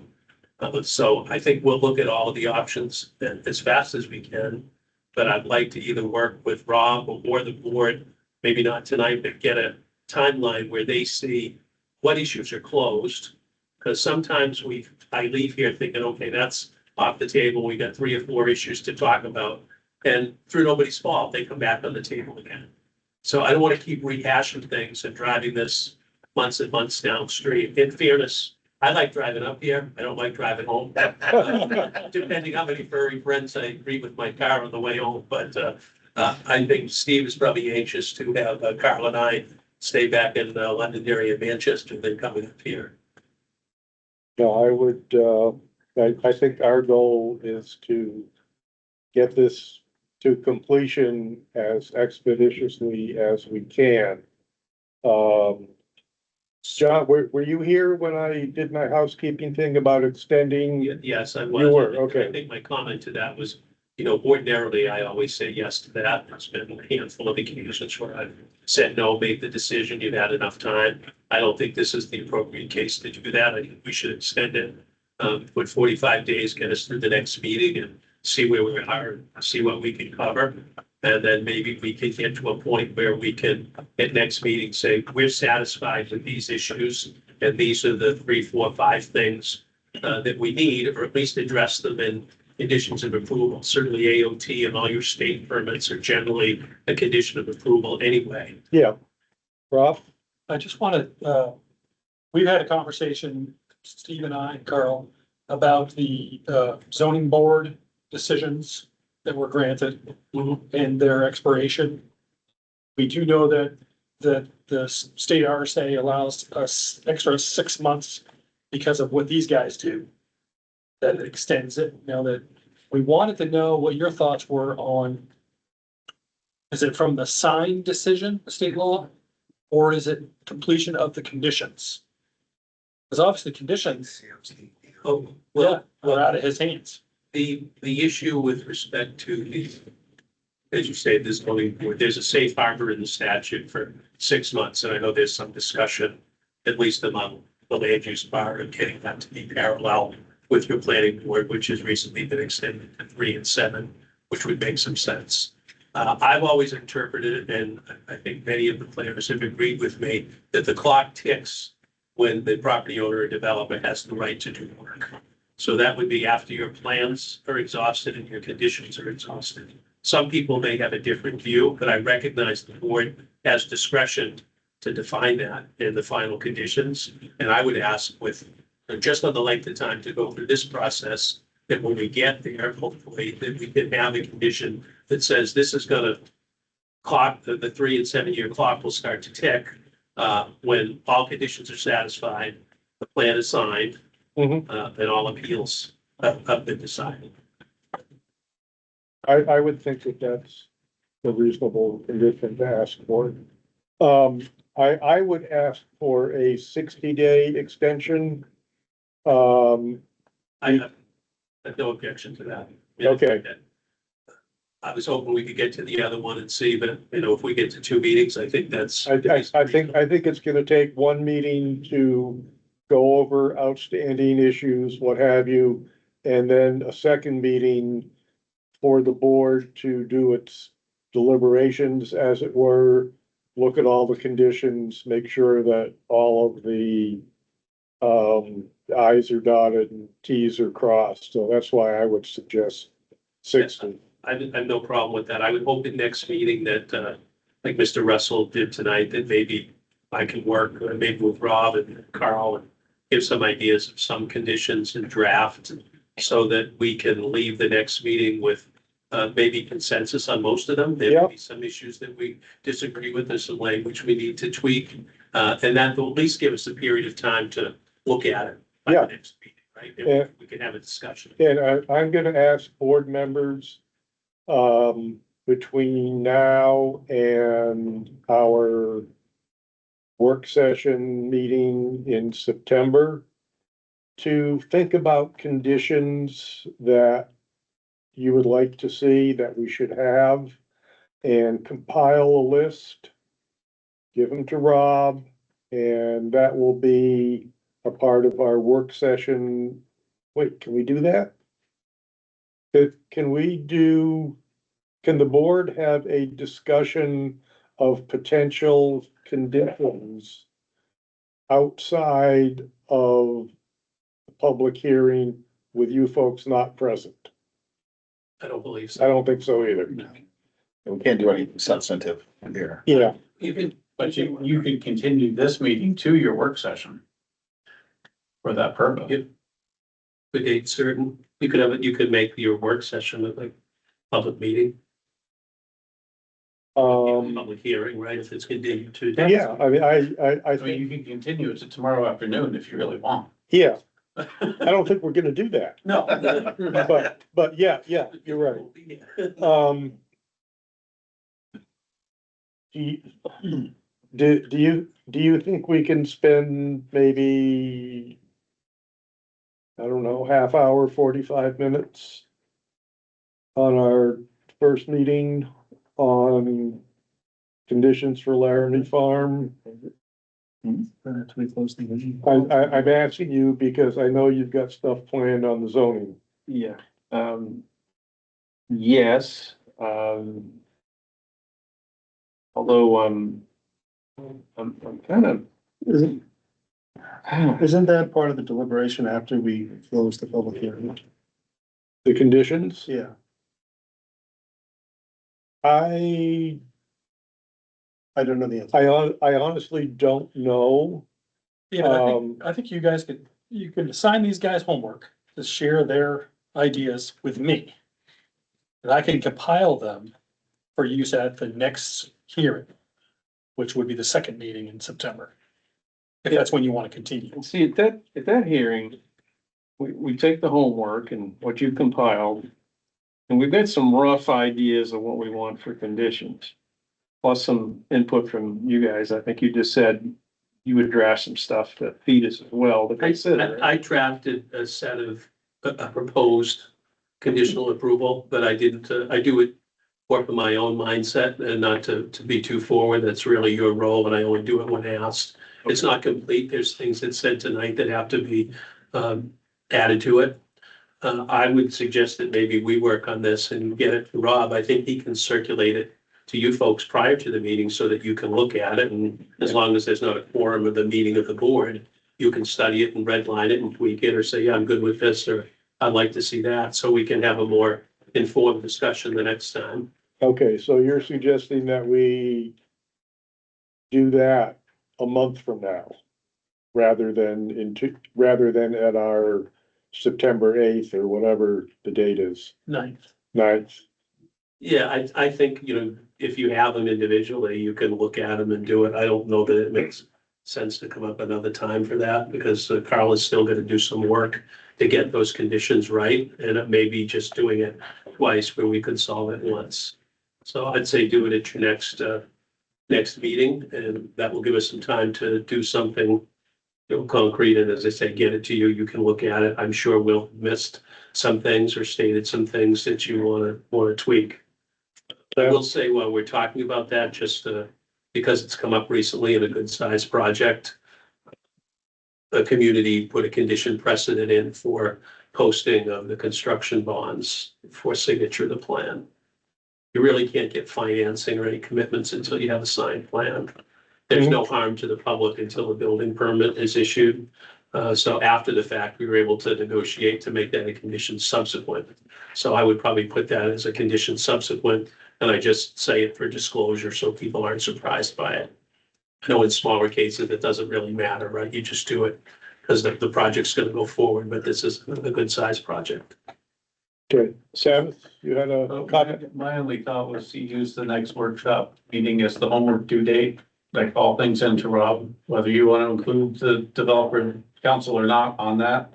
So I think we'll look at all of the options as fast as we can. But I'd like to either work with Rob or the board, maybe not tonight, but get a timeline where they see what issues are closed. Because sometimes I leave here thinking, okay, that's off the table. We got 3 or 4 issues to talk about. And through nobody's fault, they come back on the table again. So I don't want to keep rehashing things and driving this months and months downstream. In fairness, I like driving up here. I don't like driving home. Depending how many furry friends I greet with my car on the way home. But I think Steve is probably anxious to have Carl and I stay back in the London area, Manchester, than coming up here. No, I would, I think our goal is to get this to completion as expeditiously as we can. John, were you here when I did my housekeeping thing about extending? Yes, I was. You were, okay. I think my comment to that was, ordinarily, I always say yes to that. There's been a handful of occasions where I've said no, made the decision, you've had enough time. I don't think this is the appropriate case to do that. I think we should extend it, put 45 days, get us through the next meeting and see where we are, see what we can cover. And then maybe we can get to a point where we can, at next meeting, say, we're satisfied with these issues. And these are the 3, 4, 5 things that we need, or at least address them in conditions of approval. Certainly AOT and all your state permits are generally a condition of approval anyway. Yeah. Rob? I just want to, we've had a conversation, Steve and I and Carl, about the zoning board decisions that were granted and their expiration. We do know that the state RSA allows us extra 6 months because of what these guys do. That it extends it. Now that we wanted to know what your thoughts were on. Is it from the signed decision, the state law, or is it completion of the conditions? Because obviously conditions, Oh, yeah, well, were out of his hands. the issue with respect to the, as you say, this zoning board, there's a safe harbor in the statute for 6 months, and I know there's some discussion, at least among the land use bar, of getting that to be parallel with your planning board, which has recently been extended to 3 and 7, which would make some sense. I've always interpreted it, and I think many of the players have agreed with me, that the clock ticks when the property owner or developer has the right to do work. So that would be after your plans are exhausted and your conditions are exhausted. Some people may have a different view, but I recognize the board has discretion to define that in the final conditions. And I would ask with, just on the length of time to go through this process, that when we get there, hopefully, that we can have a condition that says this is gonna clock, the 3 and 7 year clock will start to tick when all conditions are satisfied, the plan is signed, and all appeals have been decided. I would think that that's a reasonable condition to ask for. I would ask for a 60-day extension. I have no objection to that. Okay. I was hoping we could get to the other one and see, but if we get to 2 meetings, I think that's. I think it's gonna take one meeting to go over outstanding issues, what have you, and then a second meeting for the board to do its deliberations, as it were, look at all the conditions, make sure that all of the i's are dotted and t's are crossed. So that's why I would suggest 60. I have no problem with that. I would hope at next meeting that, like Mr. Russell did tonight, that maybe I can work, maybe with Rob and Carl, and give some ideas of some conditions and draft, so that we can leave the next meeting with maybe consensus on most of them. There may be some issues that we disagree with, there's some language we need to tweak, and that will at least give us a period of time to look at it by the next meeting, right? And we can have a discussion. And I'm gonna ask board members, between now and our work session meeting in September, to think about conditions that you would like to see, that we should have, and compile a list, give them to Rob, and that will be a part of our work session. Wait, can we do that? Can the board have a discussion of potential conditions outside of the public hearing with you folks not present? I don't believe so. I don't think so either. We can't do anything substantive here. Yeah, But you could continue this meeting to your work session for that purpose. The date certain, you could make your work session a like public meeting, public hearing, right? If it's continued to. yeah, I mean, I I mean, think, you can continue it to tomorrow afternoon if you really want. yeah, I don't think we're gonna do that, No. but yeah, you're right. Do you think we can spend maybe, I don't know, half hour, 45 minutes on our first meeting on conditions for Laramie Farm? I'm asking you because I know you've got stuff planned on the zoning. Yeah, yes, although, I'm kind of. Isn't that part of the deliberation after we close the public hearing? The conditions? Yeah. I I don't know the answer. I honestly don't know. Yeah, I think you guys you could assign these guys homework to share their ideas with me. And I can compile them for use at the next hearing, which would be the second meeting in September. If that's when you want to continue. And see, at that hearing, we take the homework and what you've compiled, and we've got some rough ideas of what we want for conditions. Plus some input from you guys. I think you just said you would draft some stuff to feed us as well to consider. I drafted a set of a proposed conditional approval, but I didn't, I do it more for my own mindset and not to be too forward. That's really your role, and I only do it when asked. It's not complete. There's things that said tonight that have to be added to it. I would suggest that maybe we work on this and get it to Rob. I think he can circulate it to you folks prior to the meeting so that you can look at it. And as long as there's not a quorum of the meeting of the board, you can study it and redline it and tweak it or say, yeah, I'm good with this, or I'd like to see that, so we can have a more informed discussion the next time. Okay, so you're suggesting that we do that a month from now, rather than rather than at our September 8th or whatever the date is, 9th. Yeah, I think, you know, if you have them individually, you can look at them and do it. I don't know that it makes sense to come up another time for that, because Carl is still gonna do some work to get those conditions right, and it may be just doing it twice where we could solve it once. So I'd say do it at your next meeting, and that will give us some time to do something, you know, concrete, and as I say, get it to you, you can look at it. I'm sure we'll have missed some things or stated some things that you wanna tweak. I will say while we're talking about that, just because it's come up recently in a good sized project, a community put a condition precedent in for posting of the construction bonds for signature of the plan. You really can't get financing or any commitments until you have a signed plan. There's no harm to the public until the building permit is issued. So after the fact, we were able to negotiate to make that a condition subsequent. So I would probably put that as a condition subsequent, and I just say it for disclosure so people aren't surprised by it. I know in smaller cases, it doesn't really matter, right? You just do it because the project's gonna go forward, but this is a good sized project. Okay, Savith, you had a comment? My only thought was to use the next workshop meeting as the homework due date, like all things into Rob, whether you want to include the developer council or not on that.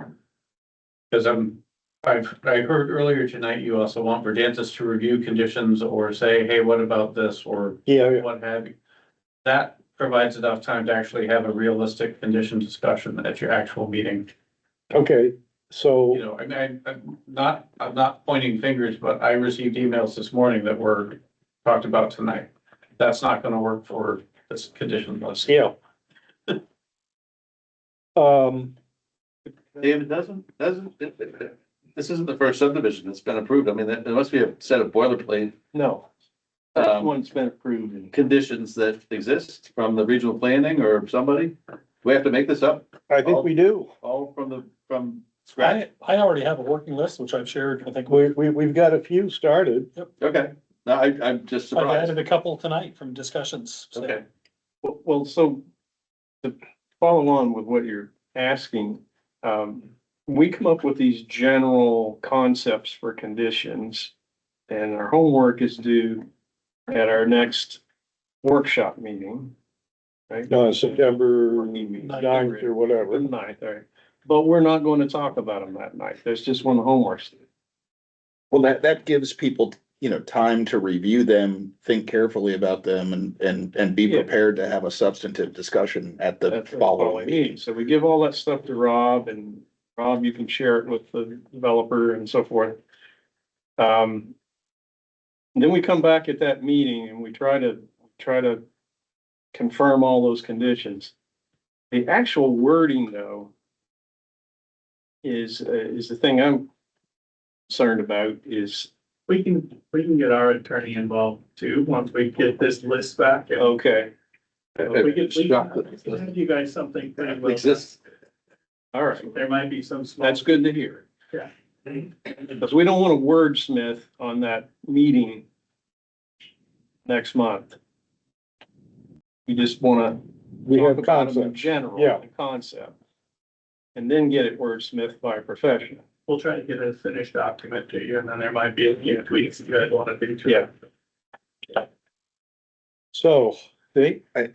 Because I heard earlier tonight, you also want Verdantis to review conditions or say, hey, what about this, or Yeah, what have you. That provides enough time to actually have a realistic condition discussion at your actual meeting. okay, so. You know, I mean, I'm not pointing fingers, but I received emails this morning that were talked about tonight. That's not gonna work for this condition list. Yeah. David, this isn't the first subdivision that's been approved. I mean, there must be a set of boilerplate No, that one's been approved. And conditions that exist from the regional planning or somebody. Do we have to make this up? I think we do. All from scratch? I already have a working list, which I've shared, I think. We've got a few started. Okay, no, I'm just I've surprised. added a couple tonight from discussions. so. Okay, well, so to follow on with what you're asking, we come up with these general concepts for conditions, and our homework is due at our next workshop meeting, right? September 9th or whatever. 9th, all right. But we're not going to talk about them that night. There's just one homework. Well, that gives people, you know, time to review them, think carefully about them and be Yeah. prepared to have a substantive discussion at the That's the following meeting. So we give all that stuff to Rob, and Rob, you can share it with the developer and so forth. Then we come back at that meeting and we try to confirm all those conditions. The actual wording, though, is the thing I'm concerned about. Is We can get our attorney involved too, once we get this list back. okay. We can send you guys something pretty well. exists. All right, There might be some small. that's good to hear. Yeah. Because we don't want to wordsmith on that meeting next month. We just wanna We talk have about them in concepts. general, Yeah. the concept. And then get it wordsmithed by a professional. We'll try to get a finished document to you, and then there might be a few tweaks you guys want to do to it. Yeah. So, they, I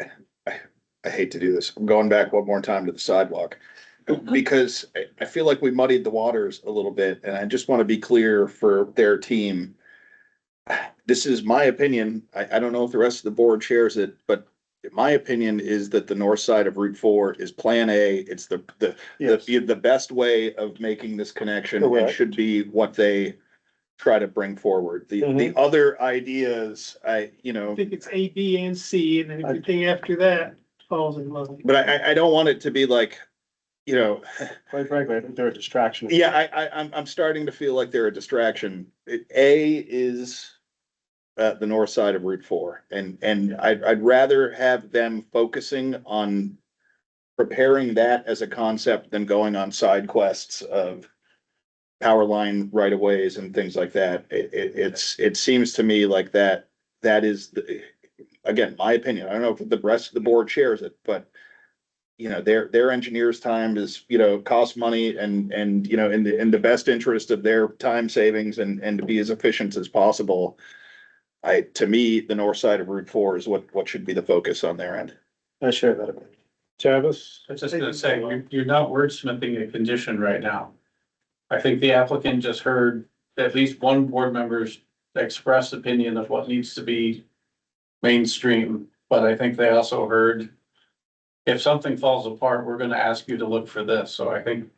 hate to do this. I'm going back one more time to the sidewalk. Because I feel like we muddied the waters a little bit, and I just want to be clear for their team. This is my opinion. I don't know if the rest of the board shares it, but my opinion is that the north side of Route 4 is Plan A. It's the best way of making this connection and Correct. should be what they try to bring forward. The other ideas, I think it's A, B, and C, and then everything after that falls in line. but I don't want it to be like, Quite frankly, I think they're a distraction. yeah, I'm starting to feel like they're a distraction. A is the north side of Route 4, and I'd rather have them focusing on preparing that as a concept than going on side quests of power line right of ways and things like that. It seems to me like that is again, my opinion. I don't know if the rest of the board shares it, but their engineers' time is, costs money and, in the best interest of their time savings and to be as efficient as possible. To me, the north side of Route 4 is what should be the focus on their end. I share that opinion. Travis, I was just gonna say, you're not wordsmithing a condition right now. I think the applicant just heard at least one board member's express opinion of what needs to be mainstream, but I think they also heard if something falls apart, we're gonna ask you to look for this. So I think,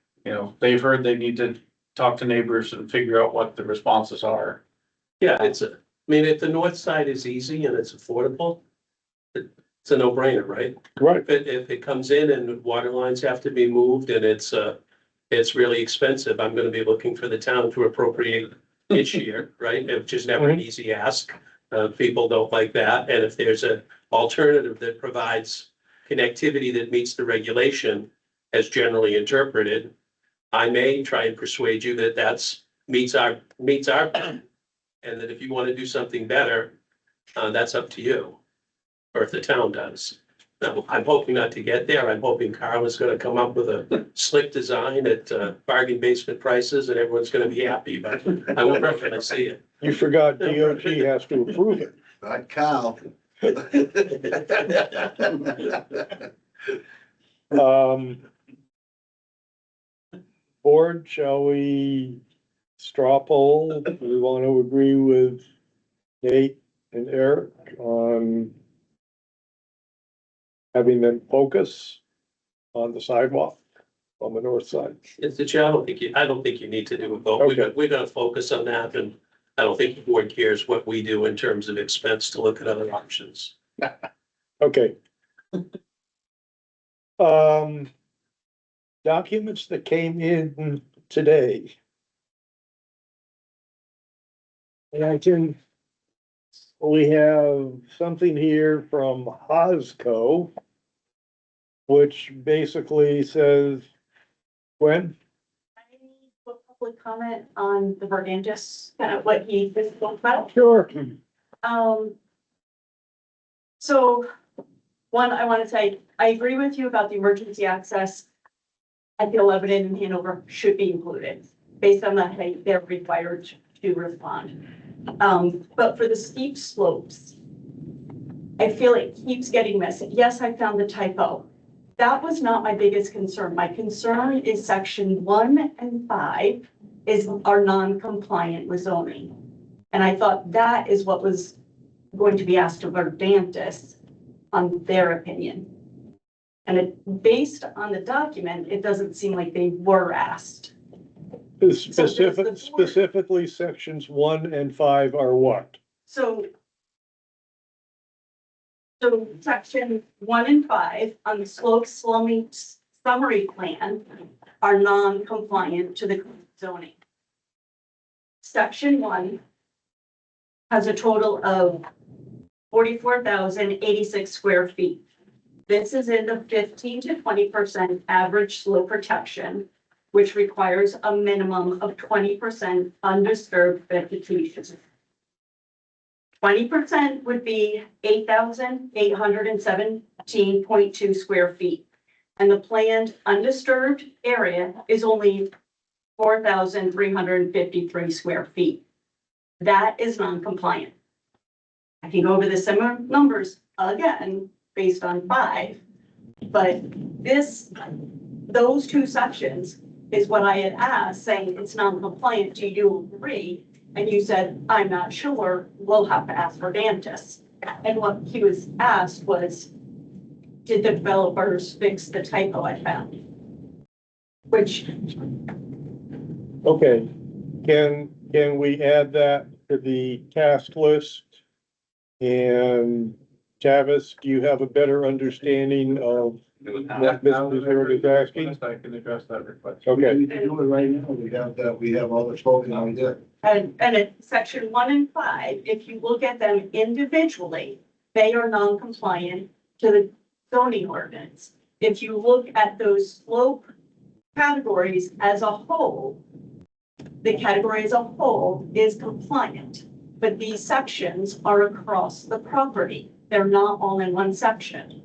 they've heard they need to talk to neighbors and figure out what the responses are. Yeah, if the north side is easy and it's affordable, it's a no-brainer, right? right, If it comes in and water lines have to be moved and it's really expensive, I'm gonna be looking for the town to appropriate each year, right? Which is never an easy ask. People don't like that. And if there's an alternative that provides connectivity that meets the regulation as generally interpreted, I may try and persuade you that meets our, and that if you want to do something better, that's up to you. Or if the town does. Now, I'm hoping not to get there. I'm hoping Carl is gonna come up with a slick design at bargain basement prices and everyone's gonna be happy, but I won't definitely see it. you forgot DOT has to approve it. Not Kyle. Board, shall we straw poll? Do we want to agree with Nate and Eric on having them focus on the sidewalk on the north side? It's the chair. I don't think you need to do a vote. Okay. We're gonna focus on that, and I don't think the board cares what we do in terms of expense to look at other options. Okay. Documents that came in today. We have something here from Hosco, which basically says, when? I need a public comment on the Verdantis, kind of what he just spoke about. Sure. So, one, I want to say, I agree with you about the emergency access at the Lebanon and Hanover should be included, based on the height they're required to respond. But for the steep slopes, I feel it keeps getting messy. Yes, I found the typo. That was not my biggest concern. My concern is section 1 and 5 are non-compliant with zoning. And I thought that is what was going to be asked of Verdantis on their opinion. And based on the document, it doesn't seem like they were asked. Specifically, sections 1 and 5 are what? So section 1 and 5 on the slope summary plan are non-compliant to the zoning. Section 1 has a total of 44,086 square feet. This is in the 15 to 20% average slope protection, which requires a minimum of 20% undisturbed vegetation. 20% would be 8,817.2 square feet. And the planned undisturbed area is only 4,353 square feet. That is non-compliant. I can go over the similar numbers again, based on 5, but those 2 sections is what I had asked, saying it's non-compliant, do you agree? And you said, I'm not sure, we'll have to ask for Dantis. And what he was asked was, did the developers fix the typo I found? Which, Okay, can we add that to the task list? And Travis, do you have a better understanding of what Mr. Zerg is asking? I can address that request. Okay, We can do it right now. We have all the spoken on it. and at section 1 and 5, if you look at them individually, they are non-compliant to the zoning ordinance. If you look at those slope categories as a whole, the category as a whole is compliant, but these sections are across the property. They're not all in one section,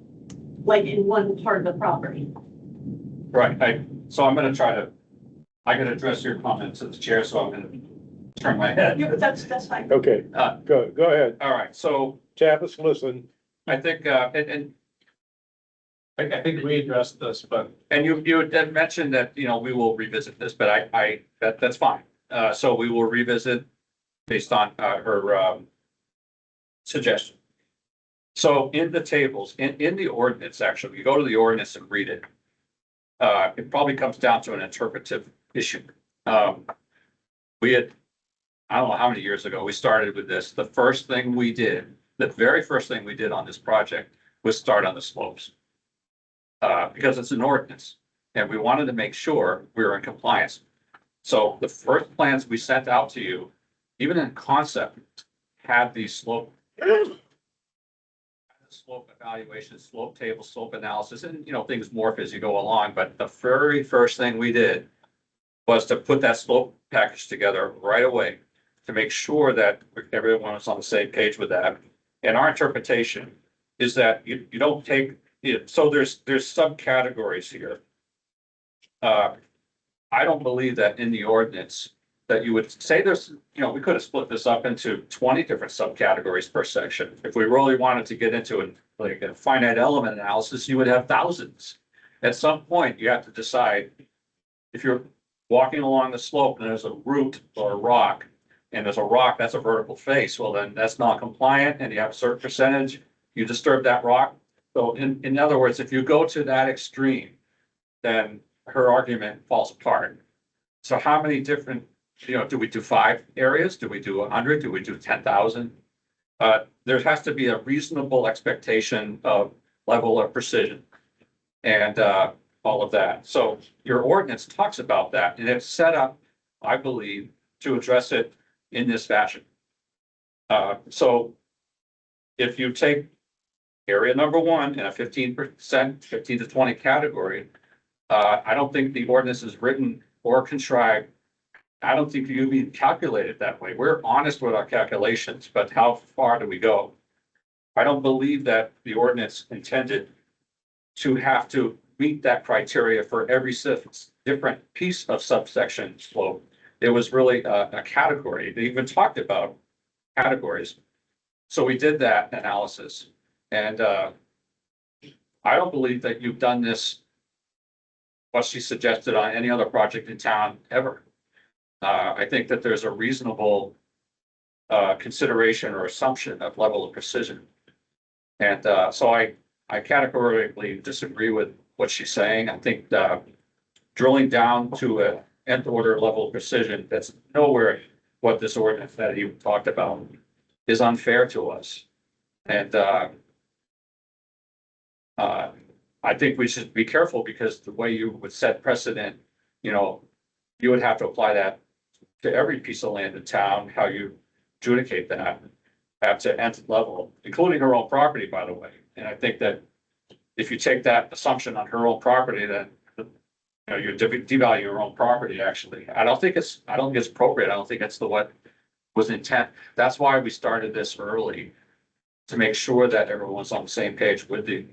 like in one part of the property. Right, so I'm gonna try to, I can address your comments as the chair, so I'm gonna turn my head. Yeah, that's fine. okay, go ahead. All right, so Travis, listen. I think, I think we addressed this, but and you had mentioned that, you know, we will revisit this, but that's fine. So we will revisit based on, her, suggestion. So in the tables, in the ordinance, actually, you go to the ordinance and read it. It probably comes down to an interpretive issue. We had, I don't know how many years ago, we started with this. The first thing we did, the very first thing we did on this project was start on the slopes. Because it's an ordinance and we wanted to make sure we were in compliance. So the first plans we sent out to you, even in concept, had these slope evaluation, slope table, slope analysis, and, you know, things morph as you go along. But the very first thing we did was to put that slope package together right away to make sure that everyone was on the same page with that. And our interpretation is that you don't take it. So there's subcategories here. I don't believe that in the ordinance that you would say there's, you know, we could have split this up into 20 different subcategories per section. If we really wanted to get into a finite element analysis, you would have thousands. At some point, you have to decide if you're walking along the slope and there's a root or a rock, and there's a rock that's a vertical face, well, then that's not compliant and you have a certain percentage, you disturb that rock. So in other words, if you go to that extreme, then her argument falls apart. So how many different, you know, do we do 5 areas? Do we do 100? Do we do 10,000? There has to be a reasonable expectation of level of precision and all of that. So your ordinance talks about that, and it's set up, I believe, to address it in this fashion. So if you take area number 1 in a 15%, 15 to 20 category, I don't think the ordinance is written or contrived. I don't think you even calculate it that way. We're honest with our calculations, but how far do we go? I don't believe that the ordinance intended to have to meet that criteria for every different piece of subsection slope. It was really a category. They even talked about categories. So we did that analysis. And I don't believe that you've done this, what she suggested, on any other project in town ever. I think that there's a reasonable consideration or assumption of level of precision. And so I categorically disagree with what she's saying. I think drilling down to an nth order level of precision that's nowhere what this ordinance that he talked about is unfair to us. And I think we should be careful, because the way you would set precedent, you know, you would have to apply that to every piece of land in town, how you adjudicate that at the nth level, including her own property, by the way. And I think that if you take that assumption on her own property, then, you know, you devalue your own property, actually. I don't think it's appropriate. I don't think it's the what was intent. That's why we started this early, to make sure that everyone's on the same page with the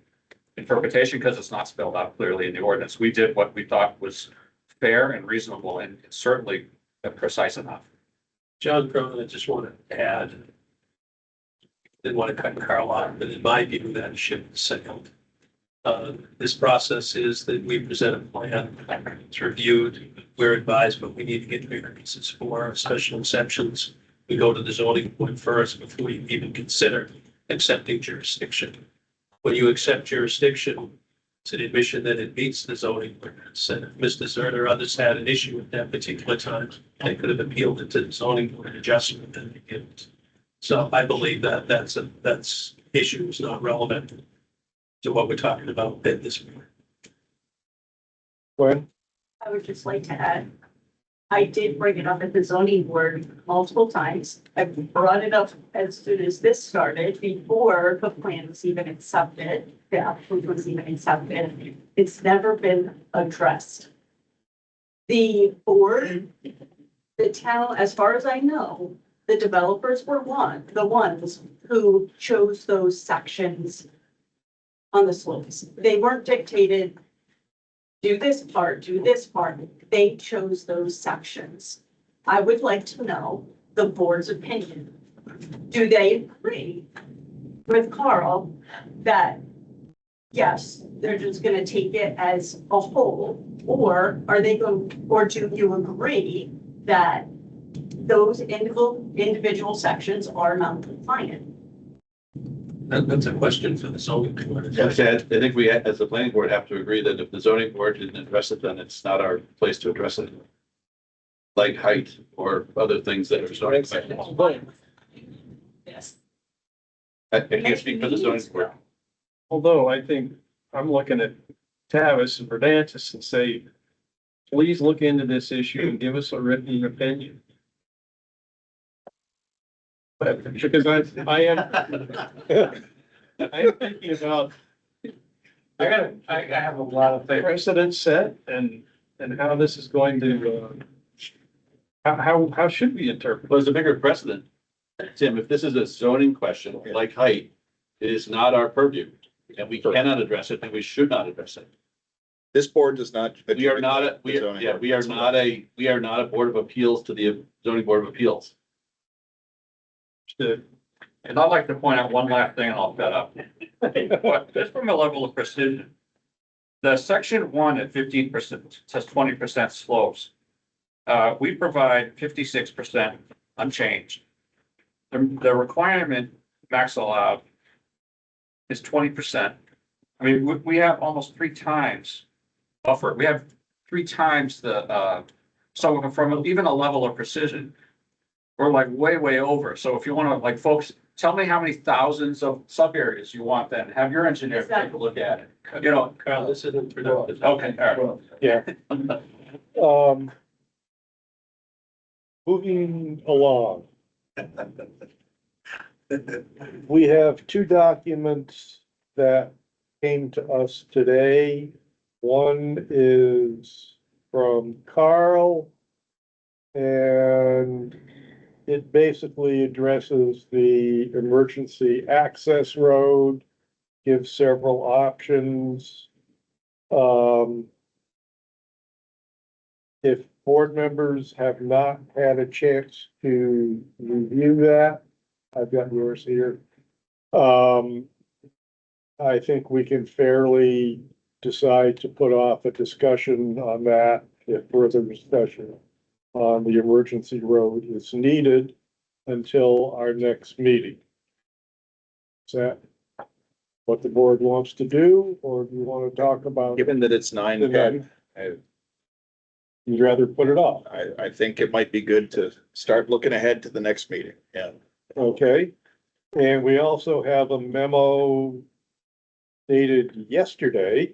interpretation, because it's not spelled out clearly in the ordinance. We did what we thought was fair and reasonable and certainly precise enough. John Cronin, I just want to add, didn't want to cut Carl off, but in my view, that ship has sailed. This process is that we present a plan, it's reviewed, we're advised, but we need to get variances for special exceptions. We go to the zoning board first before we even consider accepting jurisdiction. When you accept jurisdiction, it's an admission that it meets the zoning ordinance. And if Mr. Zerner or others had an issue at that particular time, they could have appealed it to the zoning board adjustment and they didn't. So I believe that that's issue is not relevant to what we're talking about at this point. Gwen? I would just like to add, I did bring it up at the zoning board multiple times. I brought it up as soon as this started, before the plan was even accepted, the application was even accepted. It's never been addressed. The board, the town, as far as I know, the developers were the ones who chose those sections on the slopes. They weren't dictated, do this part, do this part. They chose those sections. I would like to know the board's opinion. Do they agree with Carl that, yes, they're just gonna take it as a whole? Or are they going, or do you agree that those individual sections are non-compliant? That's a question for the zoning board. I think we, as the planning board, have to agree that if the zoning board didn't address it, then it's not our place to address it. Like height or other things that are zoning. Yes. I can't speak for the zoning board. Although I think I'm looking at Tavis and Verdantis and say, please look into this issue and give us a written opinion. But because I am thinking about I have a lot of things. precedent set and how this is going to, how should we interpret? Well, there's a bigger precedent. Tim, if this is a zoning question, like height, it is not our purview. And we cannot address it, and we should not address it. This board does not. We are not a board of appeals to the zoning board of appeals. And I'd like to point out one last thing and I'll shut up. Just from a level of precision. The section 1 at 15% says 20% slopes. We provide 56% unchanged. The requirement max allowed is 20%. I mean, we have almost 3 times buffer. We have 3 times the, so from even a level of precision, we're like way over. So if you want to, like, folks, tell me how many thousands of sub areas you want, then have your engineer take a look at it. You know, Carl, this isn't productive. okay, all right. Yeah. Moving along. We have 2 documents that came to us today. One is from Carl, and it basically addresses the emergency access road, gives several options. If board members have not had a chance to review that, I've got yours here. I think we can fairly decide to put off a discussion on that if further discussion on the emergency road is needed until our next meeting. Is that what the board wants to do, or do you want to talk about? Given that it's 9:10, You'd rather put it off? I think it might be good to start looking ahead to the next meeting. Yeah. Okay, and we also have a memo dated yesterday,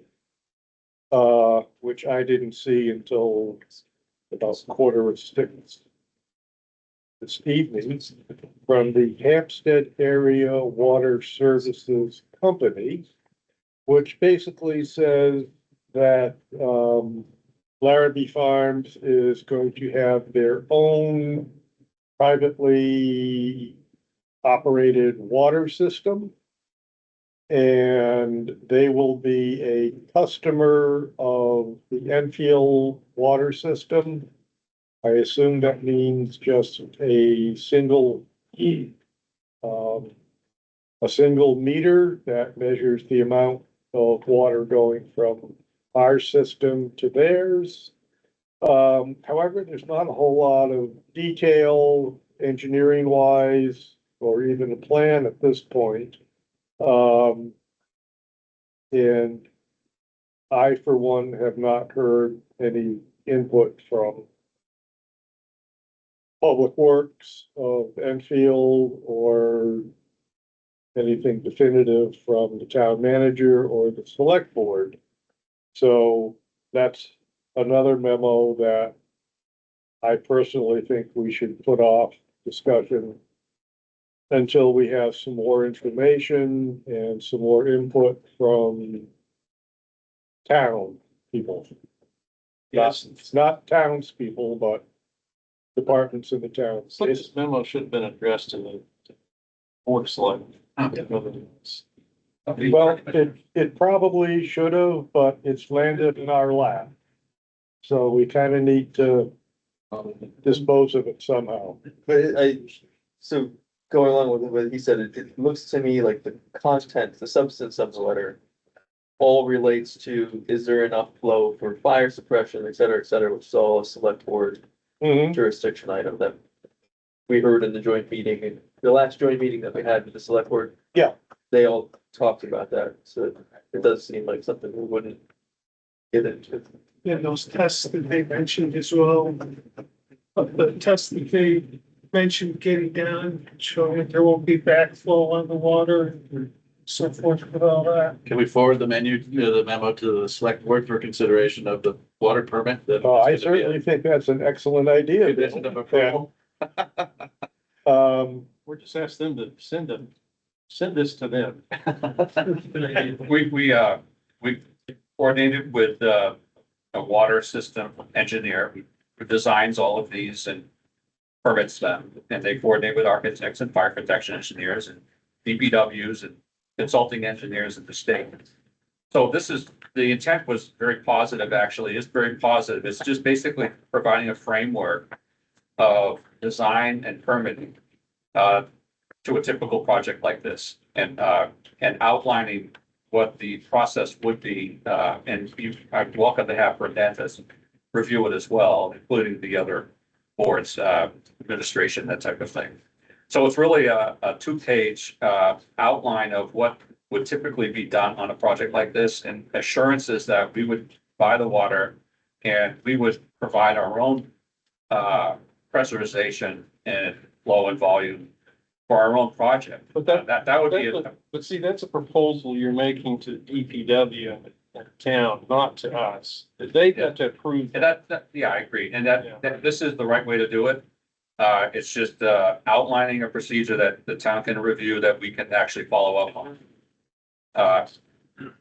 which I didn't see until about 5:45 this evening, from the Hampstead Area Water Services Company, which basically says that, Larrabee Farms is going to have their own privately operated water system. And they will be a customer of the Enfield water system. I assume that means just a single a single meter that measures the amount of water going from our system to theirs. However, there's not a whole lot of detail engineering wise, or even a plan at this point. And I, for one, have not heard any input from Public Works of Enfield or anything definitive from the town manager or the select board. So that's another memo that I personally think we should put off discussion until we have some more information and some more input from town people. Yes, it's not townspeople, but departments in the town. So this memo should have been addressed to the board of selectmen. Well, it probably should have, but it's landed in our lap. So we kind of need to dispose of it somehow. But so going along with what he said, it looks to me like the content, the substance of the letter all relates to, is there enough flow for fire suppression, et cetera, which is all a select board jurisdiction item that we heard in the joint meeting, the last joint meeting that we had with the select board. Yeah. They all talked about that, so it does seem like something we wouldn't get into. Yeah, those tests that they mentioned as well, the tests that they mentioned getting done, showing that there won't be backflow on the water and so forth with all that. Can we forward the memo to the select board for consideration of the water permit? That I is gonna be a certainly think that's an excellent idea. condition of approval. We're just asking them to send this to them. We coordinated with a water system engineer who designs all of these and permits them. And they coordinate with architects and fire protection engineers and DPWs and consulting engineers at the state. So the intent was very positive, actually. It's very positive. It's just basically providing a framework of design and permitting to a typical project like this and outlining what the process would be. And I'm welcome to have Redentis review it as well, including the other boards, administration, that type of thing. So it's really a two-page outline of what would typically be done on a project like this, and assurances that we would buy the water and we would provide our own pressurization and flow and volume for our own project. But that would be But see, that's a proposal you're making to DPW and the town, not to us. They have to approve. And yeah, I agree. And that this is the right way to do it. It's just outlining a procedure that the town can review that we can actually follow up on.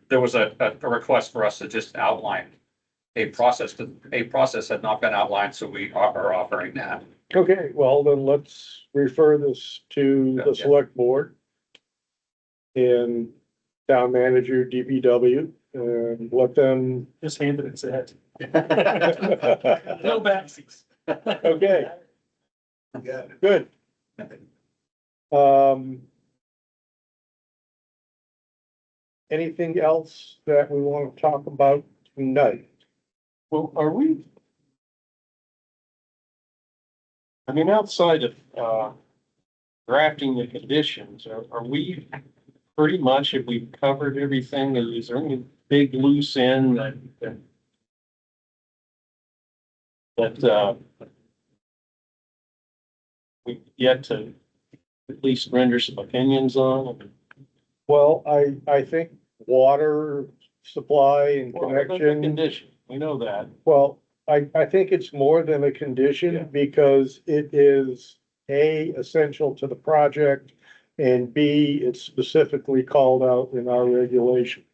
There was a request for us to just outline a process, but a process had not been outlined, so we are offering that. Okay, well, then let's refer this to the select board and town manager, DPW, and let them. Just hand it its head. No backsies. Okay, Yeah. good. Anything else that we want to talk about tonight? Well, are we? I mean, outside of, drafting the conditions, are we pretty much, have we covered everything? Is there any big loose end that we yet to at least render some opinions on? Well, I think water supply and Well, that's a connection. condition, we know that. Well, I think it's more than a condition because it is A, essential to the project, and B, it's specifically called out in our regulations.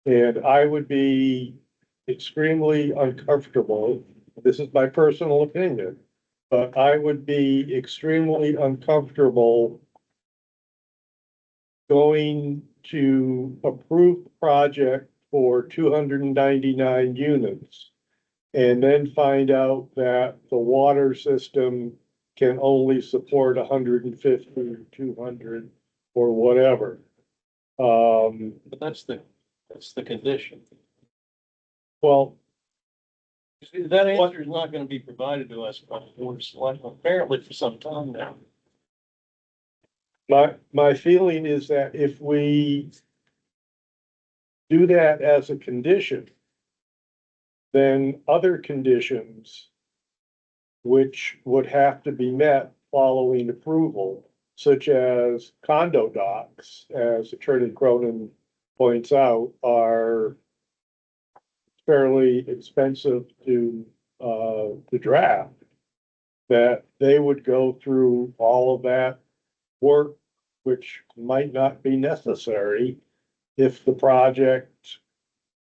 And I would be extremely uncomfortable, this is my personal opinion, but I would be extremely uncomfortable going to approve the project for 299 units and then find out that the water system can only support 150, 200, or whatever. But that's the condition. Well, That answer is not gonna be provided to us by the board of selectmen, apparently for some time now. my feeling is that if we do that as a condition, then other conditions which would have to be met following approval, such as condo docks, as Attorney Cronin points out, are fairly expensive to draft, that they would go through all of that work, which might not be necessary if the project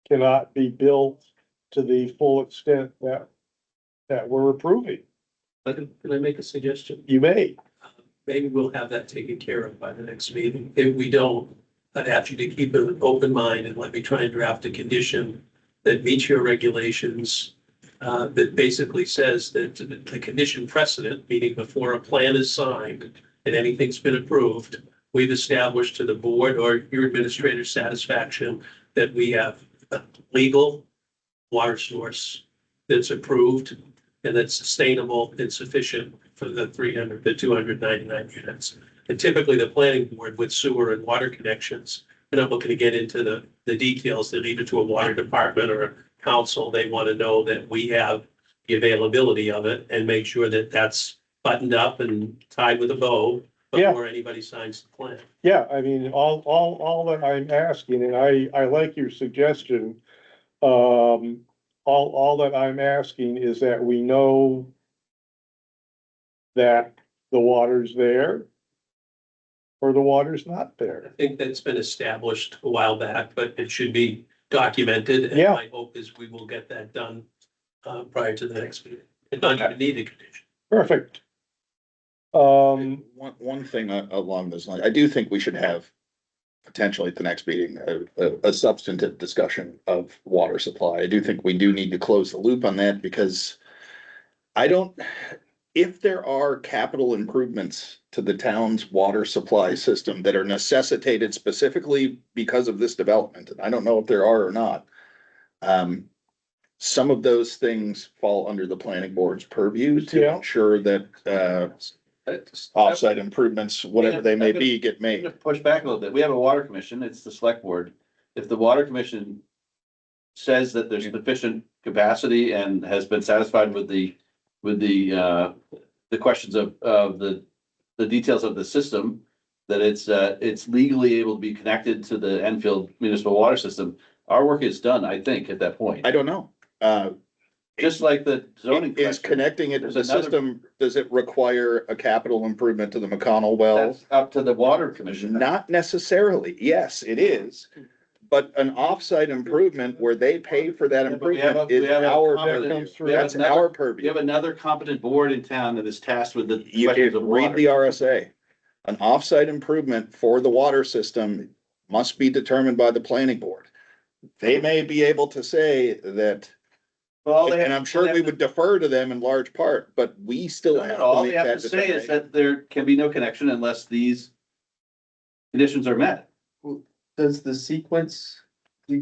cannot be built to the full extent that we're approving. Can I make a suggestion? You may. Maybe we'll have that taken care of by the next meeting. If we don't, I'd ask you to keep an open mind and let me try and draft a condition that meets your regulations, that basically says that the condition precedent, meaning before a plan is signed and anything's been approved, we've established to the board or your administrator's satisfaction that we have a legal water source that's approved and that's sustainable and sufficient for the 299 units. And typically the planning board with sewer and water connections, they're not looking to get into the details. They leave it to a water department or a council. They want to know that we have the availability of it and make sure that that's buttoned up and tied with a bow before anybody signs the plan. Yeah, I mean, all that I'm asking, and I like your suggestion. All that I'm asking is that we know that the water's there or the water's not I there. think that's been established a while back, but it should be documented. And Yeah. my hope is we will get that done prior to the next meeting. It not even need a condition. Perfect. One thing along those lines, I do think we should have potentially at the next meeting, a substantive discussion of water supply. I do think we do need to close the loop on that because if there are capital improvements to the town's water supply system that are necessitated specifically because of this development, and I don't know if there are or not, some of those things fall under the planning board's purview to ensure that offsite improvements, whatever they may be, get I'm made. gonna push back a little bit. We have a water commission, it's the select board. If the water commission says that there's sufficient capacity and has been satisfied with the questions of the details of the system, that it's legally able to be connected to the Enfield municipal water system, our work is done, I think, at that point. I don't know. Just like the zoning. Is question, connecting it to there's the another- system, does it require a capital improvement to the McConnell well? That's up to the water commission. Not necessarily. Yes, it is. But an offsite improvement where they pay for that Yeah, but we have a- improvement is we have a our competent- purview. we have That's another- our We purview. have another competent board in town that is tasked with the You questions can of read water. the RSA. An offsite improvement for the water system must be determined by the planning board. They may be able to say that, Well, and I'm sure we would defer to them in large part, but we still have to All make they have that to say is determination. that there can be no connection unless these conditions are met. Does the sequence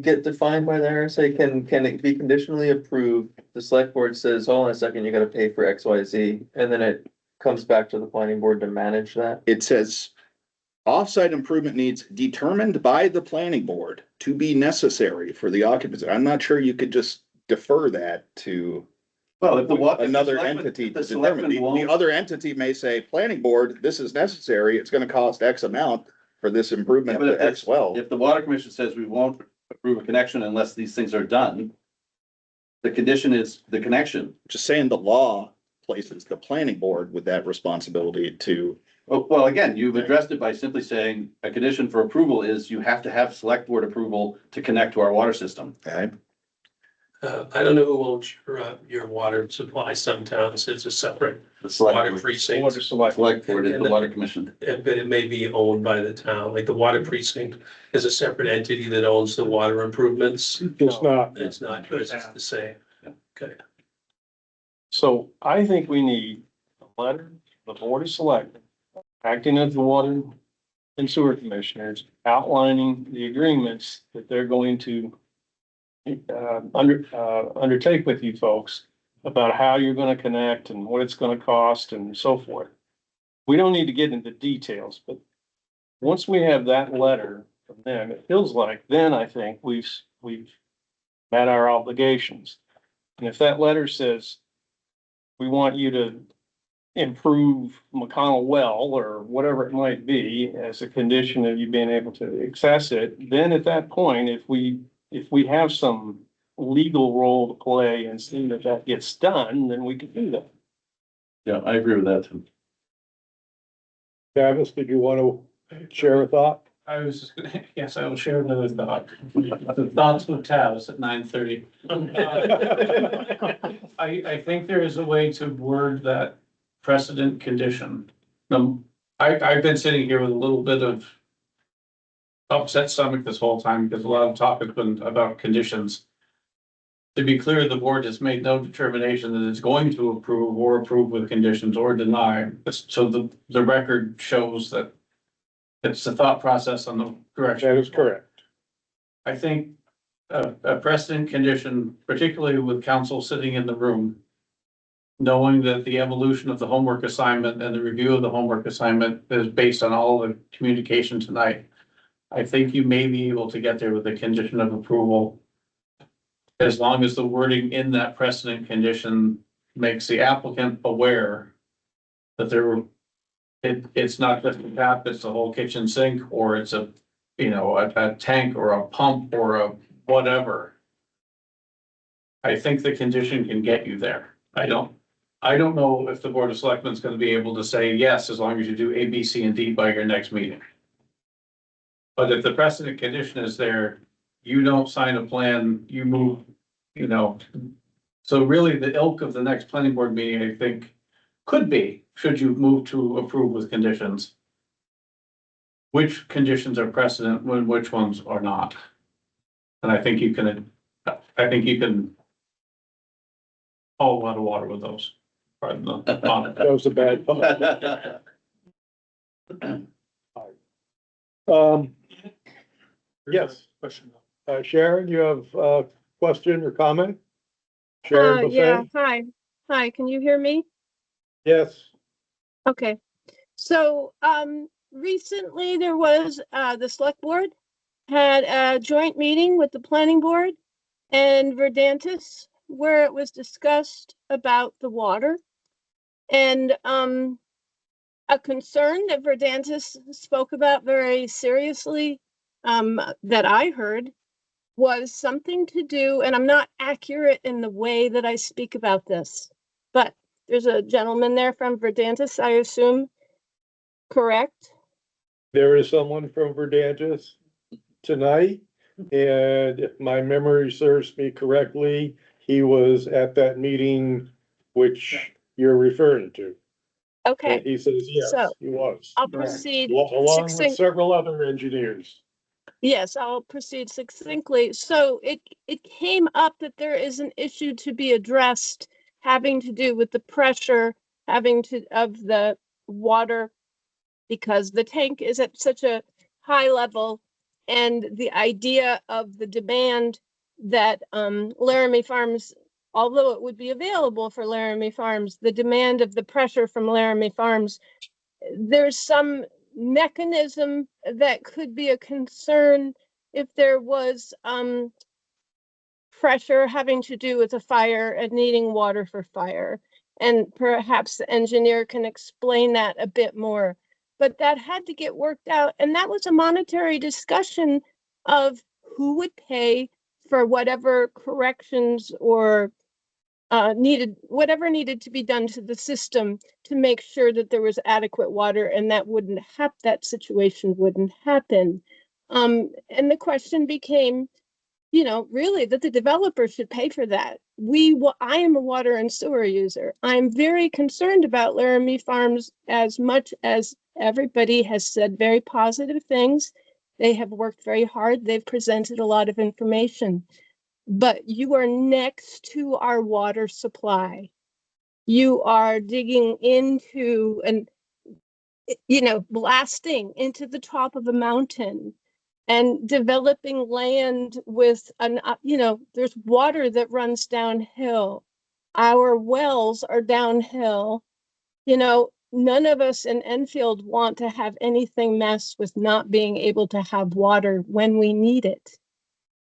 get defined by the RSA? Can it be conditionally approved? The select board says, hold on a second, you gotta pay for X, Y, Z, and then it comes back to the planning board to manage that? It says offsite improvement needs determined by the planning board to be necessary for the occupancy. I'm not sure you could just defer that to Well, if the wa- if the another selectmen- entity if to the determine. selectmen The won't- other entity may say, planning board, this is necessary. It's gonna cost X amount for this Yeah, improvement but to if X this- well. If the water commission says we won't approve a connection unless these things are done, the condition is the connection. Just saying the law places the planning board with that responsibility to, Well, again, you've addressed it by simply saying a condition for approval is you have to have select board approval to connect to our water system. okay? I don't know who owns your water supply. Some towns, it's a separate The select water board. precinct. Water select. Select board is the water commission. But it may be owned by the town, like the water precinct is a separate entity that owns the water improvements. It's not. It's not, but it's the same. Okay. So I think we need a letter, the board of selectmen, acting as the water and sewer commissioners, outlining the agreements that they're going to undertake with you folks about how you're gonna connect and what it's gonna cost and so forth. We don't need to get into details, but once we have that letter from them, it feels like then I think we've met our obligations. And if that letter says, we want you to improve McConnell Well or whatever it might be as a condition of you being able to access it, then at that point, if we have some legal role to play and see that that gets done, then we can do that. Yeah, I agree with that too. Travis, did you want to share a thought? I was just gonna, yes, I will share another thought. The thoughts with Tavis at 9:30. I think there is a way to word that precedent condition. I've been sitting here with a little bit of upset stomach this whole time because a lot of talk has been about conditions. To be clear, the board has made no determination that it's going to approve or approve with conditions or deny. So the record shows that it's the thought process on the direction. That is correct. I think a precedent condition, particularly with council sitting in the room, knowing that the evolution of the homework assignment and the review of the homework assignment is based on all the communication tonight. I think you may be able to get there with a condition of approval, as long as the wording in that precedent condition makes the applicant aware that it's not just a tap, it's the whole kitchen sink, or it's a tank or a pump or a whatever. I think the condition can get you there. I don't know if the Board of Selectmen is gonna be able to say yes, as long as you do A, B, C, and D by your next meeting. But if the precedent condition is there, you don't sign a plan, you move, so really the ilk of the next planning board meeting, I think, could be, should you move to approve with conditions? Which conditions are precedent when which ones are not? And I think you can hold a lot of water with those. Pardon the pun. That was a bad thought. Yes, Question. Sharon, you have a question or comment? Sharon Yeah, Buffet? hi, can you hear me? Yes. Okay, so, recently there was, the select board had a joint meeting with the planning board and Verdantis, where it was discussed about the water. And, a concern that Verdantis spoke about very seriously, that I heard, was something to do, and I'm not accurate in the way that I speak about this, but there's a gentleman there from Verdantis, I assume, correct? There is someone from Verdantis tonight, and if my memory serves me correctly, he was at that meeting which you're referring to. And Okay, he says, yes, So, he was, I'll proceed along with succinct. several other engineers. Yes, I'll proceed succinctly. So it came up that there is an issue to be addressed having to do with the pressure of the water, because the tank is at such a high level, and the idea of the demand that Laramie Farms, although it would be available for Laramie Farms, the demand of the pressure from Laramie Farms, there's some mechanism that could be a concern if there was pressure having to do with a fire and needing water for fire. And perhaps the engineer can explain that a bit more. But that had to get worked out, and that was a monetary discussion of who would pay for whatever corrections or whatever needed to be done to the system to make sure that there was adequate water, and that situation wouldn't happen. And the question became, you know, really that the developer should pay for that. I am a water and sewer user. I'm very concerned about Laramie Farms as much as everybody has said very positive things. They have worked very hard. They've presented a lot of information, but you are next to our water supply. You are digging into and, you know, blasting into the top of a mountain and developing land with you know, there's water that runs downhill. Our wells are downhill. You know, none of us in Enfield want to have anything mess with not being able to have water when we need it.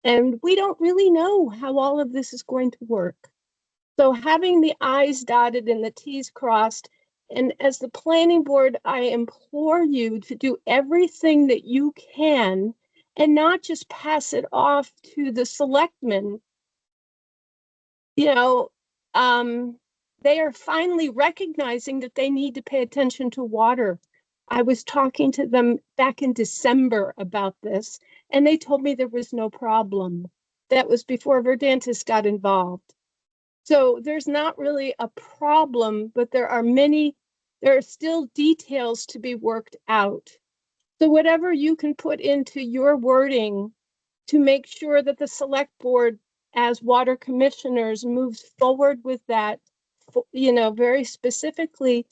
And we don't really know how all of this is going to work. So having the I's dotted and the T's crossed, and as the planning board, I implore you to do everything that you can and not just pass it off to the selectmen. You know, they are finally recognizing that they need to pay attention to water. I was talking to them back in December about this, and they told me there was no problem. That was before Verdantis got involved. So there's not really a problem, but there are still details to be worked out. So whatever you can put into your wording to make sure that the select board as water commissioners moves forward with that, you know, very specifically,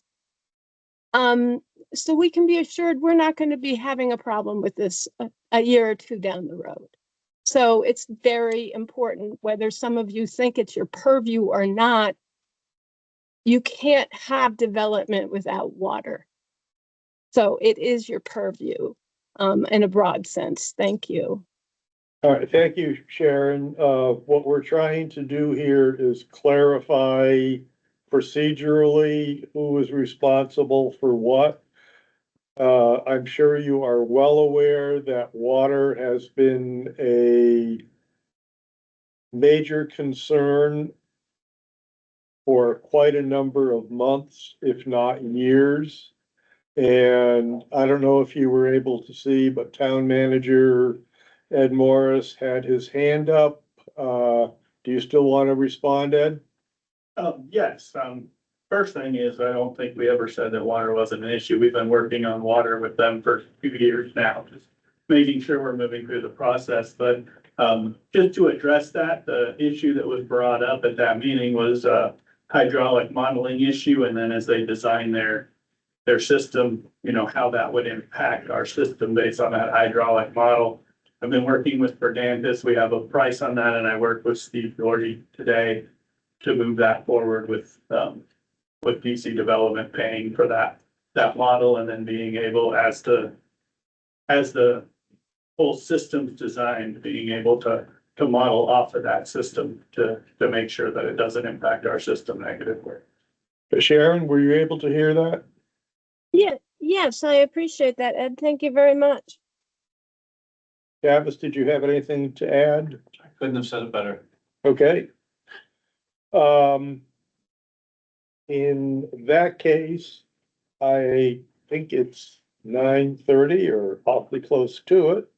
so we can be assured we're not going to be having a problem with this a year or two down the road. So it's very important, whether some of you think it's your purview or not, you can't have development without water. So it is your purview, in a broad sense. Thank you. All right, thank you, Sharon. What we're trying to do here is clarify procedurally who is responsible for what. I'm sure you are well aware that water has been a major concern for quite a number of months, if not years. And I don't know if you were able to see, but Town Manager Ed Morris had his hand up. Do you still want to respond, Ed? Yes, first thing is, I don't think we ever said that water wasn't an issue. We've been working on water with them for 2 years now, just making sure we're moving through the process. But just to address that, the issue that was brought up at that meeting was a hydraulic modeling issue. And then as they design their system, you know, how that would impact our system based on that hydraulic model. I've been working with Verdantis. We have a price on that, and I worked with Steve Doherty today to move that forward with DC Development paying for that model, and then being able, as the whole system's designed, being able to model off of that system to make sure that it doesn't impact our system negatively. Sharon, were you able to hear that? Yeah, yes, I appreciate that, Ed. Thank you very much. Travis, did you have anything to add? I couldn't have said it better. Okay. In that case, I think it's 9:30 or awfully close to it.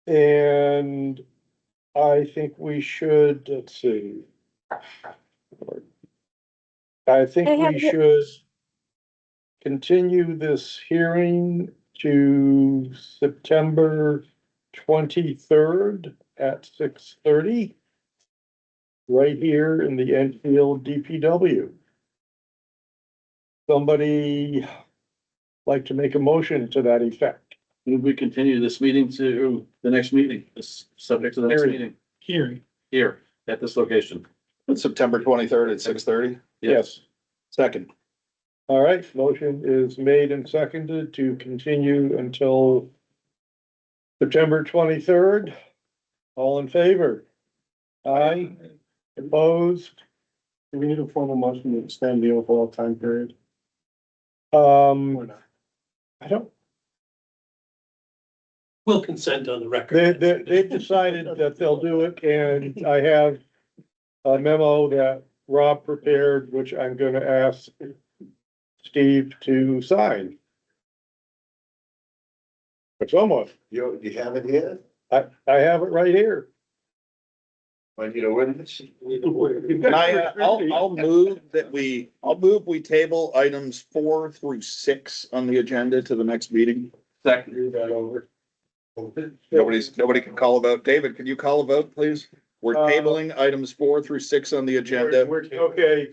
And I think we should, let's see. I think we should continue this hearing to September 23rd at 6:30. Right here in the Enfield DPW. Somebody like to make a motion to that effect? Move we continue this meeting to the next meeting, this subject to the next meeting, Hearing. here at this location. September 23rd at 6:30. Yes. Second. All right, motion is made and seconded to continue until September 23rd. All in favor? Aye. Opposed? Do we need a formal motion to extend the overall time period Or or not? I don't, We'll consent on the record. they've decided that they'll do it, and I have a memo that Rob prepared, which I'm gonna ask Steve to sign. It's almost, You have it here? I have it right here. But you know, when. Can I'll move we table items 4 through 6 on the agenda to the next meeting. Second. Nobody can call a vote. David, can you call a vote, please? We're tabling items 4 through 6 on the agenda. Okay,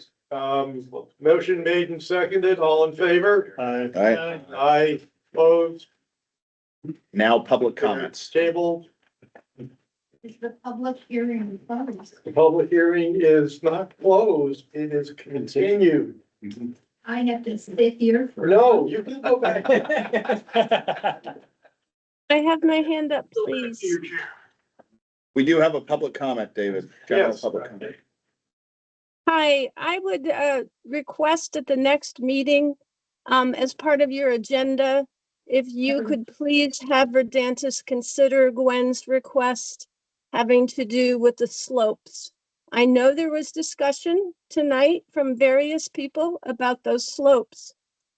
motion made and seconded, all in favor? All right, Aye, opposed, now public comments. table. Is the public hearing closed? The public hearing is not closed, it is continued. I have to sit here for. No, you can go back. I have my hand up, please. We do have a public comment, David. General Yes. public comment. Hi, I would request at the next meeting, as part of your agenda, if you could please have Verdantis consider Gwen's request having to do with the slopes. I know there was discussion tonight from various people about those slopes.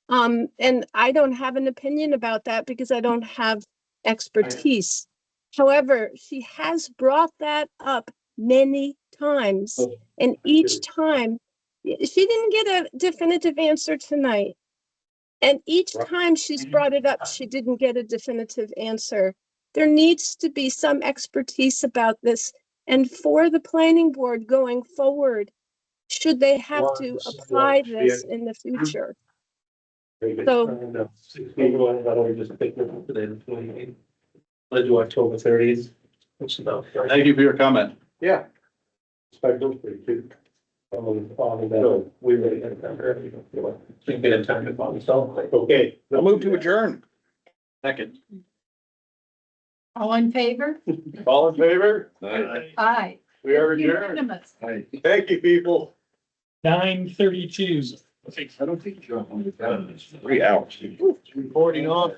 And I don't have an opinion about that because I don't have expertise. However, she has brought that up many times, and each time she didn't get a definitive answer tonight. And each time she's brought it up, she didn't get a definitive answer. There needs to be some expertise about this. And for the planning board going forward, should they have to apply this in the future? So Let's do October 30th. What's about? Thank you for your comment. Yeah. We really had that early. Didn't get a time to call myself. Okay. I'll move to adjourn. Second. All in favor? All in favor? Aye. We are adjourned. Unanimous. Thank you, people. 9:32. I don't think you're on. 3 hours. Reporting off.